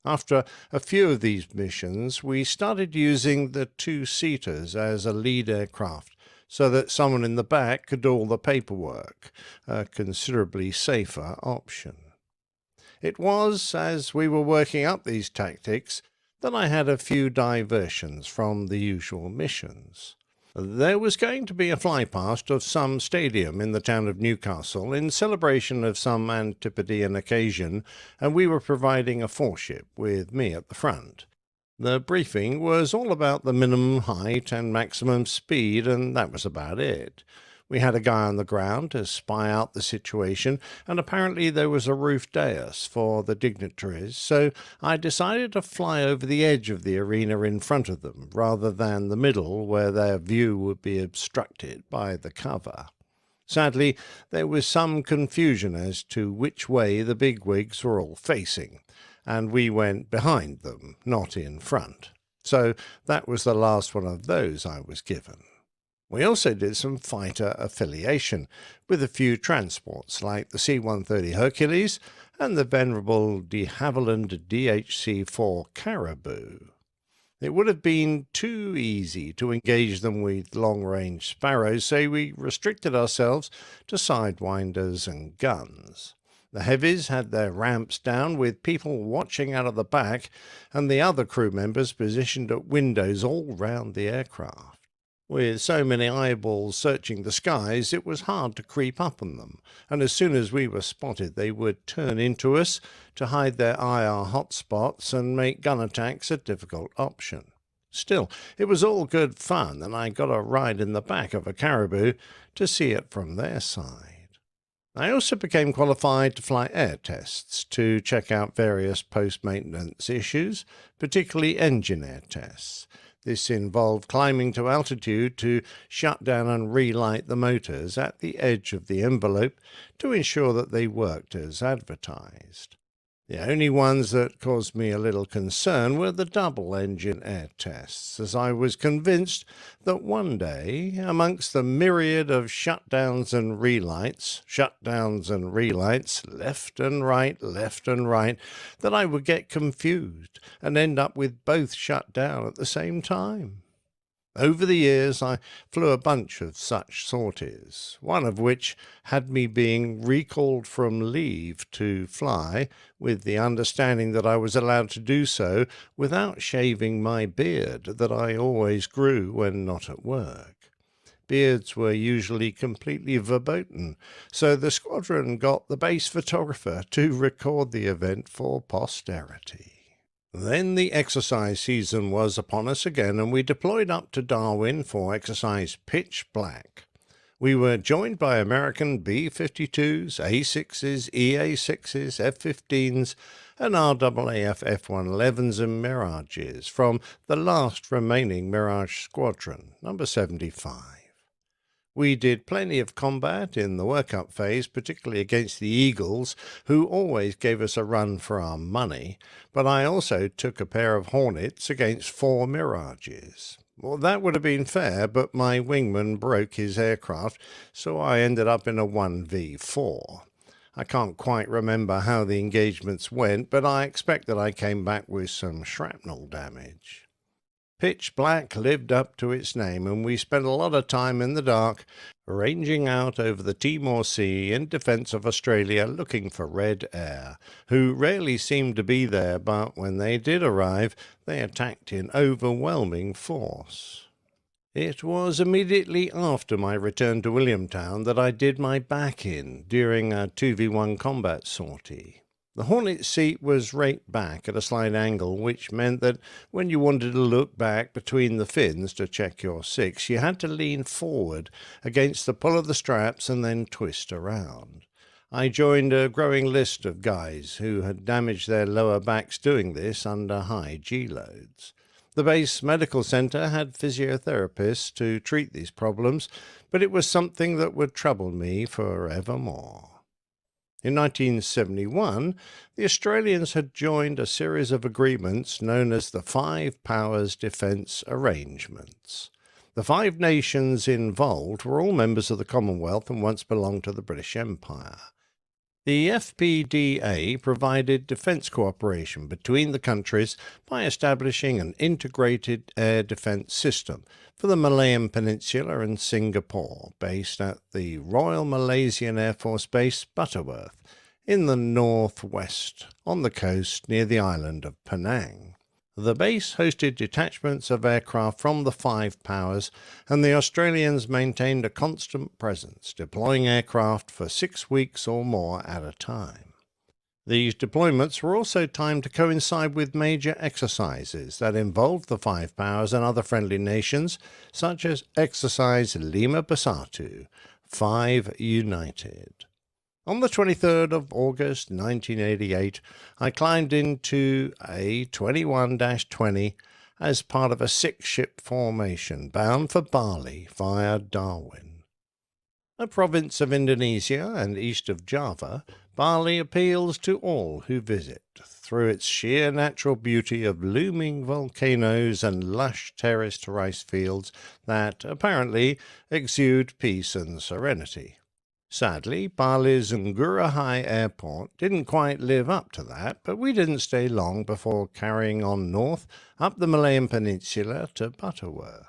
After a few of these missions, we started using the 2-seaters as a lead aircraft, so that someone in the back could do all the paperwork, a considerably safer option. It was, as we were working up these tactics, that I had a few diversions from the usual missions. There was going to be a flypast of some stadium in the town of Newcastle in celebration of some Antipodean occasion, and we were providing a 4-ship with me at the front. The briefing was all about the minimum height and maximum speed, and that was about it. We had a guy on the ground to spy out the situation, and apparently there was a roof dais for the dignitaries, so I decided to fly over the edge of the arena in front of them, rather than the middle where their view would be obstructed by the cover. Sadly, there was some confusion as to which way the bigwigs were all facing, and we went behind them, not in front. So that was the last one of those I was given. We also did some fighter affiliation, with a few transports like the C-130 Hercules and the venerable de Havilland DHC-4 Caribou. It would have been too easy to engage them with long-range Sparrows, so we restricted ourselves to sidewinders and guns. The heavies had their ramps down with people watching out of the back and the other crew members positioned at windows all round the aircraft. With so many eyeballs searching the skies, it was hard to creep up on them, and as soon as we were spotted they would turn into us to hide their IR hotspots and make gun attacks a difficult option. Still, it was all good fun, and I got a ride in the back of a Caribou to see it from their side. I also became qualified to fly air tests to check out various post-maintenance issues, particularly engine air tests. This involved climbing to altitude to shut down and relight the motors at the edge of the envelope to ensure that they worked as advertised. The only ones that caused me a little concern were the double-engine air tests, as I was convinced that one day, amongst the myriad of shutdowns and relights, left and right, that I would get confused and end up with both shut down at the same time. Over the years, I flew a bunch of such sorties, one of which had me being recalled from leave to fly, with the understanding that I was allowed to do so without shaving my beard that I always grew when not at work. Beards were usually completely verboten, so the squadron got the base photographer to record the event for posterity. Then the exercise season was upon us again, and we deployed up to Darwin for exercise Pitch Black. We were joined by American B-52s, A-6s, EA-6s, F-15s, and RAAF F-111s and Mirages from the last remaining Mirage Squadron, number 75. We did plenty of combat in the workup phase, particularly against the Eagles, who always gave us a run for our money, but I also took a pair of Hornets against 4 Mirages. Well, that would have been fair, but my wingman broke his aircraft, so I ended up in a 1v4. I can't quite remember how the engagements went, but I expect that I came back with some shrapnel damage. Pitch Black lived up to its name, and we spent a lot of time in the dark, ranging out over the Timor Sea in defence of Australia looking for Red Air, who rarely seemed to be there, but when they did arrive, they attacked in overwhelming force. It was immediately after my return to Williamtown that I did my back-in during a 2v1 combat sortie. The Hornet seat was right back at a slight angle, which meant that when you wanted to look back between the fins to check your 6, you had to lean forward against the pull of the straps and then twist around. I joined a growing list of guys who had damaged their lower backs doing this under high G-loads. The base medical centre had physiotherapists to treat these problems, but it was something that would trouble me forevermore. In 1971, the Australians had joined a series of agreements known as the Five Powers Defence Arrangements. The 5 nations involved were all members of the Commonwealth and once belonged to the British Empire. The FPDA provided defence cooperation between the countries by establishing an integrated air defence system for the Malayan Peninsula and Singapore, based at the Royal Malaysian Air Force Base, Butterworth, in the northwest, on the coast near the island of Penang. The base hosted detachments of aircraft from the 5 powers, and the Australians maintained a constant presence, deploying aircraft for 6 weeks or more at a time. These deployments were also timed to coincide with major exercises that involved the 5 powers and other friendly nations, such as Exercise Lima Bersatu, 5 United. On the 23rd of August 1988, I climbed into a 21-20 as part of a 6-ship formation bound for Bali via Darwin. A province of Indonesia and east of Java, Bali appeals to all who visit through its sheer natural beauty of looming volcanoes and lush terraced rice fields that apparently exude peace and serenity. Sadly, Bali's Ngurahai Airport didn't quite live up to that, but we didn't stay long before carrying on north up the Malayan Peninsula to Butterworth.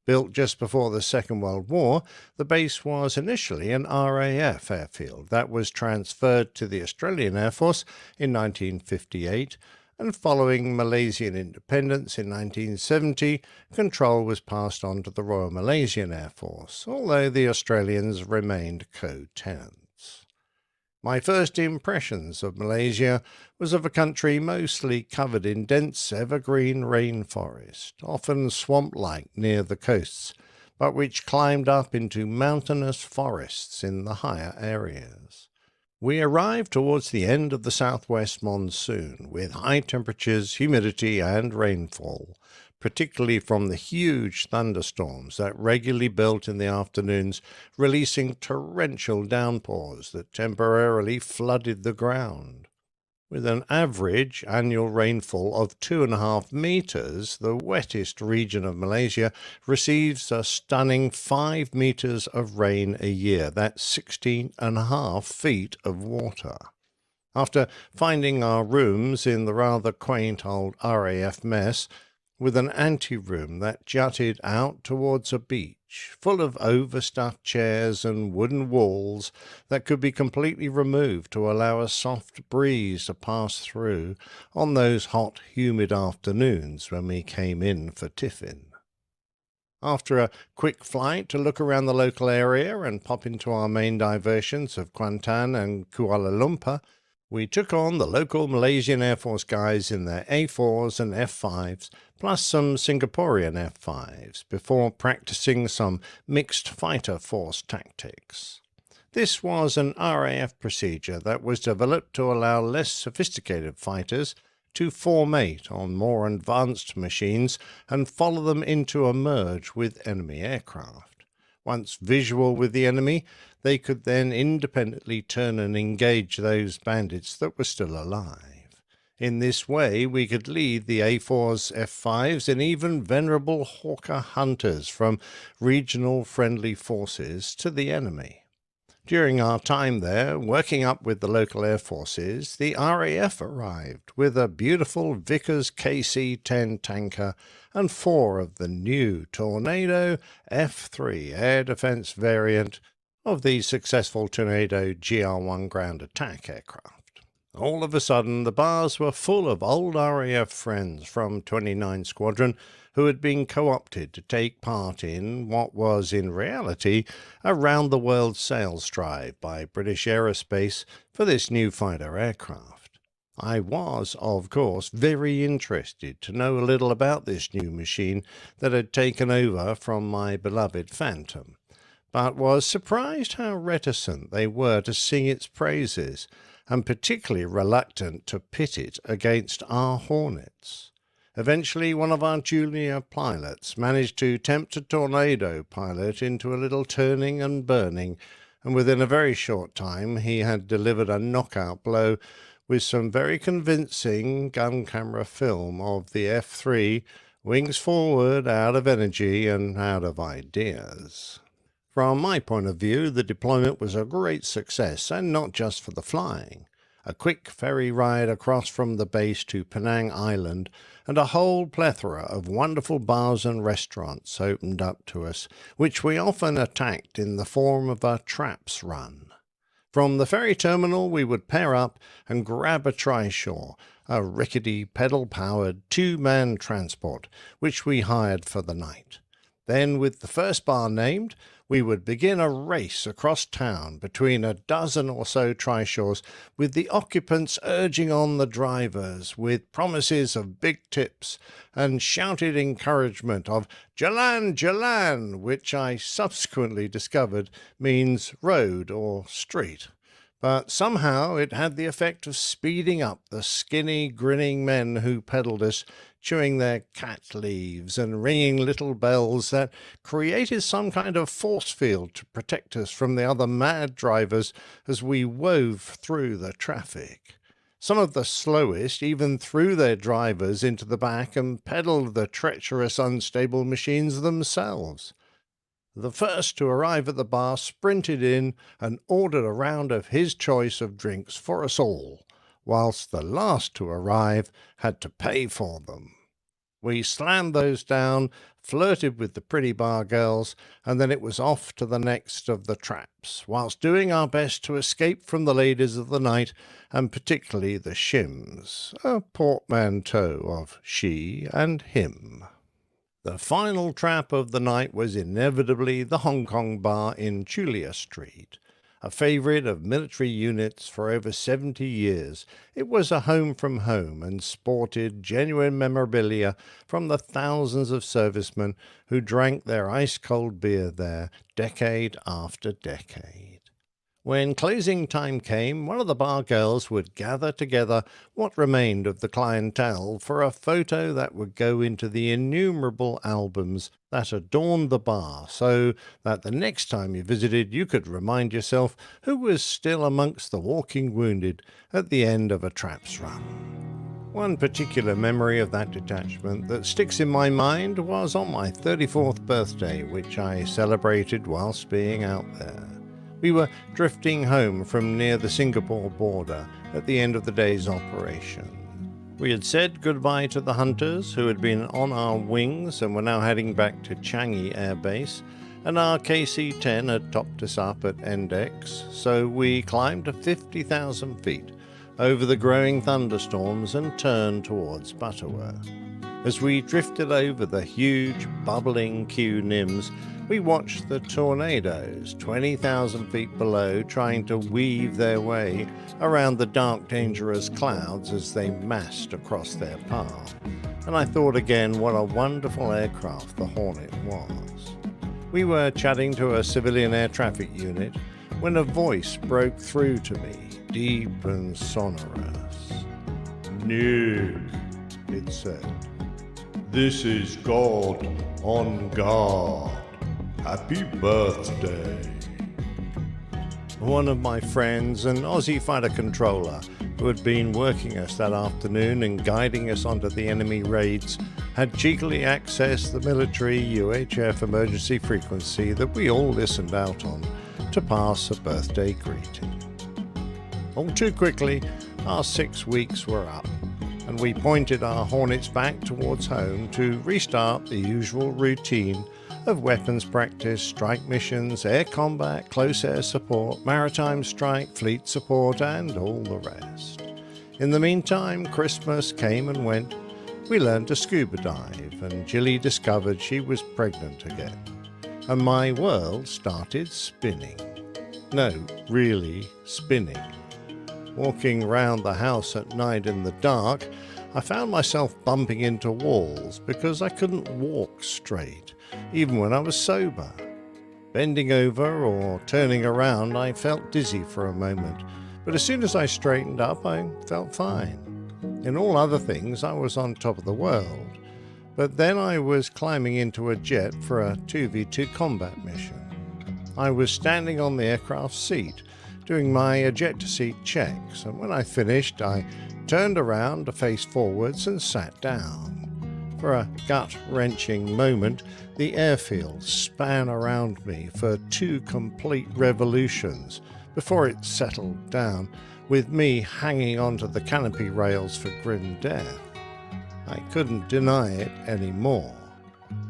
Built just before the Second World War, the base was initially an RAF airfield that was transferred to the Australian Air Force in 1958, and following Malaysian independence in 1970, control was passed on to the Royal Malaysian Air Force, although the Australians remained co-tenants. My first impressions of Malaysia was of a country mostly covered in dense evergreen rainforest, often swamp-like near the coasts, but which climbed up into mountainous forests in the higher areas. We arrived towards the end of the southwest monsoon, with high temperatures, humidity, and rainfall, particularly from the huge thunderstorms that regularly built in the afternoons, releasing torrential downpours that temporarily flooded the ground. With an average annual rainfall of 2.5 meters, the wettest region of Malaysia receives a stunning 5 meters of rain a year. That's 16.5 feet of water. After finding our rooms in the rather quaint old RAF mess, with an anteroom that jutted out towards a beach, full of overstuffed chairs and wooden walls that could be completely removed to allow a soft breeze to pass through on those hot, humid afternoons when we came in for tiffin. After a quick flight to look around the local area and pop into our main diversions of Kuantan and Kuala Lumpur, We took on the local Malaysian Air Force guys in their A4s and F5s, plus some Singaporean F5s, before practicing some mixed fighter force tactics. This was an RAF procedure that was developed to allow less sophisticated fighters to formate on more advanced machines and follow them into a merge with enemy aircraft. Once visual with the enemy, they could then independently turn and engage those bandits that were still alive. In this way, we could lead the A4s, F5s, and even venerable Hawker Hunters from regional friendly forces to the enemy. During our time there, working up with the local air forces, the RAF arrived with a beautiful Vickers KC-10 tanker and 4 of the new Tornado F3 air defense variant of the successful Tornado GR-1 ground attack aircraft. All of a sudden, the bars were full of old RAF friends from 29 Squadron who had been co-opted to take part in what was in reality a round-the-world sales drive by British Aerospace for this new fighter aircraft. I was, of course, very interested to know a little about this new machine that had taken over from my beloved Phantom, but was surprised how reticent they were to sing its praises, and particularly reluctant to pit it against our Hornets. Eventually, one of our junior pilots managed to tempt a Tornado pilot into a little turning and burning, and within a very short time he had delivered a knockout blow with some very convincing gun camera film of the F3, wings forward, out of energy and out of ideas. From my point of view, the deployment was a great success, and not just for the flying. A quick ferry ride across from the base to Penang Island, and a whole plethora of wonderful bars and restaurants opened up to us, which we often attacked in the form of a traps run. From the ferry terminal we would pair up and grab a trishaw, a rickety pedal-powered 2-man transport, which we hired for the night. Then, with the first bar named, we would begin a race across town between a dozen or so trishaws, with the occupants urging on the drivers with promises of big tips and shouted encouragement of "Jalan, Jalan," which I subsequently discovered means road or street. But somehow it had the effect of speeding up the skinny, grinning men who pedalled us, chewing their cat leaves and ringing little bells that created some kind of force field to protect us from the other mad drivers as we wove through the traffic. Some of the slowest even threw their drivers into the back and pedalled the treacherous, unstable machines themselves. The first to arrive at the bar sprinted in and ordered a round of his choice of drinks for us all, whilst the last to arrive had to pay for them. We slammed those down, flirted with the pretty bar girls, and then it was off to the next of the traps, whilst doing our best to escape from the ladies of the night, and particularly the shims, a portmanteau of she and him. The final trap of the night was inevitably the Hong Kong bar in Chulia Street. A favourite of military units for over 70 years, it was a home from home and sported genuine memorabilia from the thousands of servicemen who drank their ice-cold beer there decade after decade. When closing time came, one of the bar girls would gather together what remained of the clientele for a photo that would go into the innumerable albums that adorned the bar, so that the next time you visited you could remind yourself who was still amongst the walking wounded at the end of a traps run. One particular memory of that detachment that sticks in my mind was on my 34th birthday, which I celebrated whilst being out there. We were drifting home from near the Singapore border at the end of the day's operation. We had said goodbye to the hunters who had been on our wings and were now heading back to Changi Air Base, and our KC-10 had topped us up at Index, so we climbed to 50,000 feet over the growing thunderstorms and turned towards Butterworth. As we drifted over the huge, bubbling cumulonimbs, we watched the tornadoes 20,000 feet below trying to weave their way around the dark, dangerous clouds as they massed across their path. And I thought again what a wonderful aircraft the Hornet was. We were chatting to a civilian air traffic unit when a voice broke through to me, deep and sonorous. "Nick," it said, "this is God on guard. Happy birthday." One of my friends, an Aussie fighter controller who had been working us that afternoon and guiding us onto the enemy raids, had cheekily accessed the military UHF emergency frequency that we all listened out on to pass a birthday greeting. All too quickly, our 6 weeks were up, and we pointed our Hornets back towards home to restart the usual routine of weapons practice, strike missions, air combat, close air support, maritime strike, fleet support, and all the rest. In the meantime, Christmas came and went. We learned to scuba dive, and Jilly discovered she was pregnant again. And my world started spinning. No, really spinning. Walking round the house at night in the dark, I found myself bumping into walls because I couldn't walk straight, even when I was sober. Bending over or turning around, I felt dizzy for a moment, but as soon as I straightened up, I felt fine. In all other things, I was on top of the world, but then I was climbing into a jet for a 2v2 combat mission. I was standing on the aircraft seat, doing my ejector seat checks, and when I finished, I turned around to face forwards and sat down. For a gut-wrenching moment, the airfield span around me for 2 complete revolutions before it settled down, with me hanging onto the canopy rails for grim death. I couldn't deny it anymore,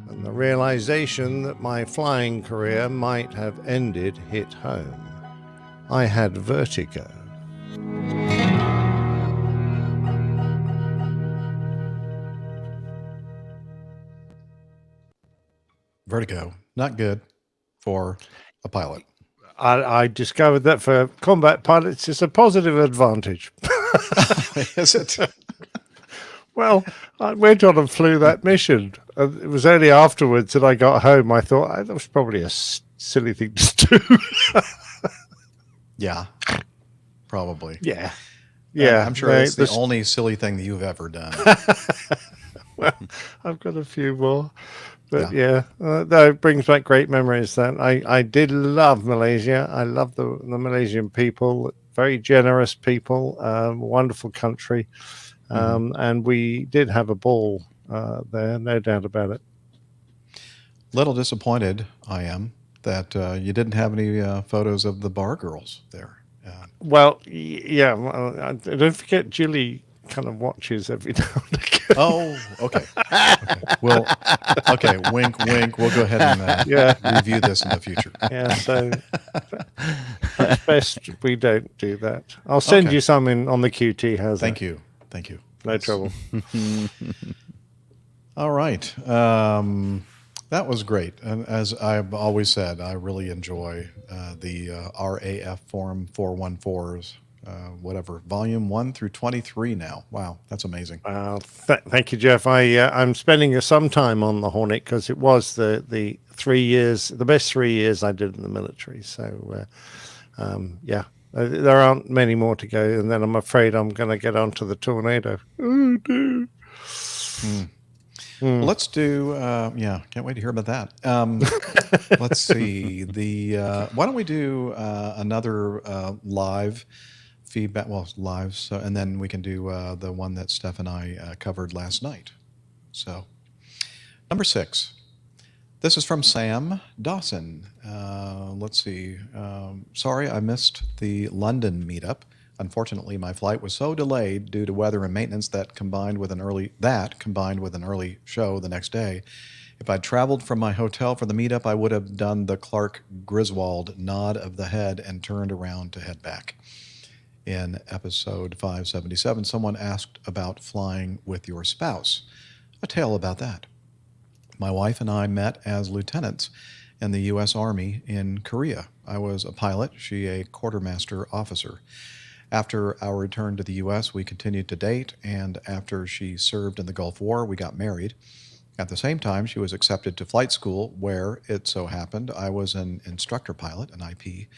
and the realization that my flying career might have ended hit home. I had vertigo. Vertigo, not good for a pilot. I discovered that for combat pilots, it's a positive advantage. Is it? Well, I went on and flew that mission. And it was only afterwards that I got home, I thought, that was probably a silly thing to do. Yeah, probably. Yeah. Yeah. I'm sure it's the only silly thing that you've ever done. Well, I've got a few more. But that brings back great memories. Then I did love Malaysia. I love the Malaysian people, very generous people, wonderful country. And we did have a ball there, no doubt about it. Little disappointed I am that you didn't have any photos of the bar girls there. Well, yeah. Well, don't forget, Julie kind of watches every now and again. Oh, okay. Well, okay. Wink, wink. We'll go ahead and review this in the future. Yeah. So it's best we don't do that. I'll send you some on the QT. How's Thank you. Thank you. No trouble. All right. That was great. And as I've always said, I really enjoy the RAF Form 414s, whatever, volume 1 through 23 now. Wow, that's amazing. Thank you, Jeff. I'm spending some time on the Hornet because it was the 3 years, the best 3 years I did in the military. So, there aren't many more to go, and then I'm afraid I'm going to get onto the Tornado. Oh, no. Well, let's do, can't wait to hear about that. Let's see, why don't we do another live feedback, live, so, and then we can do the one that Steph and I covered last night. So, number 6. This is from Sam Dawson. Let's see. Sorry, I missed the London meetup. Unfortunately, my flight was so delayed due to weather and maintenance that combined with an early show the next day. If I'd traveled from my hotel for the meetup, I would have done the Clark Griswold nod of the head and turned around to head back. In episode 577, someone asked about flying with your spouse. A tale about that. My wife and I met as lieutenants in the U.S. Army in Korea. I was a pilot, she a quartermaster officer. After our return to the U.S., we continued to date, and after she served in the Gulf War, we got married. At the same time, she was accepted to flight school, where it so happened I was an instructor pilot, an IP,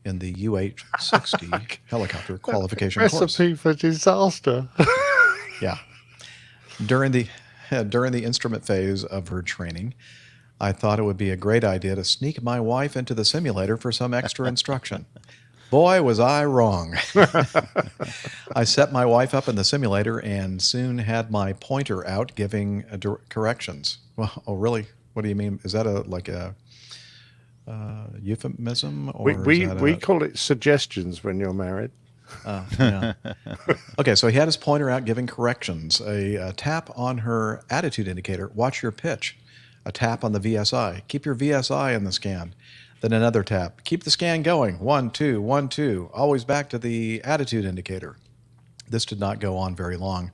in the UH-60 helicopter qualification course. Recipe for disaster. Yeah. During the instrument phase of her training, I thought it would be a great idea to sneak my wife into the simulator for some extra instruction. Boy, was I wrong. I set my wife up in the simulator and soon had my pointer out giving corrections. Well, oh, really? What do you mean? Is that a euphemism? Or we call it suggestions when you're married. Yeah. Okay, so he had his pointer out giving corrections. A tap on her attitude indicator. Watch your pitch. A tap on the VSI. Keep your VSI in the scan. Then another tap. Keep the scan going. 1, 2, 1, 2. Always back to the attitude indicator. This did not go on very long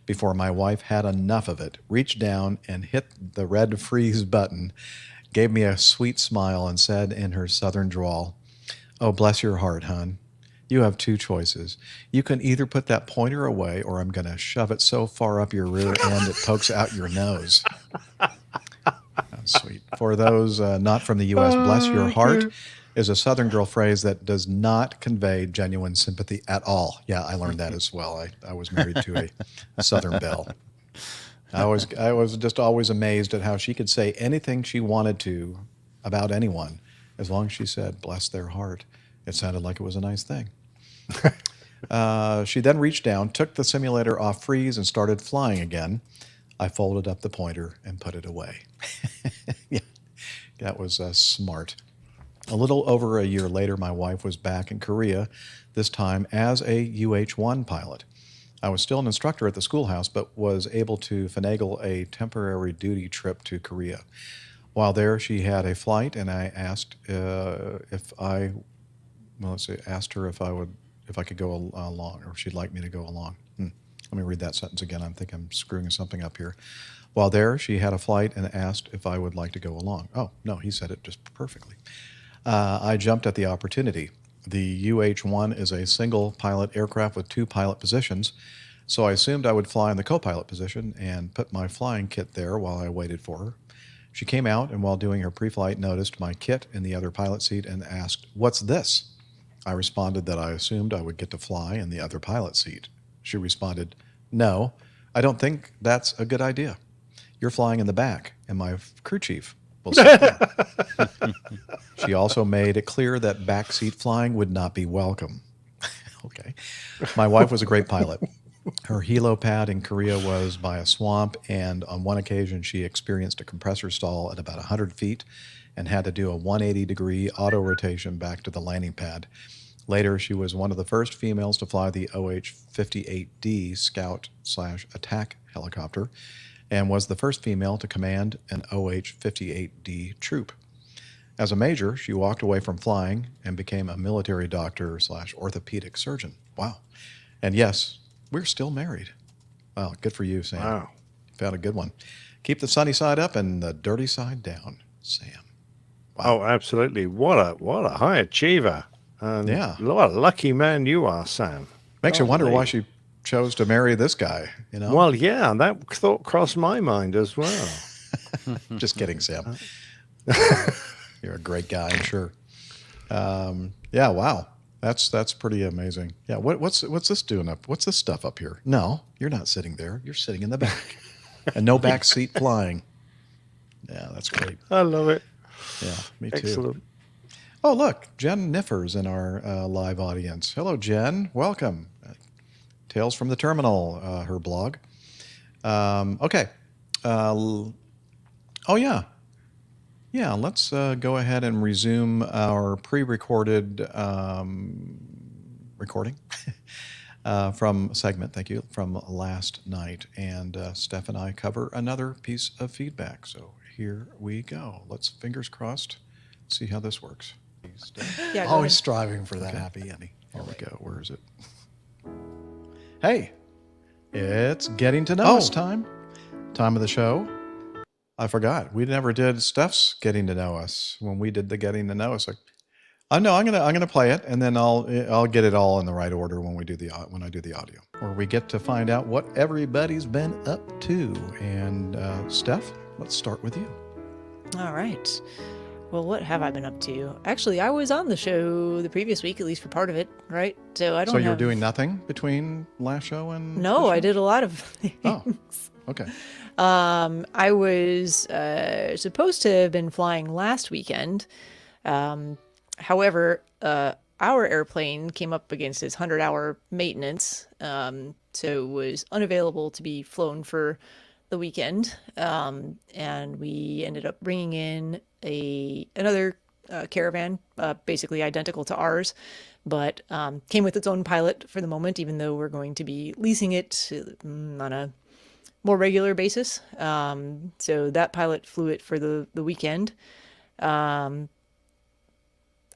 before my wife had enough of it, reached down and hit the red freeze button, gave me a sweet smile, and said in her southern drawl, "Oh, bless your heart, hon. You have two choices. You can either put that pointer away, or I'm going to shove it so far up your rear end it pokes out your nose." Sweet. For those not from the U.S., bless your heart is a Southern girl phrase that does not convey genuine sympathy at all. Yeah, I learned that as well. I was married to a Southern belle. I was just always amazed at how she could say anything she wanted to about anyone, as long as she said, "bless their heart." It sounded like it was a nice thing. She then reached down, took the simulator off freeze, and started flying again. I folded up the pointer and put it away. Yeah, that was smart. A little over a year later, my wife was back in Korea, this time as a UH-1 pilot. I was still an instructor at the schoolhouse, but was able to finagle a temporary duty trip to Korea. While there, she had a flight, and I asked asked her if I could go along, or if she'd like me to go along. Let me read that sentence again. I think I'm screwing something up here. While there, she had a flight and asked if I would like to go along. Oh, no, he said it just perfectly. I jumped at the opportunity. The UH-1 is a single pilot aircraft with 2 pilot positions, so I assumed I would fly in the co-pilot position and put my flying kit there while I waited for her. She came out and while doing her pre-flight noticed my kit in the other pilot seat and asked, "What's this?" I responded that I assumed I would get to fly in the other pilot seat. She responded, "No, I don't think that's a good idea. You're flying in the back, and my crew chief will sit there." She also made it clear that backseat flying would not be welcome. Okay. My wife was a great pilot. Her helo pad in Korea was by a swamp, and on one occasion she experienced a compressor stall at about 100 feet and had to do a 180-degree auto rotation back to the landing pad. Later, she was one of the first females to fly the OH-58D Scout/Attack helicopter and was the first female to command an OH-58D troop. As a major, she walked away from flying and became a military doctor/orthopedic surgeon. Wow. And yes, we're still married. Wow, good for you, Sam. Wow. Found a good one. Keep the sunny side up and the dirty side down, Sam. Wow. Oh, absolutely. What a high achiever. And yeah. What a lucky man you are, Sam. Makes you wonder why she chose to marry this guy, you know? Well, yeah, that thought crossed my mind as well. Just kidding, Sam. You're a great guy, I'm sure. Yeah, wow. That's pretty amazing. Yeah, what's this doing up? What's this stuff up here? No, you're not sitting there. You're sitting in the back. And no back seat flying. Yeah, that's great. I love it. Yeah, me too. Excellent. Oh, look, Jen Niffer's in our live audience. Hello, Jen. Welcome. Tales from the Terminal, her blog. Okay. Oh, yeah. Yeah, let's go ahead and resume our pre-recorded recording from segment, thank you, from last night. And Steph and I cover another piece of feedback. So here we go. Let's, fingers crossed, see how this works. Yeah, always striving for that happy ending. Here we go. Where is it? Hey, it's getting to know us time. time of the show. I forgot. We never did Steph's getting to know us when we did the getting to know us. Like, I know I'm gonna play it, and then I'll get it all in the right order when I do the audio, or we get to find out what everybody's been up to. And Steph, let's start with you. All right. Well, what have I been up to? Actually, I was on the show the previous week, at least for part of it, right? So I don't. So you were doing nothing between last show and no, I did a lot of things. Oh, okay. I was supposed to have been flying last weekend. However, our airplane came up against its 100-hour maintenance, so was unavailable to be flown for the weekend. And we ended up bringing in another caravan, basically identical to ours, but came with its own pilot for the moment, even though we're going to be leasing it on a more regular basis. So that pilot flew it for the weekend.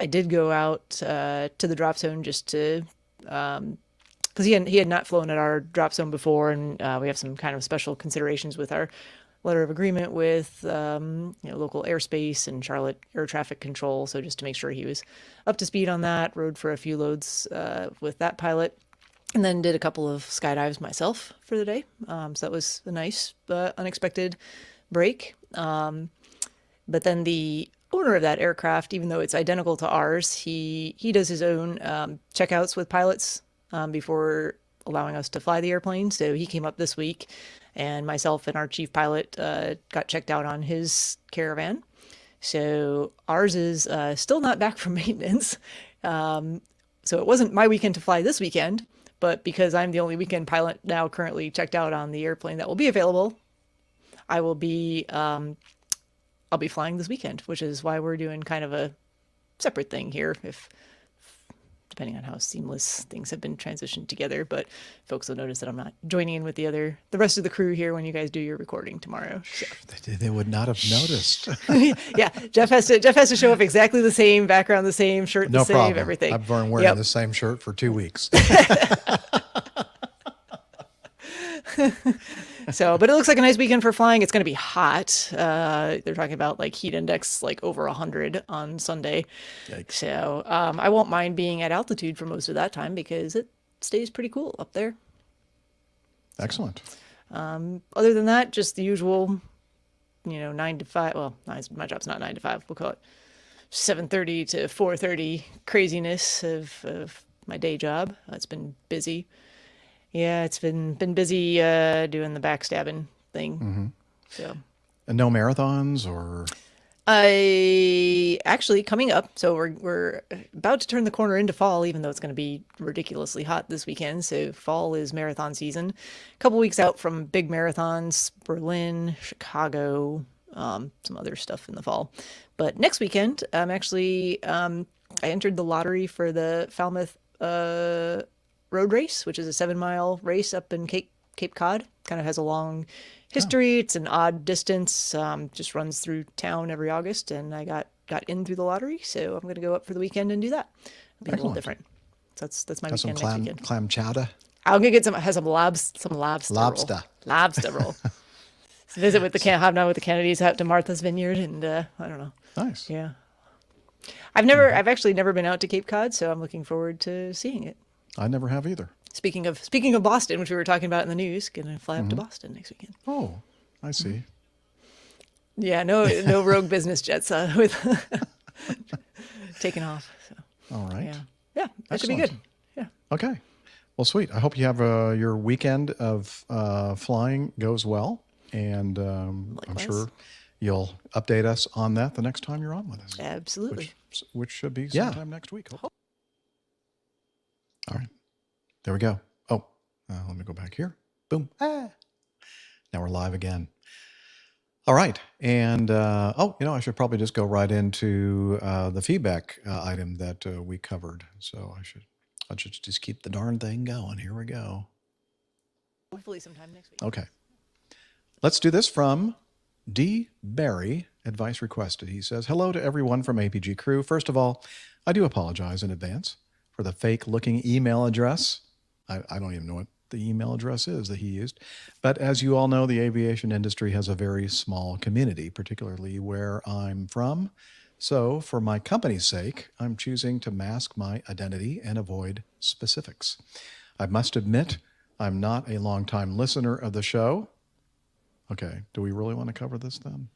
I did go out to the drop zone just to, because he had not flown at our drop zone before, and we have some kind of special considerations with our letter of agreement with local airspace and Charlotte air traffic control. So just to make sure he was up to speed on that, rode for a few loads with that pilot. And then did a couple of skydives myself for the day. So that was a nice, unexpected break. But then the owner of that aircraft, even though it's identical to ours, he does his own checkouts with pilots before allowing us to fly the airplane. So he came up this week, and myself and our chief pilot got checked out on his Caravan. So ours is still not back from maintenance. So it wasn't my weekend to fly this weekend. But because I'm the only weekend pilot now currently checked out on the airplane that will be available, I will be, I'll be flying this weekend, which is why we're doing kind of a separate thing here, depending on how seamless things have been transitioned together. But folks will notice that I'm not joining in with the rest of the crew here when you guys do your recording tomorrow. So. They would not have noticed. Yeah, Jeff has to show up exactly the same, background the same, shirt the no same, problem. Everything. I've been wearing the same shirt for 2 weeks. So, but it looks like a nice weekend for flying. It's going to be hot. They're talking about like heat index like over 100 on Sunday. Yikes. So I won't mind being at altitude for most of that time because it stays pretty cool up there. Excellent. Other than that, just the usual, 9 to 5. Well, my job's not 9 to 5. We'll call it 7:30 to 4:30 craziness of my day job. It's been busy. Yeah, it's been busy doing the backstabbing thing. Mm-hmm. So, and no marathons or? Actually coming up. So we're about to turn the corner into fall, even though it's going to be ridiculously hot this weekend. So fall is marathon season. A couple weeks out from big marathons, Berlin, Chicago, some other stuff in the fall. But next weekend, I'm actually I entered the lottery for the Falmouth road race, which is a 7-mile race up in Cape Cod. Kind of has a long history. It's an odd distance, just runs through town every August, and I got in through the lottery, so I'm going to go up for the weekend and do that. It'll be a little different. So that's my weekend next weekend. Clam chowder. I'm going to get some lobster roll. Visit with the hobnob with the Kennedys out to Martha's Vineyard, and I don't know. Nice. Yeah. I've actually never been out to Cape Cod, so I'm looking forward to seeing it. I never have either. Speaking of Boston, which we were talking about in the news, gonna fly up to Boston next weekend. Oh, I see. Yeah, no rogue business jets with taking off. So. All right. Yeah, that should be good. Yeah. Okay. Well, sweet. I hope you have your weekend of flying goes well, and I'm sure you'll update us on that the next time you're on with us. Absolutely. Which should be sometime next week. All right. There we go. Oh, let me go back here. Boom. Now we're live again. All right. And, I should probably just go right into the feedback item that we covered. So I should just keep the darn thing going. Here we go. Hopefully sometime next week. Okay. Let's do this from D. Barry. Advice requested. He says, hello to everyone from APG crew. First of all, I do apologize in advance for the fake looking email address. I don't even know the email address is that he used. But as you all know, the aviation industry has a very small community, particularly where I'm from. So for my company's sake, I'm choosing to mask my identity and avoid specifics. I must admit, I'm not a longtime listener of the show. Okay. Do we really want to cover this then?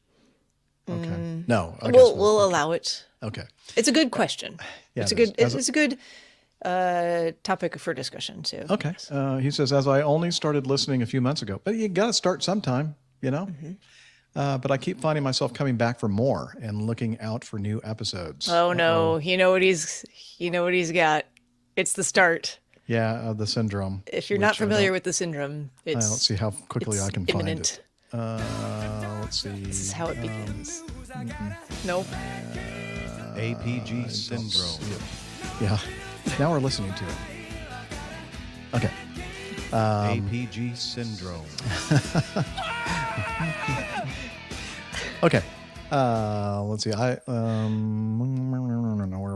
Okay. No. I guess We'll allow it. Okay. It's a good question. Yeah, it's a good topic for discussion too. Okay. He says, as I only started listening a few months ago, but you got to start sometime, you know? But I keep finding myself coming back for more and looking out for new episodes. Oh no, you know what he's got. It's the start. Yeah, the syndrome. If you're not familiar with the syndrome, it's let's see how quickly I can imminent. Find it. Let's see. This is how it begins. Nope. APG syndrome. Yeah. Now we're listening to it. Okay. APG syndrome. Okay. Let's see. Where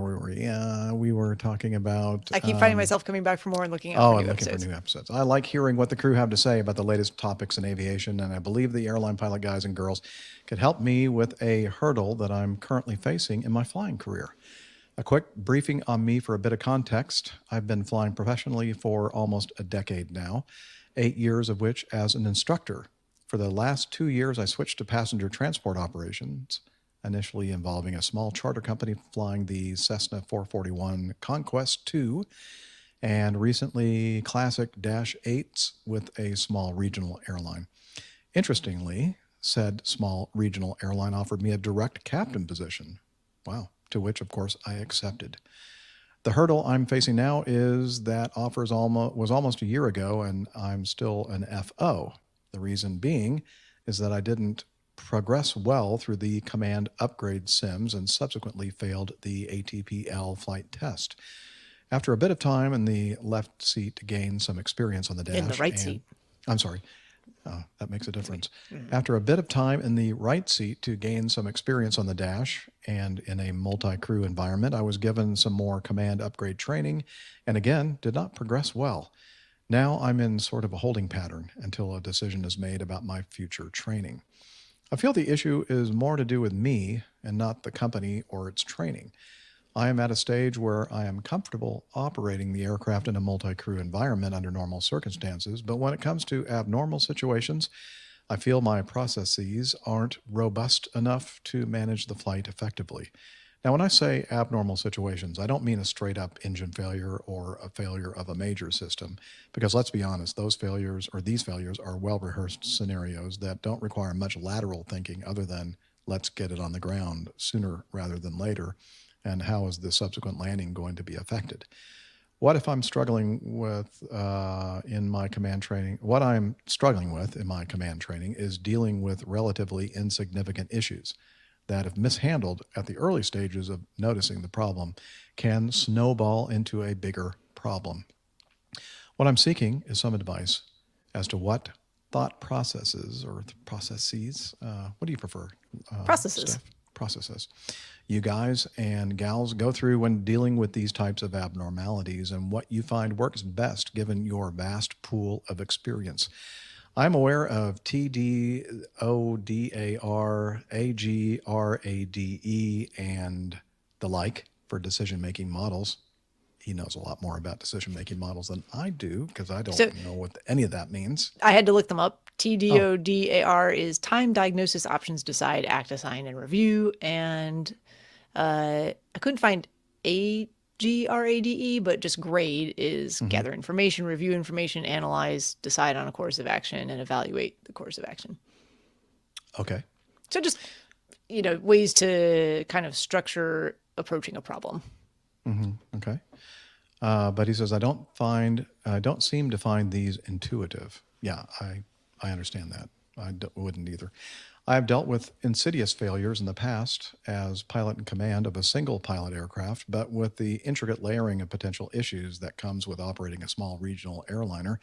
were we? We were talking about. I keep finding myself coming back for more and looking out for new episodes. For new episodes. I like hearing what the crew have to say about the latest topics in aviation, and I believe the airline pilot guys and girls could help me with a hurdle that I'm currently facing in my flying career. A quick briefing on me for a bit of context. I've been flying professionally for almost a decade now, 8 years of which as an instructor. For the last 2 years, I switched to passenger transport operations, initially involving a small charter company flying the Cessna 441 Conquest 2, and recently Classic Dash 8s with a small regional airline. Interestingly, said small regional airline offered me a direct captain position. Wow. To which, of course, I accepted. The hurdle I'm facing now is that was almost a year ago, and I'm still an FO. The reason being is that I didn't progress well through the command upgrade sims and subsequently failed the ATPL flight test. After a bit of time in the left seat to gain some experience on the dash. In the right seat. I'm sorry. That makes a difference. After a bit of time in the right seat to gain some experience on the dash and in a multi-crew environment, I was given some more command upgrade training and again, did not progress well. Now I'm in sort of a holding pattern until a decision is made about my future training. I feel the issue is more to do with me and not the company or its training. I am at a stage where I am comfortable operating the aircraft in a multi-crew environment under normal circumstances, but when it comes to abnormal situations, I feel my processes aren't robust enough to manage the flight effectively. Now, when I say abnormal situations, I don't mean a straight-up engine failure or a failure of a major system, because let's be honest, these failures are well-rehearsed scenarios that don't require much lateral thinking other than let's get it on the ground sooner rather than later, and how is the subsequent landing going to be affected? What if I'm struggling with in my command training? What I'm struggling with in my command training is dealing with relatively insignificant issues that, if mishandled at the early stages of noticing the problem, can snowball into a bigger problem. What I'm seeking is some advice as to what thought processes or processes, what do you prefer? Processes. Steph? Processes. You guys and gals go through when dealing with these types of abnormalities and what you find works best given your vast pool of experience. I'm aware of TDODAR, AGRADE, and the like for decision-making models. He knows a lot more about decision-making models than I do because I don't know what any of that means. I had to look them up. TDODAR is time, diagnosis, options, decide, act, assign, and review. And I couldn't find AGRADE, but just grade is gather information, review information, analyze, decide on a course of action, and evaluate the course of action. Okay. So just, ways to kind of structure approaching a problem. Okay. But he says, I don't seem to find these intuitive. Yeah, I understand that. I wouldn't either. I have dealt with insidious failures in the past as pilot in command of a single pilot aircraft, but with the intricate layering of potential issues that comes with operating a small regional airliner,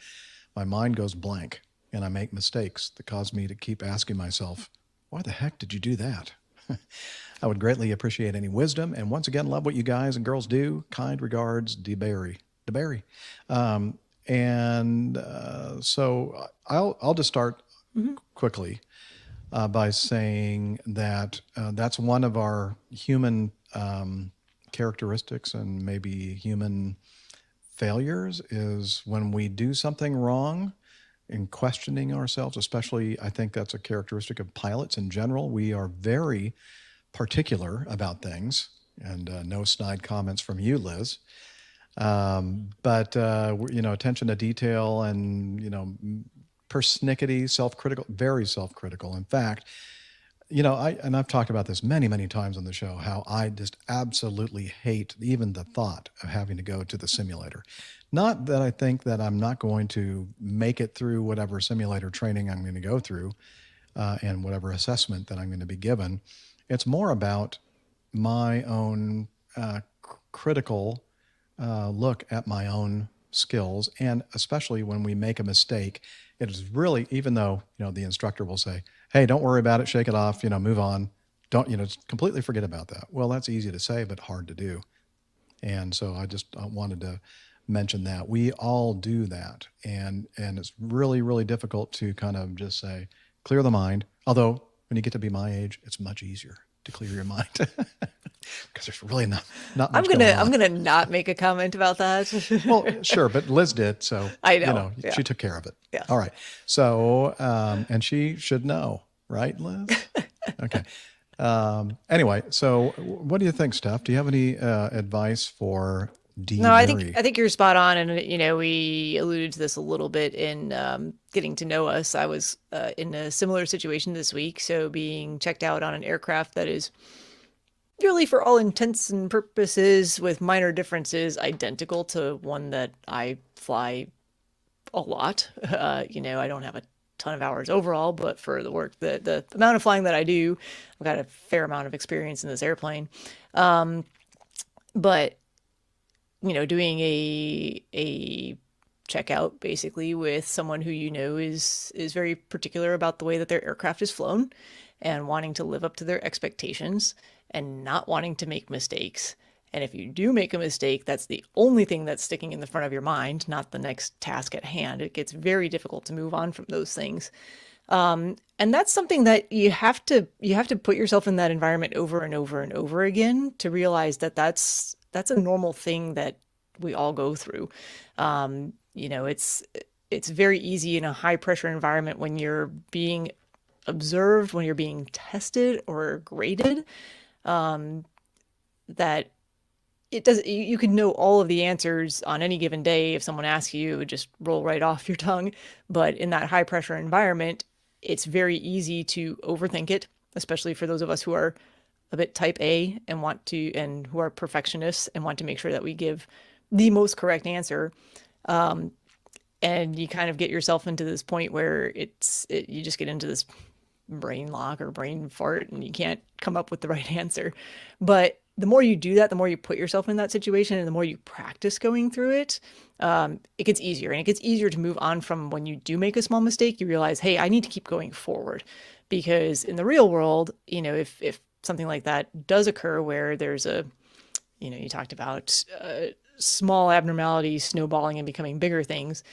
my mind goes blank and I make mistakes that cause me to keep asking myself, why the heck did you do that? I would greatly appreciate any wisdom, and once again, love what you guys and girls do. Kind regards, DeBerry. And so I'll just start quickly by saying that that's one of our human characteristics and maybe human failures is when we do something wrong in questioning ourselves, especially I think that's a characteristic of pilots in general. We are very particular about things, and no snide comments from you, Liz. But attention to detail and, persnickety, self-critical, very self-critical. In fact, I've talked about this many, many times on the show, how I just absolutely hate even the thought of having to go to the simulator. Not that I think that I'm not going to make it through whatever simulator training I'm going to go through and whatever assessment that I'm going to be given. It's more about my own critical look at my own skills. And especially when we make a mistake, it is really, even though, the instructor will say, hey, don't worry about it, shake it off, move on. Don't, completely forget about that. Well, that's easy to say, but hard to do. And so I just wanted to mention that. We all do that. And it's really, really difficult to kind of just say, clear the mind. Although when you get to be my age, it's much easier to clear your mind because there's really not much I'm gonna not make a comment about that. Well, sure, but Liz did, so I know, she took care of it. Yeah. All right. So and she should know, right, Liz? Okay. Anyway, so what do you think, Steph? Do you have any advice for D? No, I think you're spot on, and we alluded to this a little bit in getting to know us. I was in a similar situation this week, so being checked out on an aircraft that is really, for all intents and purposes, with minor differences, identical to one that I fly a lot. I don't have a ton of hours overall, but for the work, the amount of flying that I do, I've got a fair amount of experience in this airplane. But doing a checkout basically with someone who is very particular about the way that their aircraft is flown and wanting to live up to their expectations and not wanting to make mistakes. And if you do make a mistake, that's the only thing that's sticking in the front of your mind, not the next task at hand. It gets very difficult to move on from those things. And that's something that you have to put yourself in that environment over and over and over again to realize that that's a normal thing that we all go through. It's very easy in a high pressure environment when you're being observed, when you're being tested or graded, that it does. You can know all of the answers on any given day. If someone asks you, it would just roll right off your tongue. But in that high pressure environment, it's very easy to overthink it, especially for those of us who are a bit type A and who are perfectionists and want to make sure that we give the most correct answer. And you kind of get yourself into this point where you just get into this brain lock or brain fart and you can't come up with the right answer. But the more you do that, the more you put yourself in that situation and the more you practice going through it, it gets easier. And it gets easier to move on from when you do make a small mistake. You realize, hey, I need to keep going forward. Because in the real world, if something like that does occur where there's you talked about small abnormalities snowballing and becoming bigger things,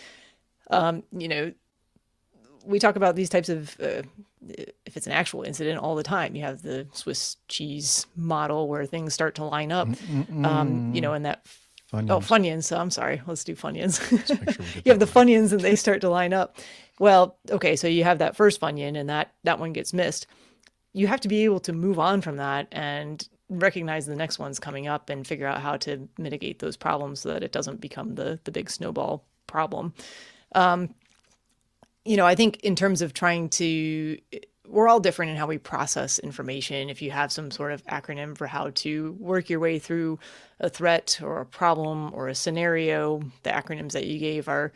we talk about these types of, if it's an actual incident, all the time. You have the Swiss cheese model where things start to line up, and that, Funyuns. So I'm sorry, let's do Funyuns. You have the Funyuns and they start to line up. Well, okay, so you have that first Funyun and that one gets missed. You have to be able to move on from that and recognize the next one's coming up and figure out how to mitigate those problems so that it doesn't become the big snowball problem. I think in terms of we're all different in how we process information. If you have some sort of acronym for how to work your way through a threat or a problem or a scenario, the acronyms that you gave are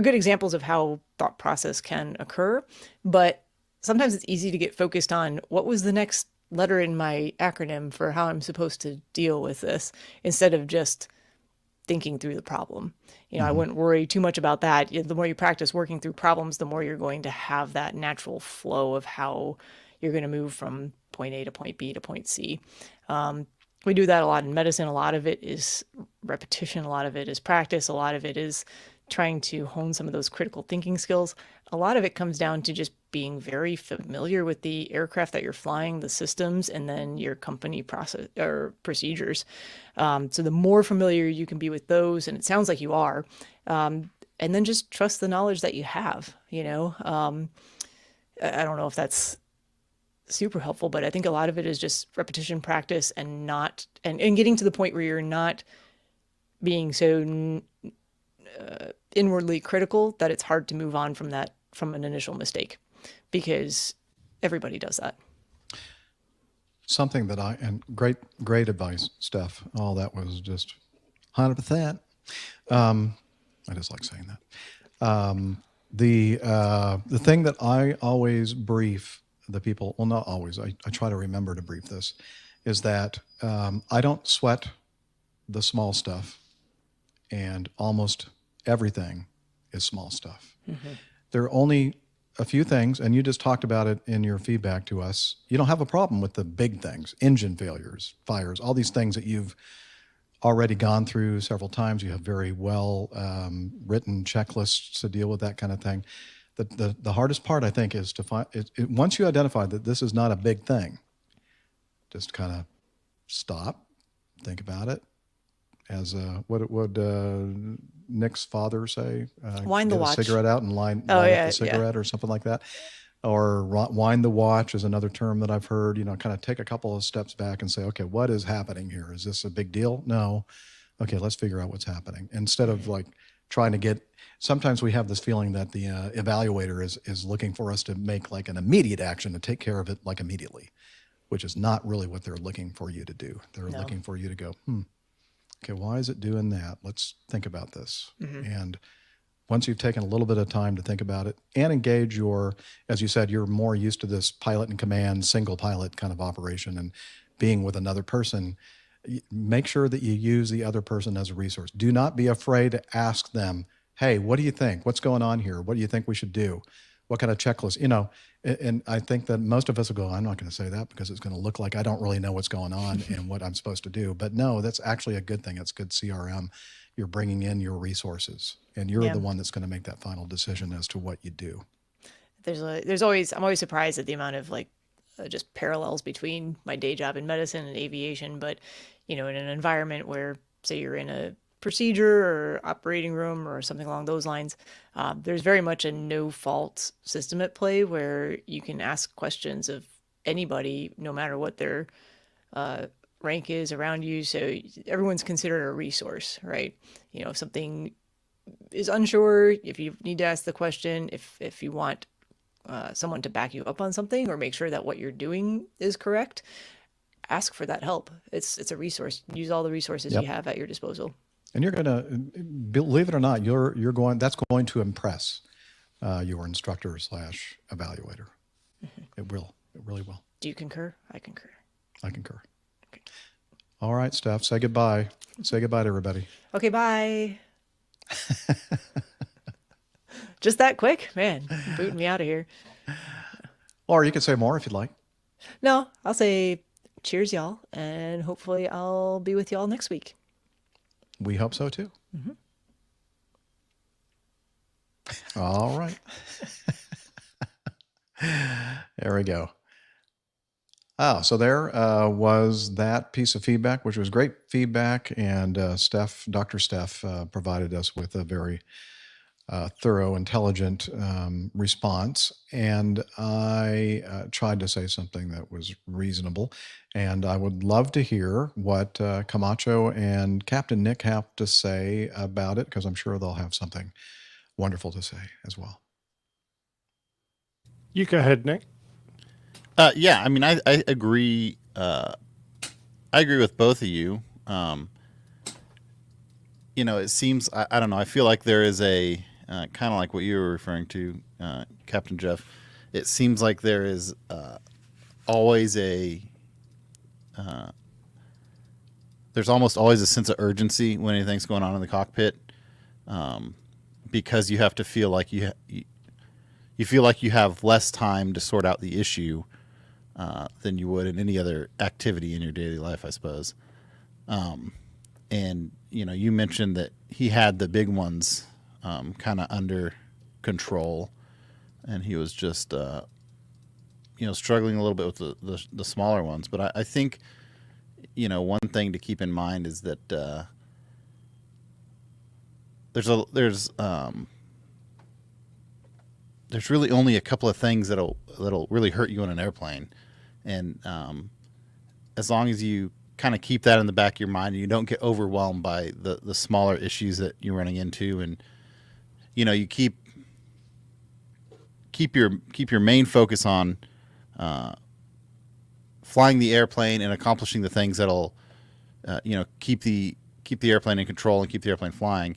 good examples of how thought process can occur. But sometimes it's easy to get focused on what was the next letter in my acronym for how I'm supposed to deal with this, instead of just thinking through the problem. I wouldn't worry too much about that. The more you practice working through problems, the more you're going to have that natural flow of how you're going to move from point A to point B to point C. We do that a lot in medicine. A lot of it is repetition. A lot of it is practice. A lot of it is trying to hone some of those critical thinking skills, a lot of it comes down to just being very familiar with the aircraft that you're flying, the systems, and then your company process or procedures. So the more familiar you can be with those, and it sounds like you are, and then just trust the knowledge that you have, I don't know if that's super helpful, but I think a lot of it is just repetition, practice, and getting to the point where you're not being so inwardly critical that it's hard to move on from an initial mistake, because everybody does that. Something that and great advice, Steph. All that was just 100%. I just like saying that. The thing that I always brief the people, well, not always, I try to remember to brief this, is that I don't sweat the small stuff, and almost everything is small stuff. Mm-hmm. There are only a few things, and you just talked about it in your feedback to us. You don't have a problem with the big things, engine failures, fires, all these things that you've already gone through several times. You have very well written checklists to deal with that kind of thing. The hardest part, I think, is to find once you identify that this is not a big thing, just kind of stop, think about it. As what would Nick's father say? Wind the get watch. A cigarette out and light Oh, yeah, the cigarette or something like that. Or wind the watch is another term that I've heard. Kind of take a couple of steps back and say, okay, what is happening here? Is this a big deal? No. Okay, let's figure out what's happening. Instead of trying to get. Sometimes we have this feeling that the evaluator is looking for us to make an immediate action to take care of it immediately, which is not really what they're looking for you to do. They're looking for you to go, okay, why is it doing that? Let's think about this. Mm-hmm. And once you've taken a little bit of time to think about it and engage as you said, you're more used to this pilot and command, single pilot kind of operation and being with another person, make sure that you use the other person as a resource. Do not be afraid to ask them, hey, what do you think? What's going on here? What do you think we should do? What kind of checklist? And I think that most of us will go, I'm not going to say that because it's going to look like I don't really know what's going on and what I'm supposed to do. But no, that's actually a good thing. It's good CRM. You're bringing in your resources, and you're the one that's going to make that final decision as to what you do. I'm always surprised at the amount of just parallels between my day job in medicine and aviation. But, in an environment where, say, you're in a procedure or operating room or something along those lines, there's very much a no-fault system at play where you can ask questions of anybody, no matter what their rank is around you. So everyone's considered a resource, right? If something is unsure, if you need to ask the question, if you want someone to back you up on something or make sure that what you're doing is correct, ask for that help. It's a resource. Use all the resources you have at your disposal. And you're going to, believe it or not, that's going to impress your instructor / evaluator. Mm-hmm. It really will. Do you concur? I concur. I concur. Okay. All right, Steph, say goodbye. Say goodbye to everybody. Okay, bye. Just that quick? Man, booting me out of here. Or you could say more if you'd like. No, I'll say cheers, y'all, and hopefully I'll be with y'all next week. We hope so, too. Mm-hmm. All right. There we go. So there was that piece of feedback, which was great feedback. And Dr. Steph provided us with a very thorough, intelligent response. And I tried to say something that was reasonable. And I would love to hear what Camacho and Captain Nick have to say about it, because I'm sure they'll have something wonderful to say as well. You go ahead, Nick. Yeah, I mean, I agree. I agree with both of you. It seems, I don't know, I feel like there is a, kind of like what you were referring to, Captain Jeff. It seems like there is always there's almost always a sense of urgency when anything's going on in the cockpit, because you have to feel like you feel like you have less time to sort out the issue than you would in any other activity in your daily life, I suppose. And you mentioned that he had the big ones kind of under control, and he was just struggling a little bit with the smaller ones. But I think one thing to keep in mind is that there's really only a couple of things that'll really hurt you in an airplane, and as long as you kind of keep that in the back of your mind and you don't get overwhelmed by the smaller issues that you're running into, and you keep your main focus on flying the airplane and accomplishing the things that'll keep the airplane in control and keep the airplane flying,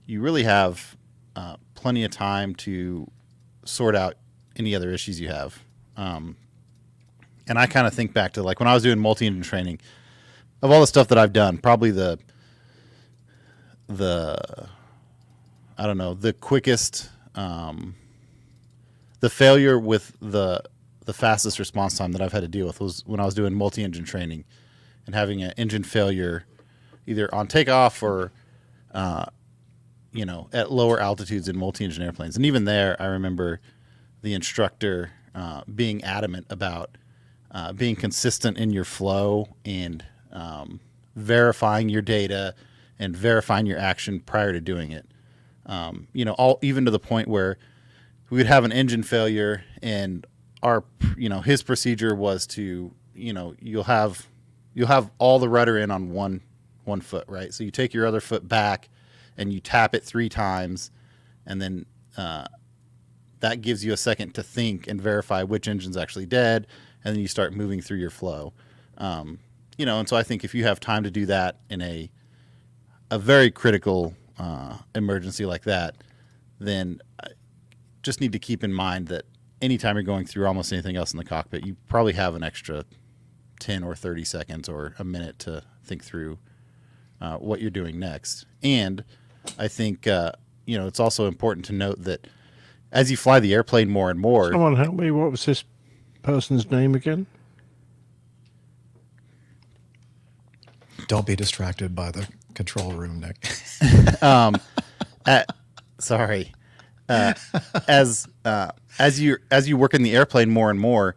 you really have plenty of time to sort out any other issues you have. And I kind of think back to like when I was doing multi-engine training, of all the stuff that I've done, probably the quickest, the failure with the fastest response time that I've had to deal with was when I was doing multi-engine training and having an engine failure either on takeoff or, at lower altitudes in multi-engine airplanes. And even there, I remember the instructor being adamant about being consistent in your flow and verifying your data and verifying your action prior to doing it. Even to the point where we would have an engine failure and his procedure was to, you'll have all the rudder in on one foot, right? So you take your other foot back and you tap it 3 times, and then that gives you a second to think and verify which engine's actually dead, and then you start moving through your flow. And so I think if you have time to do that in a very critical emergency like that, then just need to keep in mind that anytime you're going through almost anything else in the cockpit, you probably have an extra 10 or 30 seconds or a minute to think through what you're doing next. And I think, it's also important to note that as you fly the airplane more and more... Someone help me. What was this person's name again? Don't be distracted by the control room, Nick. Sorry. As you work in the airplane more and more,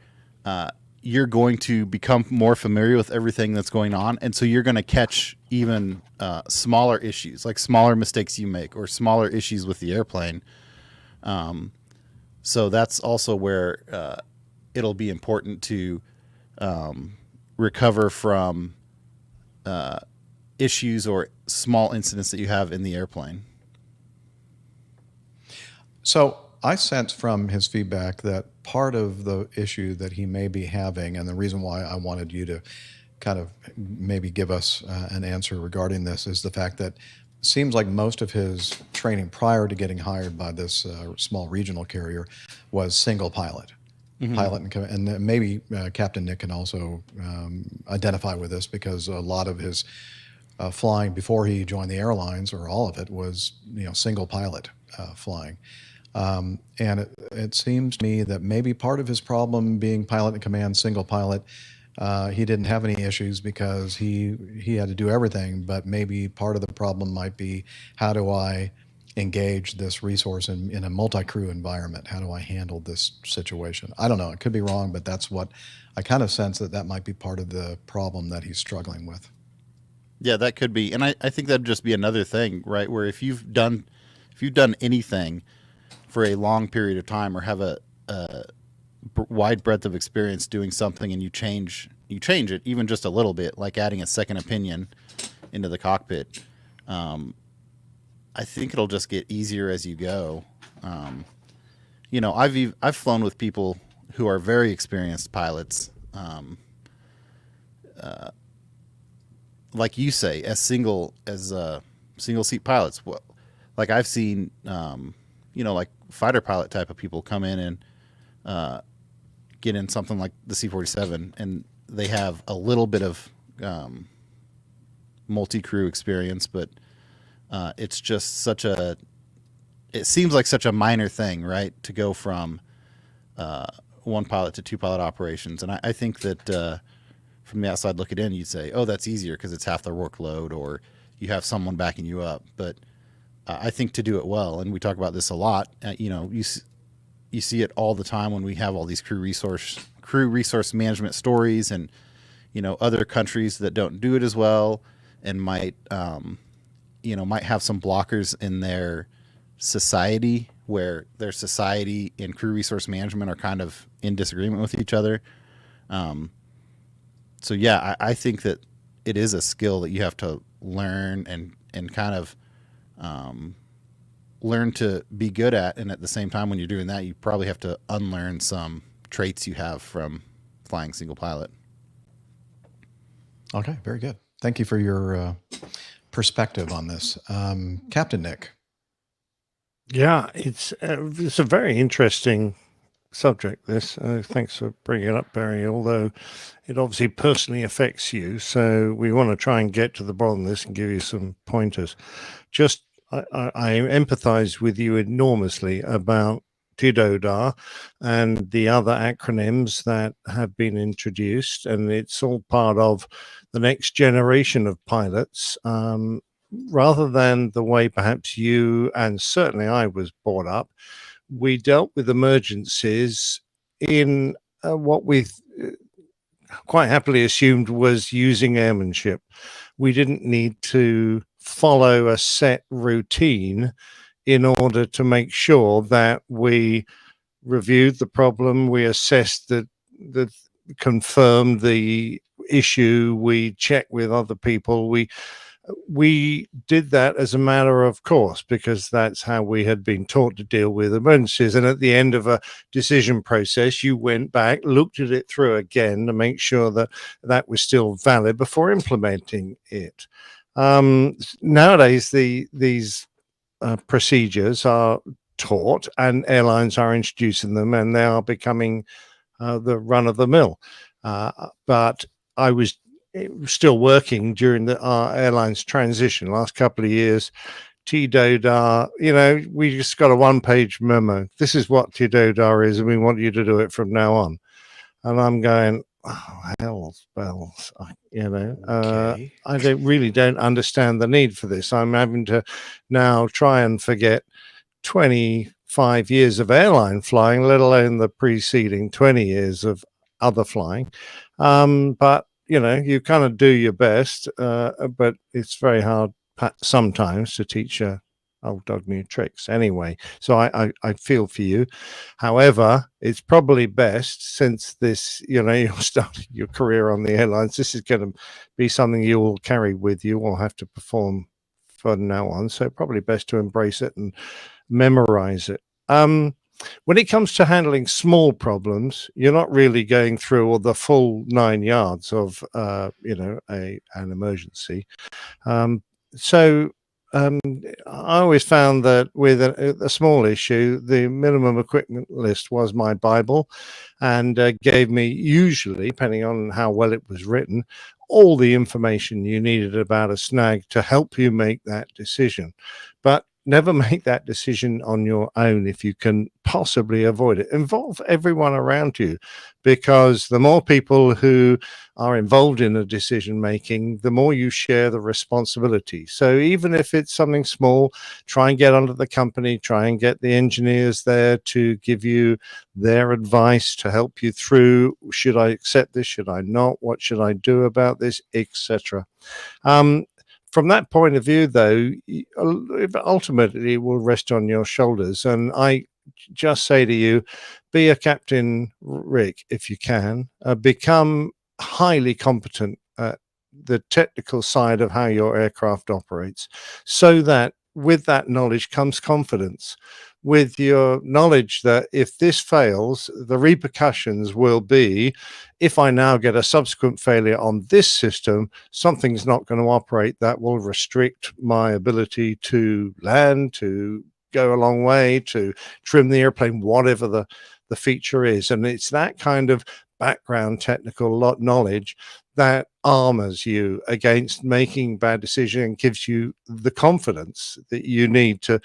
you're going to become more familiar with everything that's going on, and so you're going to catch even smaller issues, like smaller mistakes you make or smaller issues with the airplane. So that's also where it'll be important to recover from issues or small incidents that you have in the airplane. So I sense from his feedback that part of the issue that he may be having, and the reason why I wanted you to kind of maybe give us an answer regarding this, is the fact that it seems like most of his training prior to getting hired by this small regional carrier was single pilot. Mm-hmm. Pilot and maybe Captain Nick can also identify with this, because a lot of his flying before he joined the airlines, or all of it, was single pilot flying. And it seems to me that maybe part of his problem being pilot in command, single pilot, he didn't have any issues because he had to do everything. But maybe part of the problem might be, how do I engage this resource in a multi-crew environment? How do I handle this situation? I don't know. It could be wrong, but that's what I kind of sense, that might be part of the problem that he's struggling with. Yeah, that could be. And I think that'd just be another thing, right? Where if you've done anything for a long period of time, or have a wide breadth of experience doing something, and you change it even just a little bit, like adding a second opinion into the cockpit, I think it'll just get easier as you go. I've flown with people who are very experienced pilots, like you say, as single seat pilots. Well, like I've seen, like fighter pilot type of people come in and get in something like the C-47, and they have a little bit of multi-crew experience, but it's just it seems like such a minor thing, right, to go from one pilot to 2 pilot operations. And I think that from the outside looking in, you'd say, oh, that's easier because it's half the workload, or you have someone backing you up. But I think to do it well, and we talk about this a lot, you see it all the time when we have all these crew resource management stories, and other countries that don't do it as well and might have some blockers in their society, where their society and crew resource management are kind of in disagreement with each other. So yeah, I think that it is a skill that you have to learn and kind of learn to be good at. And at the same time, when you're doing that, you probably have to unlearn some traits you have from flying single pilot. Okay, very good. Thank you for your perspective on this. Captain Nick. Yeah, it's a very interesting subject, this. Thanks for bringing it up, Barry, although it obviously personally affects you. So we want to try and get to the bottom of this and give you some pointers. I empathize with you enormously about TDODAR and the other acronyms that have been introduced, and it's all part of the next generation of pilots, rather than the way perhaps you and certainly I was brought up. We dealt with emergencies in what we quite happily assumed was using airmanship. We didn't need to follow a set routine in order to make sure that we reviewed the problem, we assessed confirmed the issue, we checked with other people, we did that as a matter of course, because that's how we had been taught to deal with emergencies. And at the end of a decision process, you went back, looked at it through again to make sure that that was still valid before implementing it. Nowadays, these procedures are taught, and airlines are introducing them, and they are becoming the run of the mill. But I was still working during our airline's transition last couple of years. TDODAR, we just got a one-page memo. This is what TDODAR is, and we want you to do it from now on. And I'm going, oh, hell's bells, okay. I really don't understand the need for this. I'm having to now try and forget 25 years of airline flying, let alone the preceding 20 years of other flying. But you kind of do your best, but it's very hard sometimes to teach old dog new tricks. Anyway, so I feel for you. However, it's probably best, since this, you're starting your career on the airlines, this is going to be something you will carry with you or have to perform from now on. So probably best to embrace it and memorize it. When it comes to handling small problems, you're not really going through all the full 9 yards of, an emergency. I always found that with a small issue, the minimum equipment list was my Bible, and gave me, usually, depending on how well it was written, all the information you needed about a snag to help you make that decision. But never make that decision on your own if you can possibly avoid it. Involve everyone around you, because the more people who are involved in the decision making, the more you share the responsibility. So even if it's something small, try and get onto the company, try and get the engineers there to give you their advice to help you through, should I accept this, should I not, what should I do about this, etc. From that point of view, though, ultimately it will rest on your shoulders. And I just say to you, be a Captain Rick if you can. Become highly competent at the technical side of how your aircraft operates, so that with that knowledge comes confidence. With your knowledge that if this fails, the repercussions will be, if I now get a subsequent failure on this system, something's not going to operate that will restrict my ability to land, to go a long way, to trim the airplane, whatever the feature is. And it's that kind of background technical knowledge that armors you against making bad decisions and gives you the confidence that you need to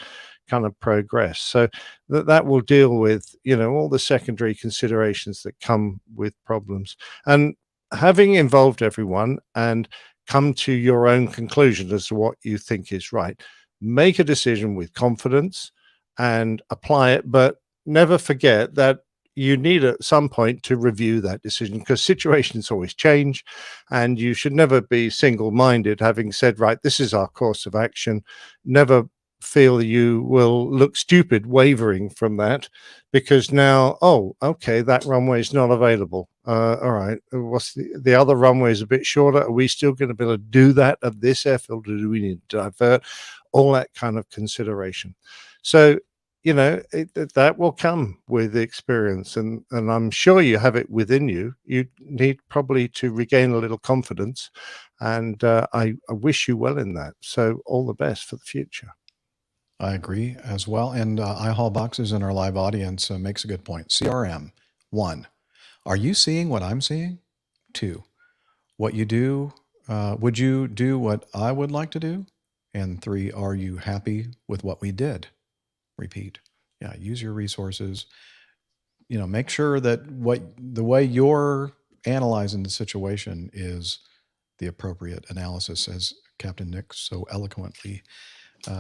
kind of progress. So that will deal with, all the secondary considerations that come with problems. And having involved everyone and come to your own conclusion as to what you think is right, make a decision with confidence and apply it, but never forget that you need at some point to review that decision, because situations always change, and you should never be single-minded, having said, right, this is our course of action. Never feel you will look stupid wavering from that, because now, oh, okay, that runway is not available. All right, what's the other runway is a bit shorter. Are we still going to be able to do that at this airfield, or do we need to divert? All that kind of consideration. So, you know, that will come with experience, and I'm sure you have it within you. You need probably to regain a little confidence, and I wish you well in that. So all the best for the future. I agree as well. And iHall Boxes in our live audience makes a good point. CRM, 1, are you seeing what I'm seeing? 2, what you do, would you do what I would like to do? And 3, are you happy with what we did? Repeat. Yeah, use your resources. You know, make sure that the way you're analyzing the situation is the appropriate analysis, as Captain Nick so eloquently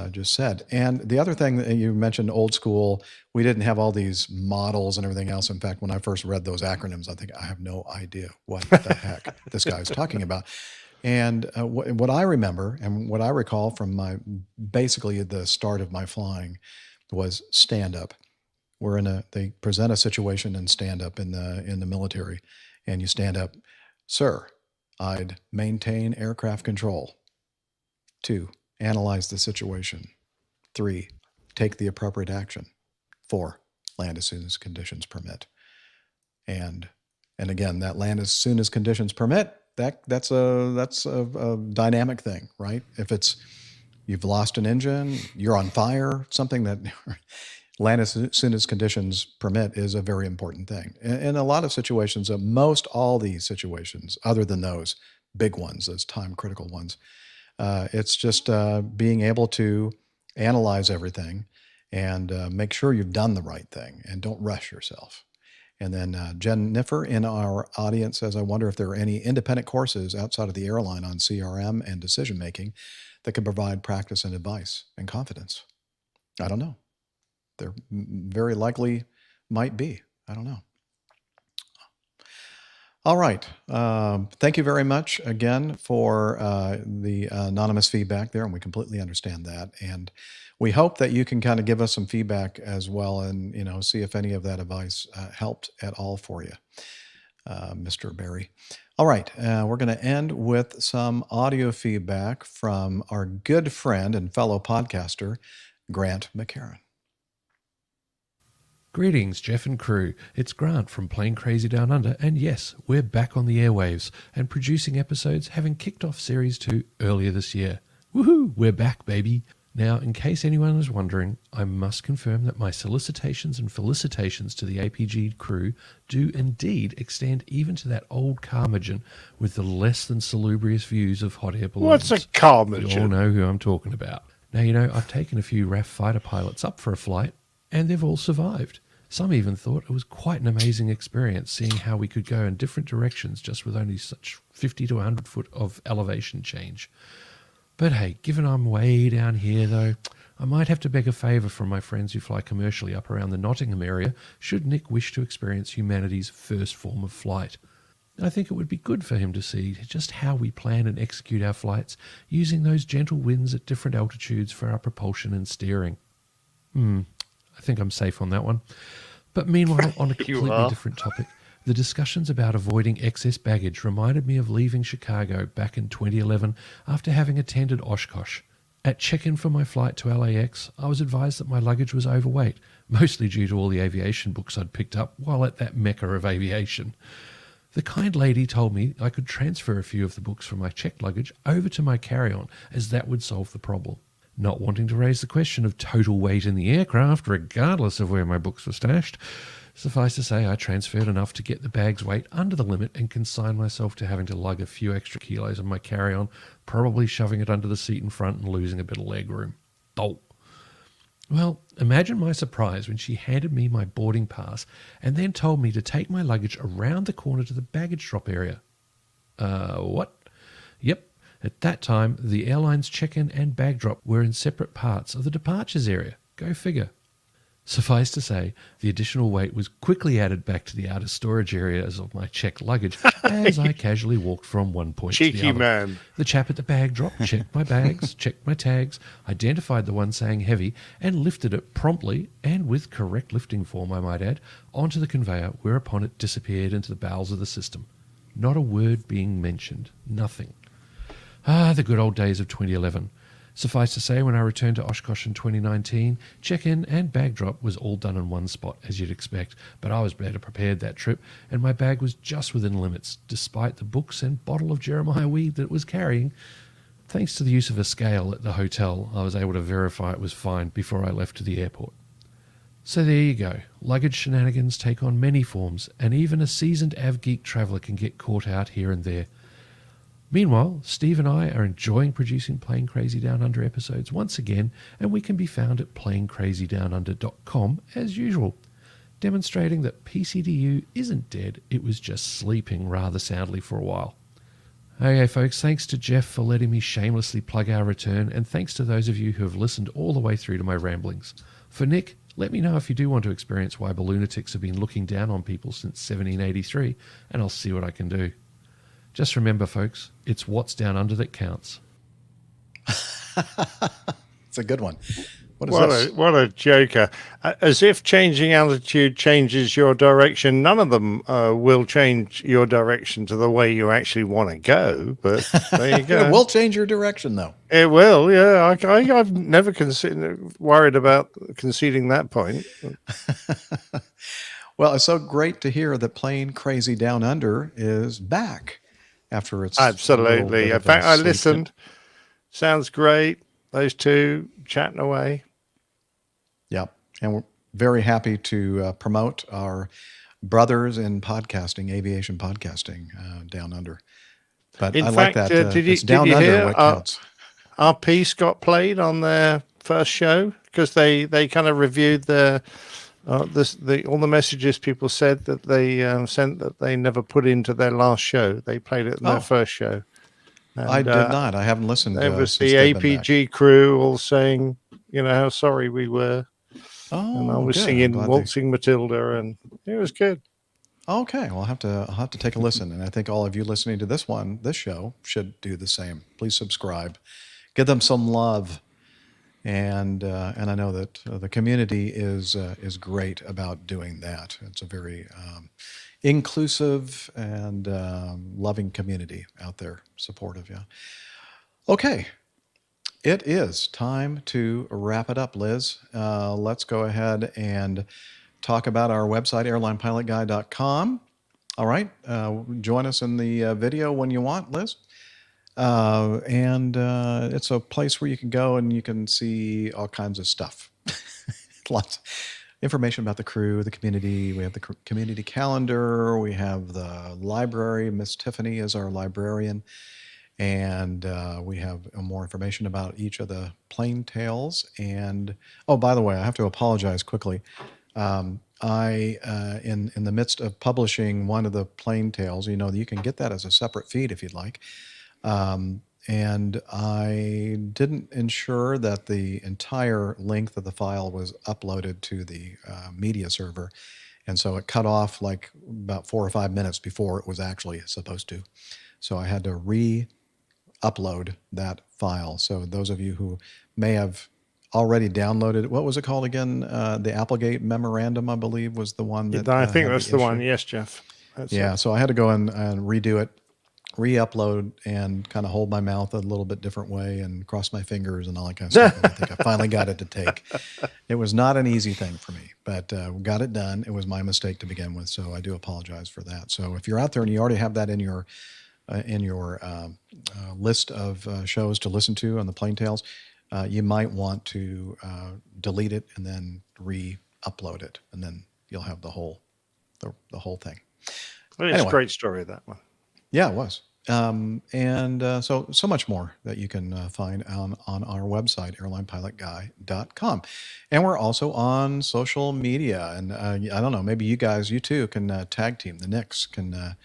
just said. And the other thing that you mentioned, old school, we didn't have all these models and everything else. In fact, when I first read those acronyms, I think I have no idea what the heck this guy's talking about. And what I remember and what I recall from basically the start of my flying was stand up. They present a situation and stand up in the military, and you stand up, sir, I'd maintain aircraft control. 2, analyze the situation. 3, take the appropriate action. 4, land as soon as conditions permit. And again, that land as soon as conditions permit, that's a dynamic thing, right? If it's you've lost an engine, you're on fire, something that land as soon as conditions permit is a very important thing. In a lot of situations, most all these situations, other than those big ones, those time critical ones, it's just being able to analyze everything and make sure you've done the right thing and don't rush yourself. And then Jennifer in our audience says, I wonder if there are any independent courses outside of the airline on CRM and decision making that can provide practice and advice and confidence. I don't know. There very likely might be. I don't know. All right. Thank you very much again for the anonymous feedback there, and we completely understand that. And we hope that you can kind of give us some feedback as well, and see if any of that advice helped at all for you, Mr. Barry. All right. We're going to end with some audio feedback from our good friend and fellow podcaster, Grant McCarran. Greetings, Jeff and crew. It's Grant from Plane Crazy Down Under, and yes, we're back on the airwaves and producing episodes, having kicked off Series 2 earlier this year. Woohoo! We're back, baby! Now, in case anyone is wondering, I must confirm that my solicitations and felicitations to the APG crew do indeed extend even to that old carmagen with the less than salubrious views of hot air balloons. What's a carmagen? You all know who I'm talking about. Now, I've taken a few RAF fighter pilots up for a flight, and they've all survived. Some even thought it was quite an amazing experience seeing how we could go in different directions just with only such 50 to 100 foot of elevation change. But hey, given I'm way down here though, I might have to beg a favour from my friends who fly commercially up around the Nottingham area should Nick wish to experience humanity's first form of flight. I think it would be good for him to see just how we plan and execute our flights using those gentle winds at different altitudes for our propulsion and steering. I think I'm safe on that one. But meanwhile, on a completely different topic, the discussions about avoiding excess baggage reminded me of leaving Chicago back in 2011 after having attended Oshkosh. At check-in for my flight to LAX, I was advised that my luggage was overweight, mostly due to all the aviation books I'd picked up while at that mecca of aviation. The kind lady told me I could transfer a few of the books from my checked luggage over to my carry-on, as that would solve the problem. Not wanting to raise the question of total weight in the aircraft, regardless of where my books were stashed, suffice to say I transferred enough to get the bag's weight under the limit and consigned myself to having to lug a few extra kilos on my carry-on, probably shoving it under the seat in front and losing a bit of leg room. Oh. Well, imagine my surprise when she handed me my boarding pass and then told me to take my luggage around the corner to the baggage drop area. What? Yep. At that time, the airline's check-in and bag drop were in separate parts of the departures area. Go figure. Suffice to say, the additional weight was quickly added back to the outer storage areas of my checked luggage as I casually walked from one point to the Cheeky other. man. The chap at the bag drop checked my bags, checked my tags, identified the one saying heavy, and lifted it promptly, and with correct lifting form, I might add, onto the conveyor, whereupon it disappeared into the bowels of the system. Not a word being mentioned. Nothing. Ah, the good old days of 2011. Suffice to say, when I returned to Oshkosh in 2019, check-in and bag drop was all done in one spot, as you'd expect, but I was better prepared that trip, and my bag was just within limits, despite the books and bottle of Jeremiah weed that it was carrying. Thanks to the use of a scale at the hotel, I was able to verify it was fine before I left to the airport. So there you go. Luggage shenanigans take on many forms, and even a seasoned AvGeek traveller can get caught out here and there. Meanwhile, Steve and I are enjoying producing Plane Crazy Down Under episodes once again, and we can be found at planecrazydownunder.com as usual, demonstrating that PCDU isn't dead, it was just sleeping rather soundly for a while. Okay, folks, thanks to Jeff for letting me shamelessly plug our return, and thanks to those of you who have listened all the way through to my ramblings. For Nick, let me know if you do want to experience why balloonatics have been looking down on people since 1783, and I'll see what I can do. Just remember, folks, it's what's down under that counts. It's a good one. What a joker. As if changing altitude changes your direction. None of them will change your direction to the way you actually want to go. But there you go. It will change your direction, though. It will, yeah. I've never worried about conceding that point. Well, it's so great to hear that Plane Crazy Down Under is back after its absolutely. In fact, I listened. Sounds great. Those two chatting away. Yep. And we're very happy to promote our brothers in podcasting, aviation podcasting, down under. But in I fact, like that. Did it's you down under hear what counts. Our piece got played on their first show because they kind of reviewed all the messages people said that they sent that they never put into their last show. They played it in their first show. And, I did not. I haven't listened. It was since the they've been APG crew all saying, how sorry we were. Oh, and I was good. singing Waltzing Matilda, and it was good. Okay, well, I'll have to take a listen, and I think all of you listening to this show, should do the same. Please subscribe, give them some love, and I know that the community is great about doing that. It's a very inclusive and loving community out there, supportive. Yeah. Okay. It is time to wrap it up, Liz. Let's go ahead and talk about our website, airlinepilotguy.com. All right. Join us in the video when you want, Liz. And it's a place where you can go and you can see all kinds of stuff. Lots of information about the crew, the community. We have the community calendar. We have the library. Miss Tiffany is our librarian. And we have more information about each of the plane tails. And oh, by the way, I have to apologize quickly. I in the midst of publishing one of the plane tails, you can get that as a separate feed if you'd like. And I didn't ensure that the entire length of the file was uploaded to the media server. And so it cut off like about 4 or 5 minutes before it was actually supposed to. So I had to upload that file. So those of you who may have already downloaded, what was it called again? The Applegate Memorandum, I believe, was the one that I think that's the issue. one. Yes, Jeff. That's it. So I had to go and redo it, re-upload, and kind of hold my mouth a little bit different way and cross my fingers and all that kind of stuff. And I think I finally got it to take. It was not an easy thing for me, but got it done. It was my mistake to begin with, so I do apologize for that. So if you're out there and you already have that in your list of shows to listen to on the Plane Tales, you might want to delete it and then re-upload it, and then you'll have the whole thing. Well, it's a great story, that one. Yeah, it was. And so much more that you can find on our website, airlinepilotguy.com. And we're also on social media. And I don't know, maybe you two can tag team. The Knicks can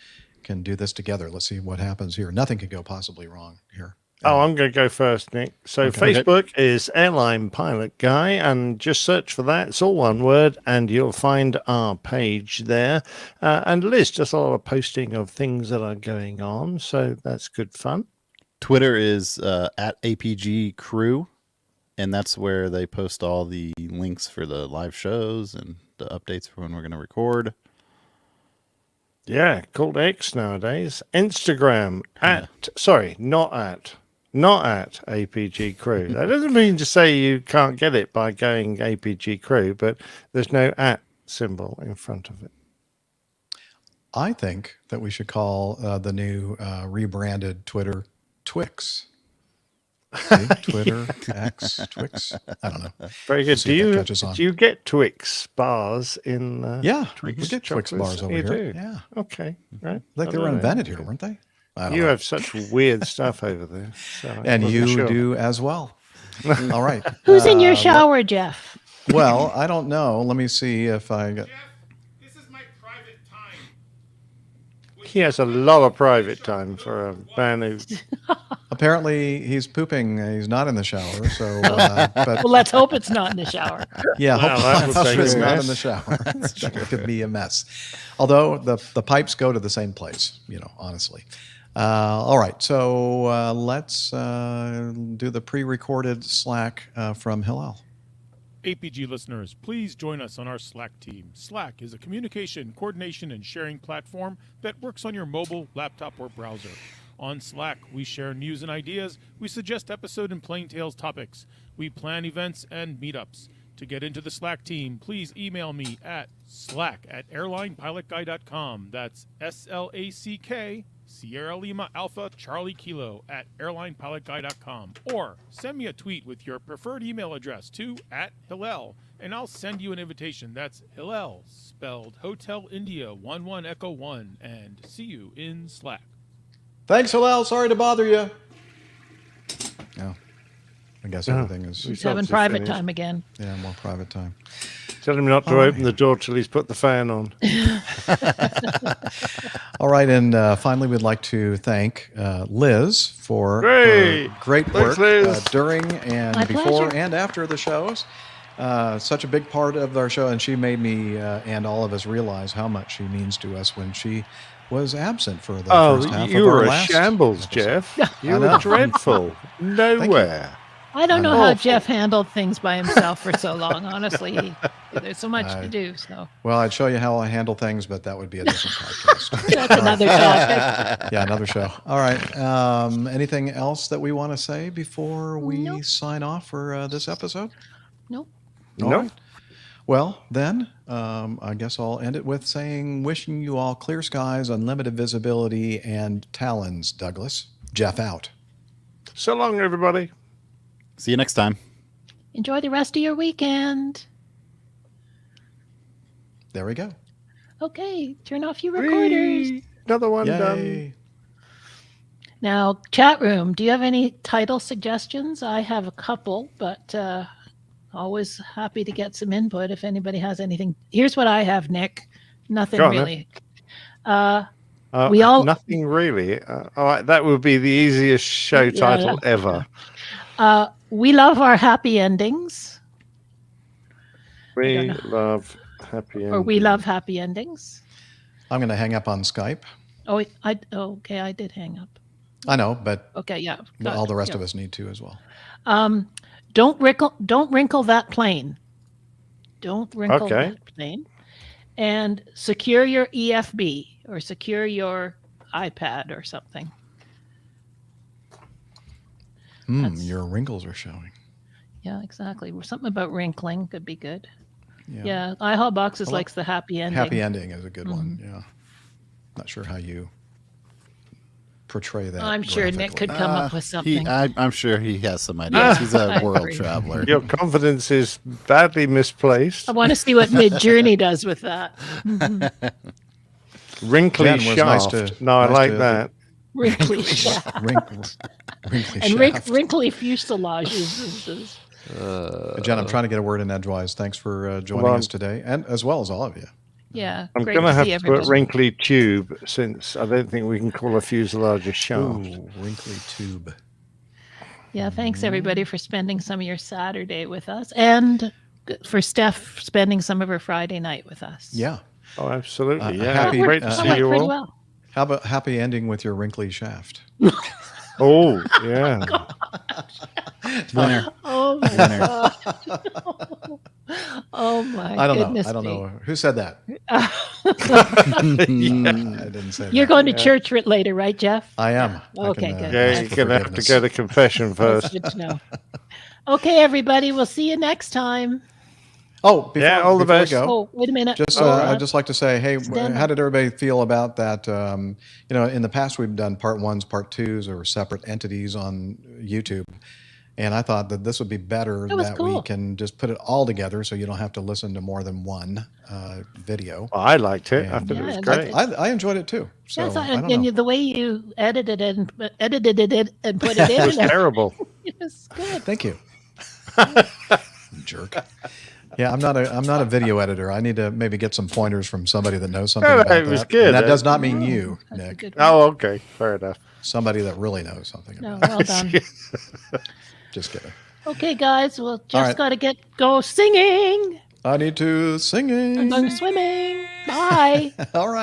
do this together. Let's see what happens here. Nothing could go possibly wrong here. Oh, I'm going to go first, Nick. So Okay. Facebook is Airline Pilot Guy, and just search for that. It's all one word, and you'll find our page there. And Liz does a lot of posting of things that are going on, so that's good fun. Twitter is at APG Crew, and that's where they post all the links for the live shows and the updates for when we're going to record. Yeah, called X nowadays. Instagram not at APG Crew. That doesn't mean to say you can't get it by going APG Crew, but there's no at symbol in front of it. I think that we should call the new rebranded Twitter Twix. See? Twitter, X, Twix. I don't know. Very good. See if that catches on. Do you get Twix bars in? Yeah, Twix we get Twix chocolates? bars over You here. do? Yeah. Okay. Right. Like they were invented here, weren't they? I don't You know. have such weird stuff over there. So I And wasn't you sure. do as well. All right. Who's in your shower, Jeff? Well, I don't know. Let me see if I got. He has a lot of private time for a man who. Apparently, he's pooping. He's not in the shower. So, but Well, let's hope it's not in the shower. yeah, Well, that would hope take it's a not mess. in the shower. That could be a mess. Although the pipes go to the same place, honestly. All right, so let's do the pre-recorded Slack from Hillel. APG listeners, please join us on our Slack team. Slack is a communication, coordination, and sharing platform that works on your mobile, laptop, or browser. On Slack, we share news and ideas, we suggest episode and plain tales topics, we plan events and meetups. To get into the Slack team, please email me at slack@airlinepilotguy.com. That's SLACK, Sierra Lima Alpha Charlie Kilo @airlinepilotguy.com. Or send me a tweet with your preferred email address to @Hillel, and I'll send you an invitation. That's Hillel, spelled Hotel India 11 Echo 1, and see you in Slack. Thanks, Hillel. Sorry to bother you. No, I guess everything is. He's having private time again. Yeah, more private time. Tell him not to All open the door till he's put the fan on. All right, and finally, we'd like to thank Liz for Great. her great Thanks, work Liz. during and My before pleasure. and after the shows. Such a big part of our show, and she made me and all of us realize how much she means to us when she was absent for the first half you of our were a last shambles, episode. Jeff. I You know. were dreadful. Nowhere. I don't know how Awful. Jeff handled things by himself for so long. Honestly, there's so much to do. So Well, I'd show you how I handle things, but that would be a different podcast. that's another topic. Yeah, another show. All right. Anything else that we want to say before we sign off for this episode? Nope. All No. right. Well, then, I guess I'll end it with saying, wishing you all clear skies, unlimited visibility, and talons, Douglas. Jeff out. So long, everybody. See you next time. Enjoy the rest of your weekend. There we go. Okay, turn off your recorders. Whee! Another one done. Yay. Now, chat room, do you have any title suggestions? I have a couple, but always happy to get some input if anybody has anything. Here's what I have, Nick. Nothing Go on, really. We all Nothing really. All right, that would be the easiest show Yeah. title ever. we love our happy endings, We love happy endings. or we love happy endings. I'm going to hang up on Skype. Oh, okay, I did hang up. I know, but Okay, yeah. all the rest of us need to as well. Don't wrinkle that plane. Don't wrinkle Okay. that plane. And secure your EFB or secure your iPad or something. Your wrinkles are showing. Yeah, exactly. Something about wrinkling could be good. Yeah. Yeah, iHall Boxes Well, likes the happy ending. Happy ending is a good one. Mm-hmm. Yeah. Not sure how you portray that. I'm sure Nick graphically. could come up with something. I'm sure he has some ideas. He's a I world agree. traveler. Your confidence is badly misplaced. I want to see what Mid-Journey does with that. Mhm. Wrinkly Jen, was nice shaft. to- No, I nice like to- that. Wrinkly shaft. Wrinkly And shaft. wrinkly fuselage is Jen, I'm trying to get a word in edgewise. Thanks for joining Well, us today, and as well as all of you. yeah. I'm great going to have see to put everybody. wrinkly tube since I don't think we can call a fuselage a shaft. Ooh, wrinkly tube. Yeah, thanks everybody for spending some of your Saturday with us, and for Steph spending some of her Friday night with us. Yeah. Oh, absolutely. Yeah, happy, great to see you pretty all. well. How about happy ending with your wrinkly shaft? Oh, yeah. Winner. Oh my God. Oh my I don't goodness. know. I don't me. know. Who said that? Yeah. I didn't say You're that. going to church later, right, Jeff? I am. Okay, I can, good. Yeah, ask you're for going to have to forgiveness. go to confession That's first. good to know. Okay, everybody, we'll see you next time. Oh, before, Yeah, all the before best. we go, Oh, wait a minute. just Oh, I'd just like to say, hey, stand how up. did everybody feel about that? You know, in the past we've done part ones, part twos, or separate entities on YouTube, and I thought that this would be better That was that cool. we can just put it all together, so you don't have to listen to more than one video. I liked it. I And thought it was Yeah, great. I enjoyed it too. So Yes, I don't and know. the way you edited it and put it in, It was terrible. it was good. Thank you. Jerk. Yeah, I'm not a video editor. I need to maybe get some pointers from somebody that knows something No, about it was that. good. And that does not mean you, That's a Nick. good one. Oh, okay. Fair enough. Somebody that really knows something No, about well done. it. Just kidding. Okay, guys, we'll just right. got to go singing. I need to I'm singing. going swimming. Bye. All right.